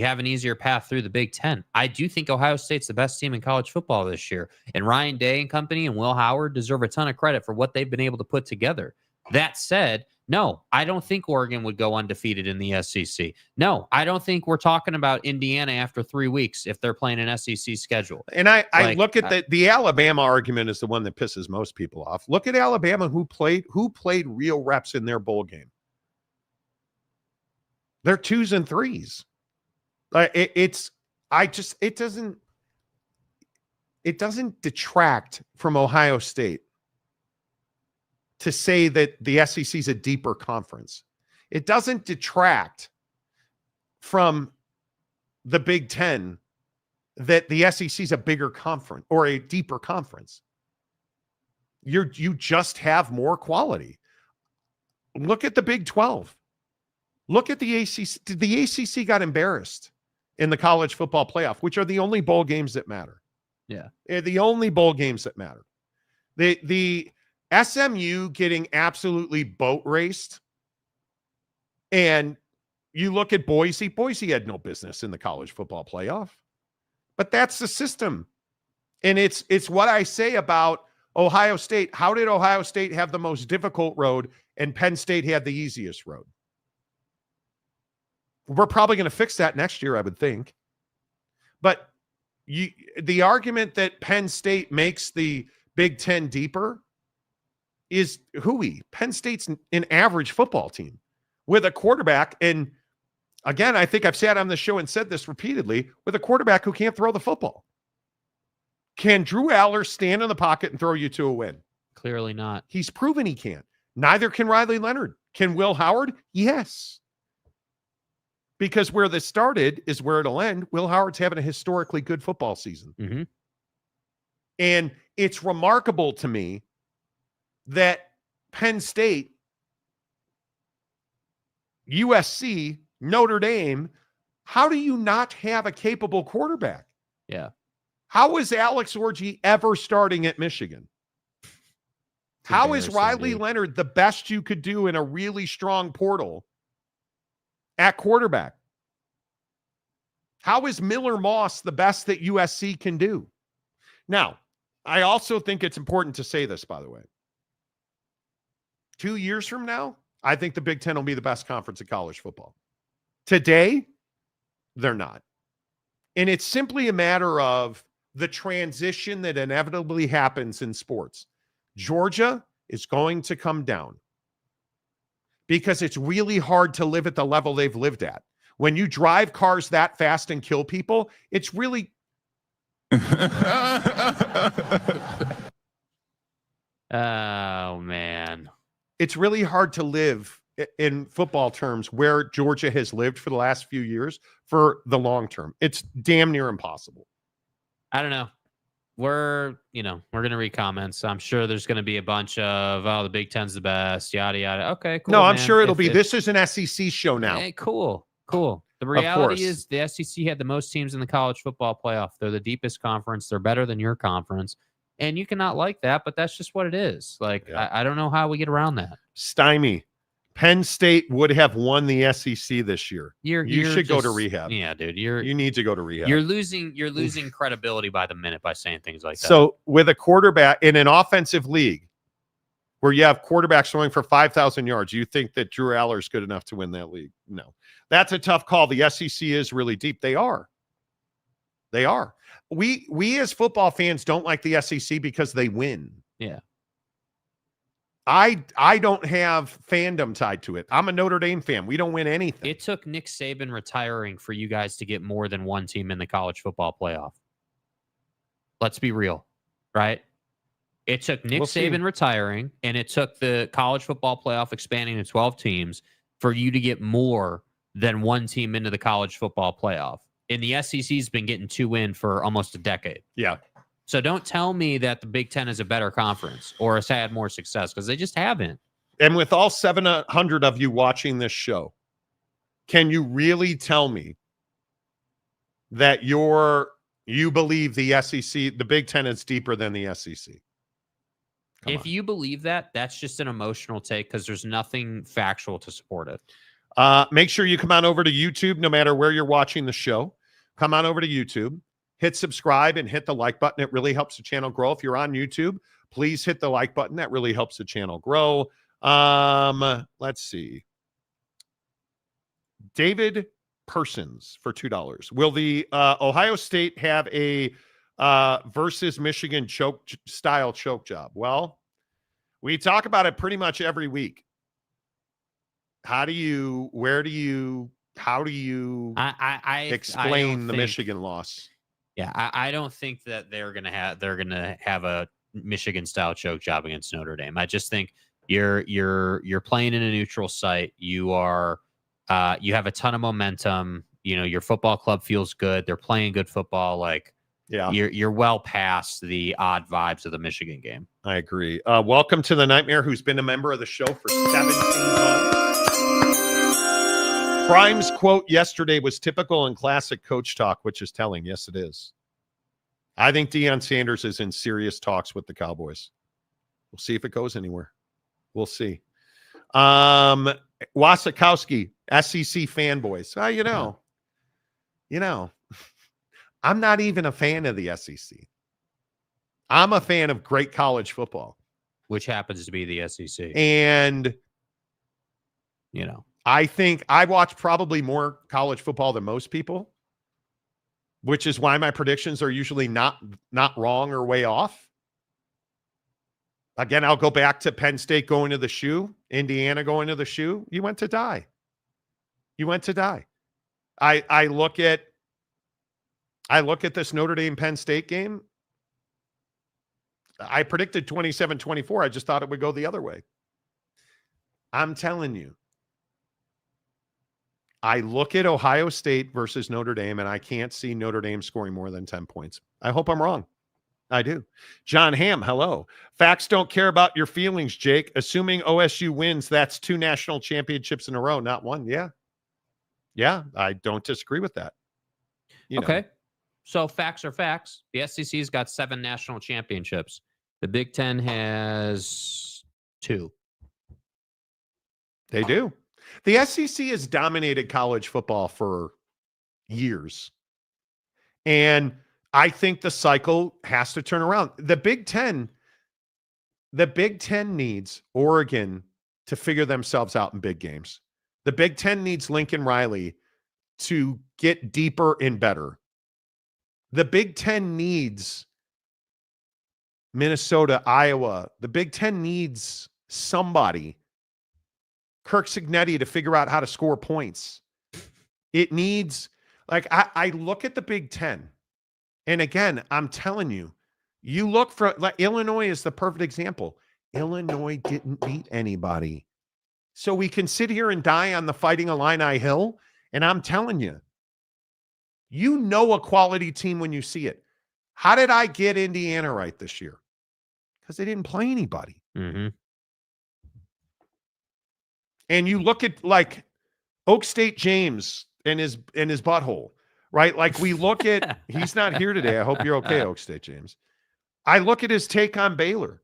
have an easier path through the Big Ten. I do think Ohio State's the best team in college football this year. And Ryan Day and company and Will Howard deserve a ton of credit for what they've been able to put together. That said, no, I don't think Oregon would go undefeated in the SEC. No, I don't think we're talking about Indiana after 3 weeks if they're playing an SEC schedule. And I look at the Alabama argument is the one that pisses most people off. Look at Alabama who played real reps in their bowl game. They're 2s and 3s. It doesn't detract from Ohio State to say that the SEC is a deeper conference. It doesn't detract from the Big Ten that the SEC is a bigger conference or a deeper conference. You just have more quality. Look at the Big 12. Look at the ACC. The ACC got embarrassed in the college football playoff, which are the only bowl games that matter. Yeah. They're the only bowl games that matter. The SMU getting absolutely boat raced. And you look at Boise. Boise had no business in the college football playoff. But that's the system. And it's what I say about Ohio State. How did Ohio State have the most difficult road and Penn State had the easiest road? We're probably going to fix that next year, I would think. But the argument that Penn State makes the Big Ten deeper is hooey. Penn State's an average football team with a quarterback. And again, I think I've sat on the show and said this repeatedly, with a quarterback who can't throw the football. Can Drew Aller stand in the pocket and throw you to a win? Clearly not. He's proven he can't. Neither can Riley Leonard. Can Will Howard? Yes. Because where this started is where it'll end. Will Howard's having a historically good football season. Mm-hmm. And it's remarkable to me that Penn State, USC, Notre Dame, how do you not have a capable quarterback? Yeah. How is Alex Orji ever starting at Michigan? How is Riley Leonard the best you could do in a really strong portal at quarterback? How is Miller Moss the best that USC can do? Now, I also think it's important to say this, by the way. 2 years from now, I think the Big Ten will be the best conference in college football. Today, they're not. And it's simply a matter of the transition that inevitably happens in sports. Georgia is going to come down because it's really hard to live at the level they've lived at. When you drive cars that fast and kill people, it's really... Oh, man. It's really hard to live in football terms where Georgia has lived for the last few years for the long term. It's damn near impossible. I don't know. we're going to read comments. I'm sure there's going to be a bunch of, oh, the Big Ten's the best, yada, yada. Okay, cool. No, I'm man. sure it'll be. This is an SEC show now. Hey, cool. The reality is the SEC had the most teams in the college football playoff. They're the deepest conference. They're better than your conference. And you cannot like that, but that's just what it is. Like, yeah. I don't know how we get around that. Stymie. Penn State would have won the SEC this year. You should go to rehab. Yeah, dude. You need to go to rehab. You're losing credibility by the minute by saying things like that. So with a quarterback in an offensive league where you have quarterbacks throwing for 5,000 yards, you think that Drew Aller is good enough to win that league? No. That's a tough call. The SEC is really deep. They are. We as football fans don't like the SEC because they win. Yeah. I don't have fandom tied to it. I'm a Notre Dame fan. We don't win anything. It took Nick Saban retiring for you guys to get more than one team in the college football playoff. Let's be real, right? It took Nick Saban retiring, and it took the college football playoff expanding to 12 teams for you to get more than one team into the college football playoff. And the SEC's been getting 2 in for almost a decade. Yeah. So don't tell me that the Big Ten is a better conference or has had more success, because they just haven't. And with all 700 of you watching this show, can you really tell me that you believe the SEC, the Big Ten is deeper than the SEC? If you believe that, that's just an emotional take because there's nothing factual to support it. Make sure you come on over to YouTube, no matter where you're watching the show. Come on over to YouTube. Hit subscribe and hit the like button. It really helps the channel grow. If you're on YouTube, please hit the like button. That really helps the channel grow. Let's see. David Persons for $2. Will the Ohio State have a versus Michigan style choke job? Well, we talk about it pretty much every week. How do you explain the Michigan loss? Yeah, I don't think that they're gonna have a Michigan style choke job against Notre Dame. I just think you're playing in a neutral site. You have a ton of momentum. Your football club feels good. They're playing good football. Like, yeah, you're well past the odd vibes of the Michigan game. I agree. Welcome to the Nightmare, who's been a member of the show for 17 months. Prime's quote yesterday was typical and classic coach talk, which is telling. Yes, it is. I think Deion Sanders is in serious talks with the Cowboys. We'll see if it goes anywhere. We'll see. Wasikowski, SEC fanboys. Well, I'm not even a fan of the SEC. I'm a fan of great college football, which happens to be the SEC. And, I think I watch probably more college football than most people, which is why my predictions are usually not wrong or way off. Again, I'll go back to Penn State going to the shoe, Indiana going to the shoe. You went to die. I look at this Notre Dame Penn State game. I predicted 27-24. I just thought it would go the other way. I'm telling you. I look at Ohio State versus Notre Dame, and I can't see Notre Dame scoring more than 10 points. I hope I'm wrong. I do. John Hamm, hello. Facts don't care about your feelings, Jake. Assuming OSU wins, that's 2 national championships in a row, not 1. Yeah. Yeah, I don't disagree with that. Okay. So facts are facts. The SEC's got 7 national championships. The Big Ten has 2. They do. The SEC has dominated college football for years. And I think the cycle has to turn around. The Big Ten needs Oregon to figure themselves out in big games. The Big Ten needs Lincoln Riley to get deeper and better. The Big Ten needs Minnesota, Iowa. The Big Ten needs somebody, Kirk Cignetti, to figure out how to score points. It needs, I look at the Big Ten, and again, I'm telling you, you look for, Illinois is the perfect example. Illinois didn't beat anybody. So we can sit here and die on the Fighting Illini Hill, and I'm telling you, a quality team when you see it. How did I get Indiana right this year? Because they didn't play anybody. Mm-hmm. And you look at like Oak State James and his butthole, right? Like we look at, he's not here today. I hope you're okay, Oak State James. I look at his take on Baylor,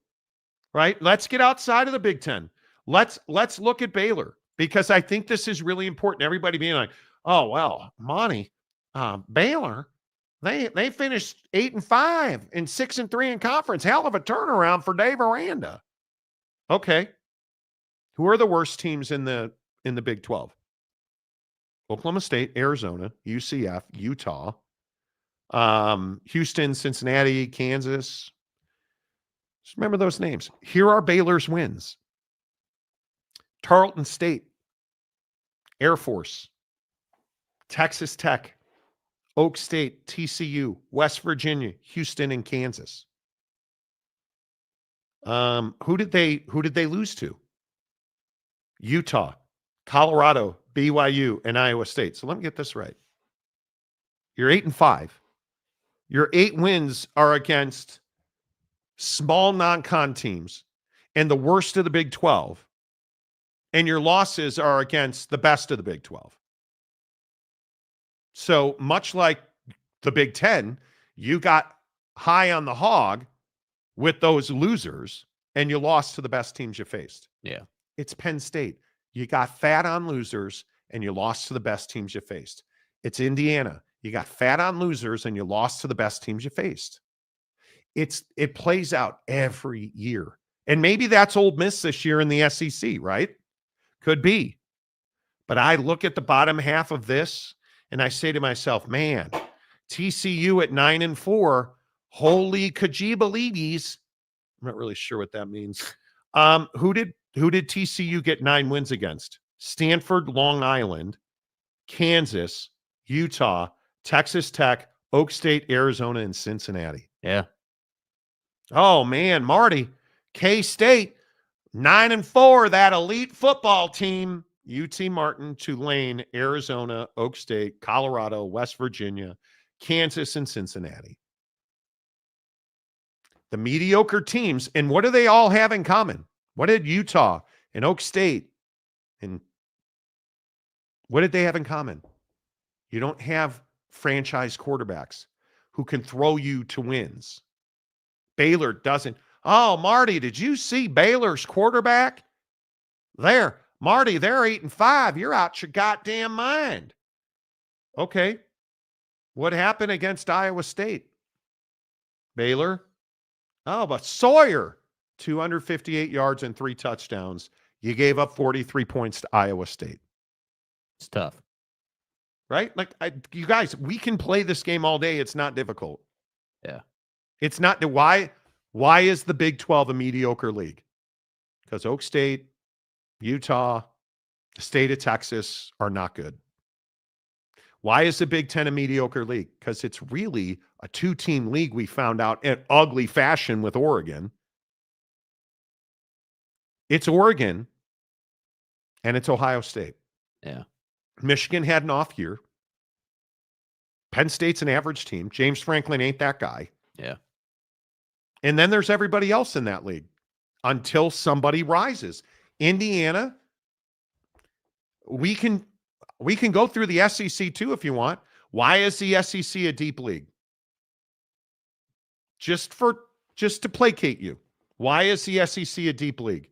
right? Let's get outside of the Big Ten. Let's look at Baylor, because I think this is really important. Everybody being like, oh, well, Monty, Baylor, they finished 8-5 and 6-3 in conference. Hell of a turnaround for Dave Aranda. Okay. Who are the worst teams in the Big 12? Oklahoma State, Arizona, UCF, Utah, Houston, Cincinnati, Kansas. Just remember those names. Here are Baylor's wins. Tarleton State, Air Force, Texas Tech, Oak State, TCU, West Virginia, Houston, and Kansas. Who did they lose to? Utah, Colorado, BYU, and Iowa State. So let me get this right. You're 8-5. Your 8 wins are against small non-con teams and the worst of the Big 12. And your losses are against the best of the Big 12. So much like the Big 10, you got high on the hog with those losers and you lost to the best teams you faced. Yeah. It's Penn State. You got fat on losers and you lost to the best teams you faced. It's Indiana. You got fat on losers and you lost to the best teams you faced. It plays out every year. And maybe that's Ole Miss this year in the SEC, right? Could be. But I look at the bottom half of this and I say to myself, man, TCU at 9-4, holy kajibalides. I'm not really sure what that means. Who did TCU get 9 wins against? Stanford, Long Island, Kansas, Utah, Texas Tech, Oak State, Arizona, and Cincinnati. Yeah. Oh, man, Marty, K-State, 9-4, that elite football team. UT Martin, Tulane, Arizona, Oak State, Colorado, West Virginia, Kansas, and Cincinnati. The mediocre teams, and what do they all have in common? What did Utah and Oak State, and what did they have in common? You don't have franchise quarterbacks who can throw you to wins. Baylor doesn't. Oh, Marty, did you see Baylor's quarterback? There. Marty, they're 8-5. You're out your goddamn mind. Okay. What happened against Iowa State? Baylor? Oh, but Sawyer, 258 yards and 3 touchdowns. You gave up 43 points to Iowa State. It's tough. Right? Like, you guys, we can play this game all day. It's not difficult. Yeah. It's not. Why is the Big 12 a mediocre league? Because Oak State, Utah, the state of Texas are not good. Why is the Big 10 a mediocre league? Because it's really a 2-team league, we found out in ugly fashion with Oregon. It's Oregon and it's Ohio State. Yeah. Michigan had an off year. Penn State's an average team. James Franklin ain't that guy. Yeah. And then there's everybody else in that league until somebody rises. Indiana, we can go through the SEC too if you want. Why is the SEC a deep league? Just to placate you. Why is the SEC a deep league?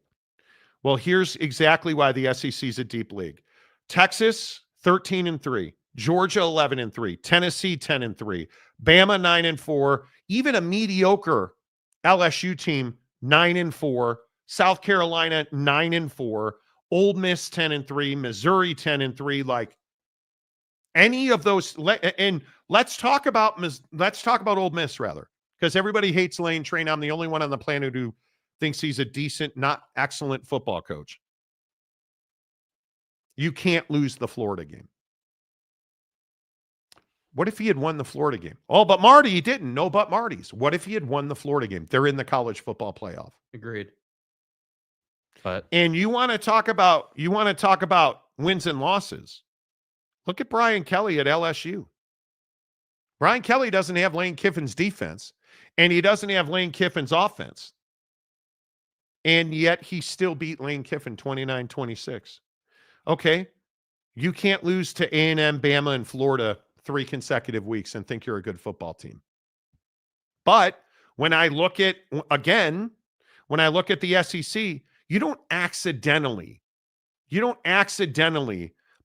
Well, here's exactly why the SEC is a deep league. Texas, 13-3. Georgia, 11-3. Tennessee, 10-3. Bama, 9-4. Even a mediocre LSU team, 9-4. South Carolina, 9-4. Ole Miss, 10-3. Missouri, 10-3. Like any of those, and let's talk about Ole Miss rather, because everybody hates Lane Train. I'm the only one on the planet who thinks he's a decent, not excellent football coach. You can't lose the Florida game. What if he had won the Florida game? Oh, but Marty, he didn't. No, but Marty's. What if he had won the Florida game? They're in the college football playoff. Agreed. But and you want to talk about wins and losses. Look at Brian Kelly at LSU. Brian Kelly doesn't have Lane Kiffin's defense, and he doesn't have Lane Kiffin's offense. And yet he still beat Lane Kiffin 29-26. Okay, you can't lose to A&M, Bama, and Florida 3 consecutive weeks and think you're a good football team. But when I look at, again, when I look at the SEC, you don't accidentally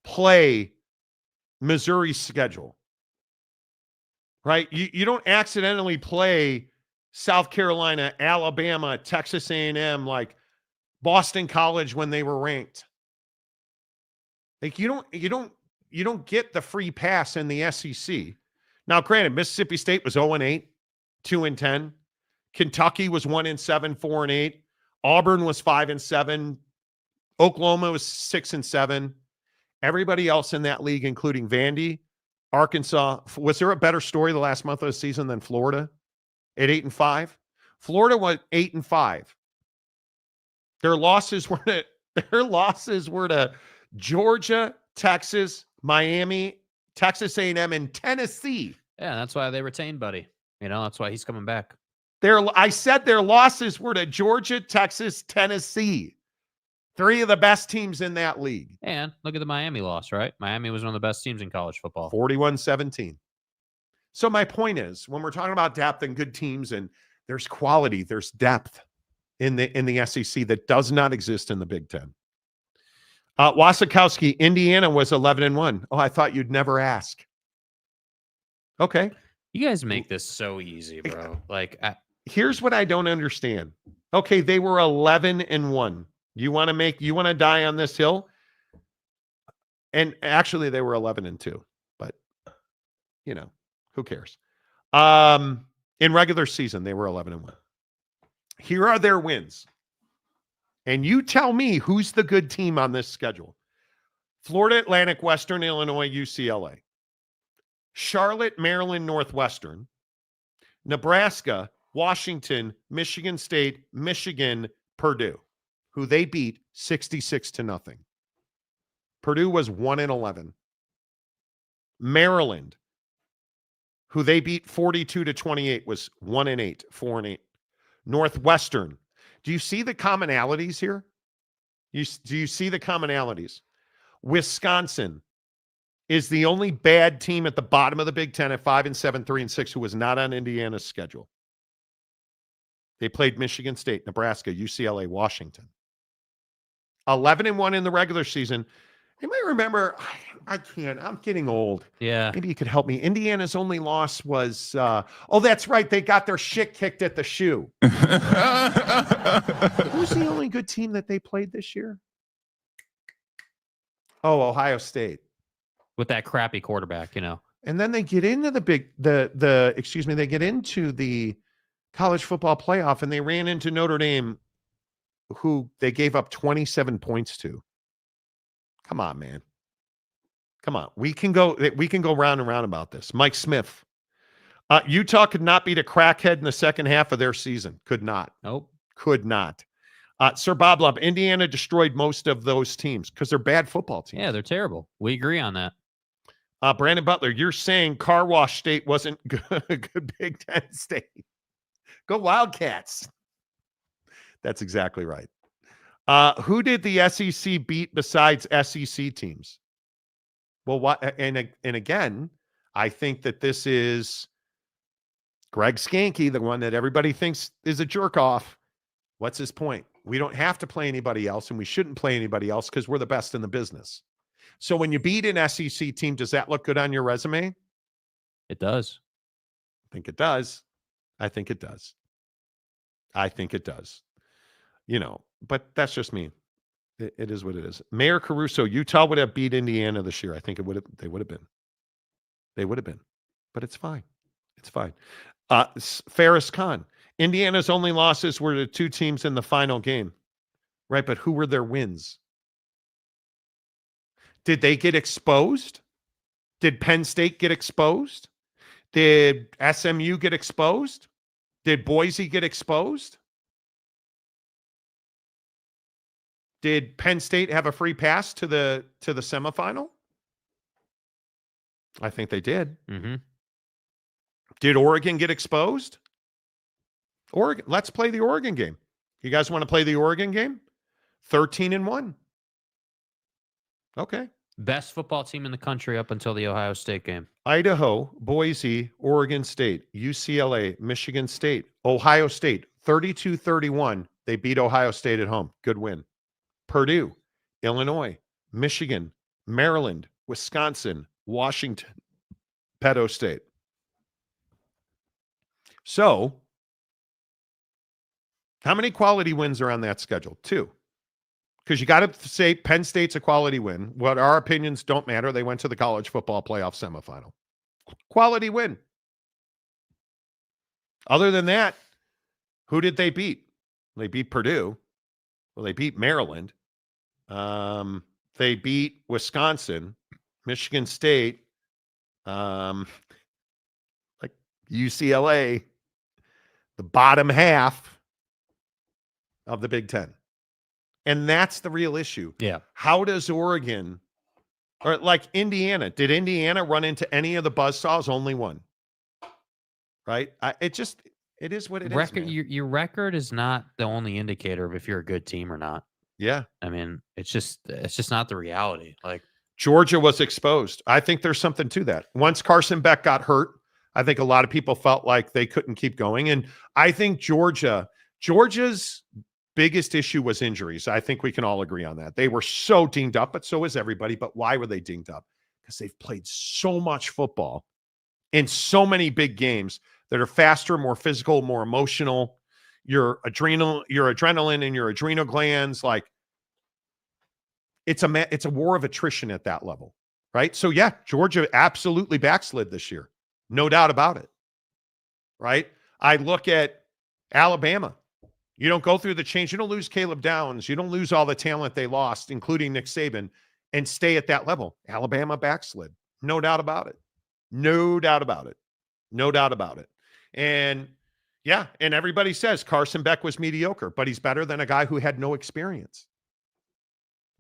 play Missouri's schedule, right? You don't accidentally play South Carolina, Alabama, Texas A&M, like Boston College when they were ranked. Like you don't get the free pass in the SEC. Now, granted, Mississippi State was 0-8, 2-10. Kentucky was 1-7, 4-8. Auburn was 5-7. Oklahoma was 6-7. Everybody else in that league, including Vandy, Arkansas, was there a better story the last month of the season than Florida at 8-5? Florida was 8-5. Their losses were to Georgia, Texas, Miami, Texas A&M, and Tennessee. Yeah, that's why they retained Buddy. That's why he's coming back. I said their losses were to Georgia, Texas, Tennessee. 3 of the best teams in that league. And look at the Miami loss, right? Miami was one of the best teams in college football. 41-17. So my point is, when we're talking about depth and good teams, and there's quality, there's depth in the SEC that does not exist in the Big Ten. Wasikowski, Indiana was 11-1. Oh, I thought you'd never ask. Okay. You guys make this so easy, bro. Here's what I don't understand. Okay, they were 11-1. You want to die on this hill? And actually, they were 11-2. But who cares? In regular season, they were 11-1. Here are their wins. And you tell me who's the good team on this schedule. Florida Atlantic, Western Illinois, UCLA. Charlotte, Maryland, Northwestern. Nebraska, Washington, Michigan State, Michigan, Purdue, who they beat 66-0. Purdue was 1-11. Maryland, who they beat 42-28, was 1-8, 4-8. Northwestern. Do you see the commonalities here? Do you see the commonalities? Wisconsin is the only bad team at the bottom of the Big Ten at 5-7, 3-6, who was not on Indiana's schedule. They played Michigan State, Nebraska, UCLA, Washington. 11-1 in the regular season. You might remember, I can't, I'm getting old. Yeah. Maybe you could help me. Indiana's only loss was, that's right. They got their shit kicked at the shoe. Who's the only good team that they played this year? Oh, Ohio State. With that crappy quarterback, And then they get into they get into the college football playoff, and they ran into Notre Dame, who they gave up 27 points to. Come on, man. Come on. We can go round and round about this. Mike Smith. Utah could not beat a crackhead in the second half of their season. Could not. Nope. Could not. Sir Bob Love, Indiana destroyed most of those teams because they're bad football teams. Yeah, they're terrible. We agree on that. Brandon Butler, you're saying Car Wash State wasn't good Big Ten state. Go Wildcats. That's exactly right. Who did the SEC beat besides SEC teams? Well, and again, I think that this is Greg Skanky, the one that everybody thinks is a jerk off. What's his point? We don't have to play anybody else, and we shouldn't play anybody else because we're the best in the business. So when you beat an SEC team, does that look good on your resume? It does. I think it does. I think it does. But that's just me. It is what it is. Mayor Caruso, Utah would have beat Indiana this year. I think they would have been. They would have been. But it's fine. It's fine. Ferris Khan, Indiana's only losses were to 2 teams in the final game. Right, but who were their wins? Did they get exposed? Did Penn State get exposed? Did SMU get exposed? Did Boise get exposed? Did Penn State have a free pass to the semifinal? I think they did. Mm-hmm. Did Oregon get exposed? Oregon. Let's play the Oregon game. You guys want to play the Oregon game? 13-1. Okay. Best football team in the country up until the Ohio State game. Idaho, Boise, Oregon State, UCLA, Michigan State, Ohio State, 32-31. They beat Ohio State at home. Good win. Purdue, Illinois, Michigan, Maryland, Wisconsin, Washington, Penn State. So, how many quality wins are on that schedule? 2. Because you got to say Penn State's a quality win. What our opinions don't matter. They went to the college football playoff semifinal. Quality win. Other than that, who did they beat? They beat Purdue. Well, they beat Maryland. They beat Wisconsin, Michigan State, like UCLA, the bottom half of the Big Ten. And that's the real issue. Yeah. How does Oregon, or like Indiana, did Indiana run into any of the buzzsaws? Only one. Right? It is what it is. Man. Your record is not the only indicator of if you're a good team or not. Yeah. I mean, it's just not the reality. Like Georgia was exposed. I think there's something to that. Once Carson Beck got hurt, I think a lot of people felt like they couldn't keep going. And I think Georgia's biggest issue was injuries. I think we can all agree on that. They were so dinged up, but so was everybody. But why were they dinged up? Because they've played so much football in so many big games that are faster, more physical, more emotional. Your adrenaline and your adrenal glands, like it's a war of attrition at that level, right? So yeah, Georgia absolutely backslid this year. No doubt about it. Right? I look at Alabama. You don't go through the change. You don't lose Caleb Downs. You don't lose all the talent they lost, including Nick Saban, and stay at that level. Alabama backslid. No doubt about it. No doubt about it. No doubt about it. And yeah, and everybody says Carson Beck was mediocre, but he's better than a guy who had no experience.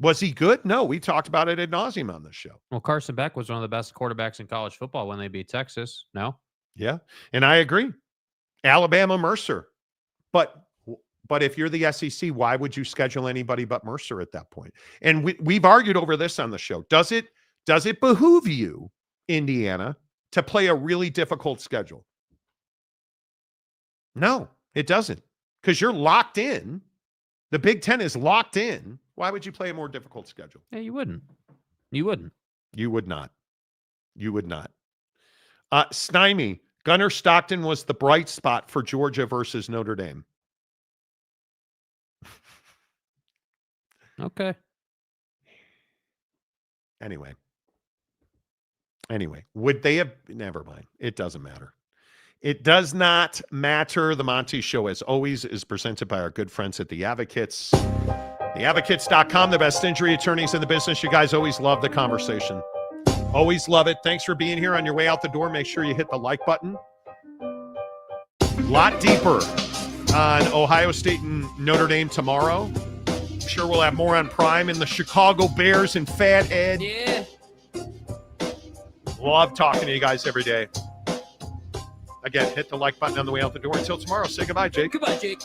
Was he good? No, we talked about it ad nauseum on this show. Well, Carson Beck was one of the best quarterbacks in college football when they beat Texas. No? Yeah, and I agree. Alabama, Mercer. But if you're the SEC, why would you schedule anybody but Mercer at that point? And we've argued over this on the show. Does it behoove you, Indiana, to play a really difficult schedule? No, it doesn't. Because you're locked in. The Big Ten is locked in. Why would you play a more difficult schedule? Yeah, you wouldn't. You wouldn't. You would not. You would not. Snymey, Gunnar Stockton was the bright spot for Georgia versus Notre Dame. Okay. Anyway, would they have? Never mind. It doesn't matter. It does not matter. The Monty Show, as always, is presented by our good friends at The Advocates. TheAdvocates.com, the best injury attorneys in the business. You guys always love the conversation. Always love it. Thanks for being here. On your way out the door, make sure you hit the like button. A lot deeper on Ohio State and Notre Dame tomorrow. I'm sure we'll have more on Prime and the Chicago Bears and Fat Ed. Yeah. Love talking to you guys every day. Again, hit the like button on the way out the door. Until tomorrow, say goodbye, Jake. Goodbye, Jake.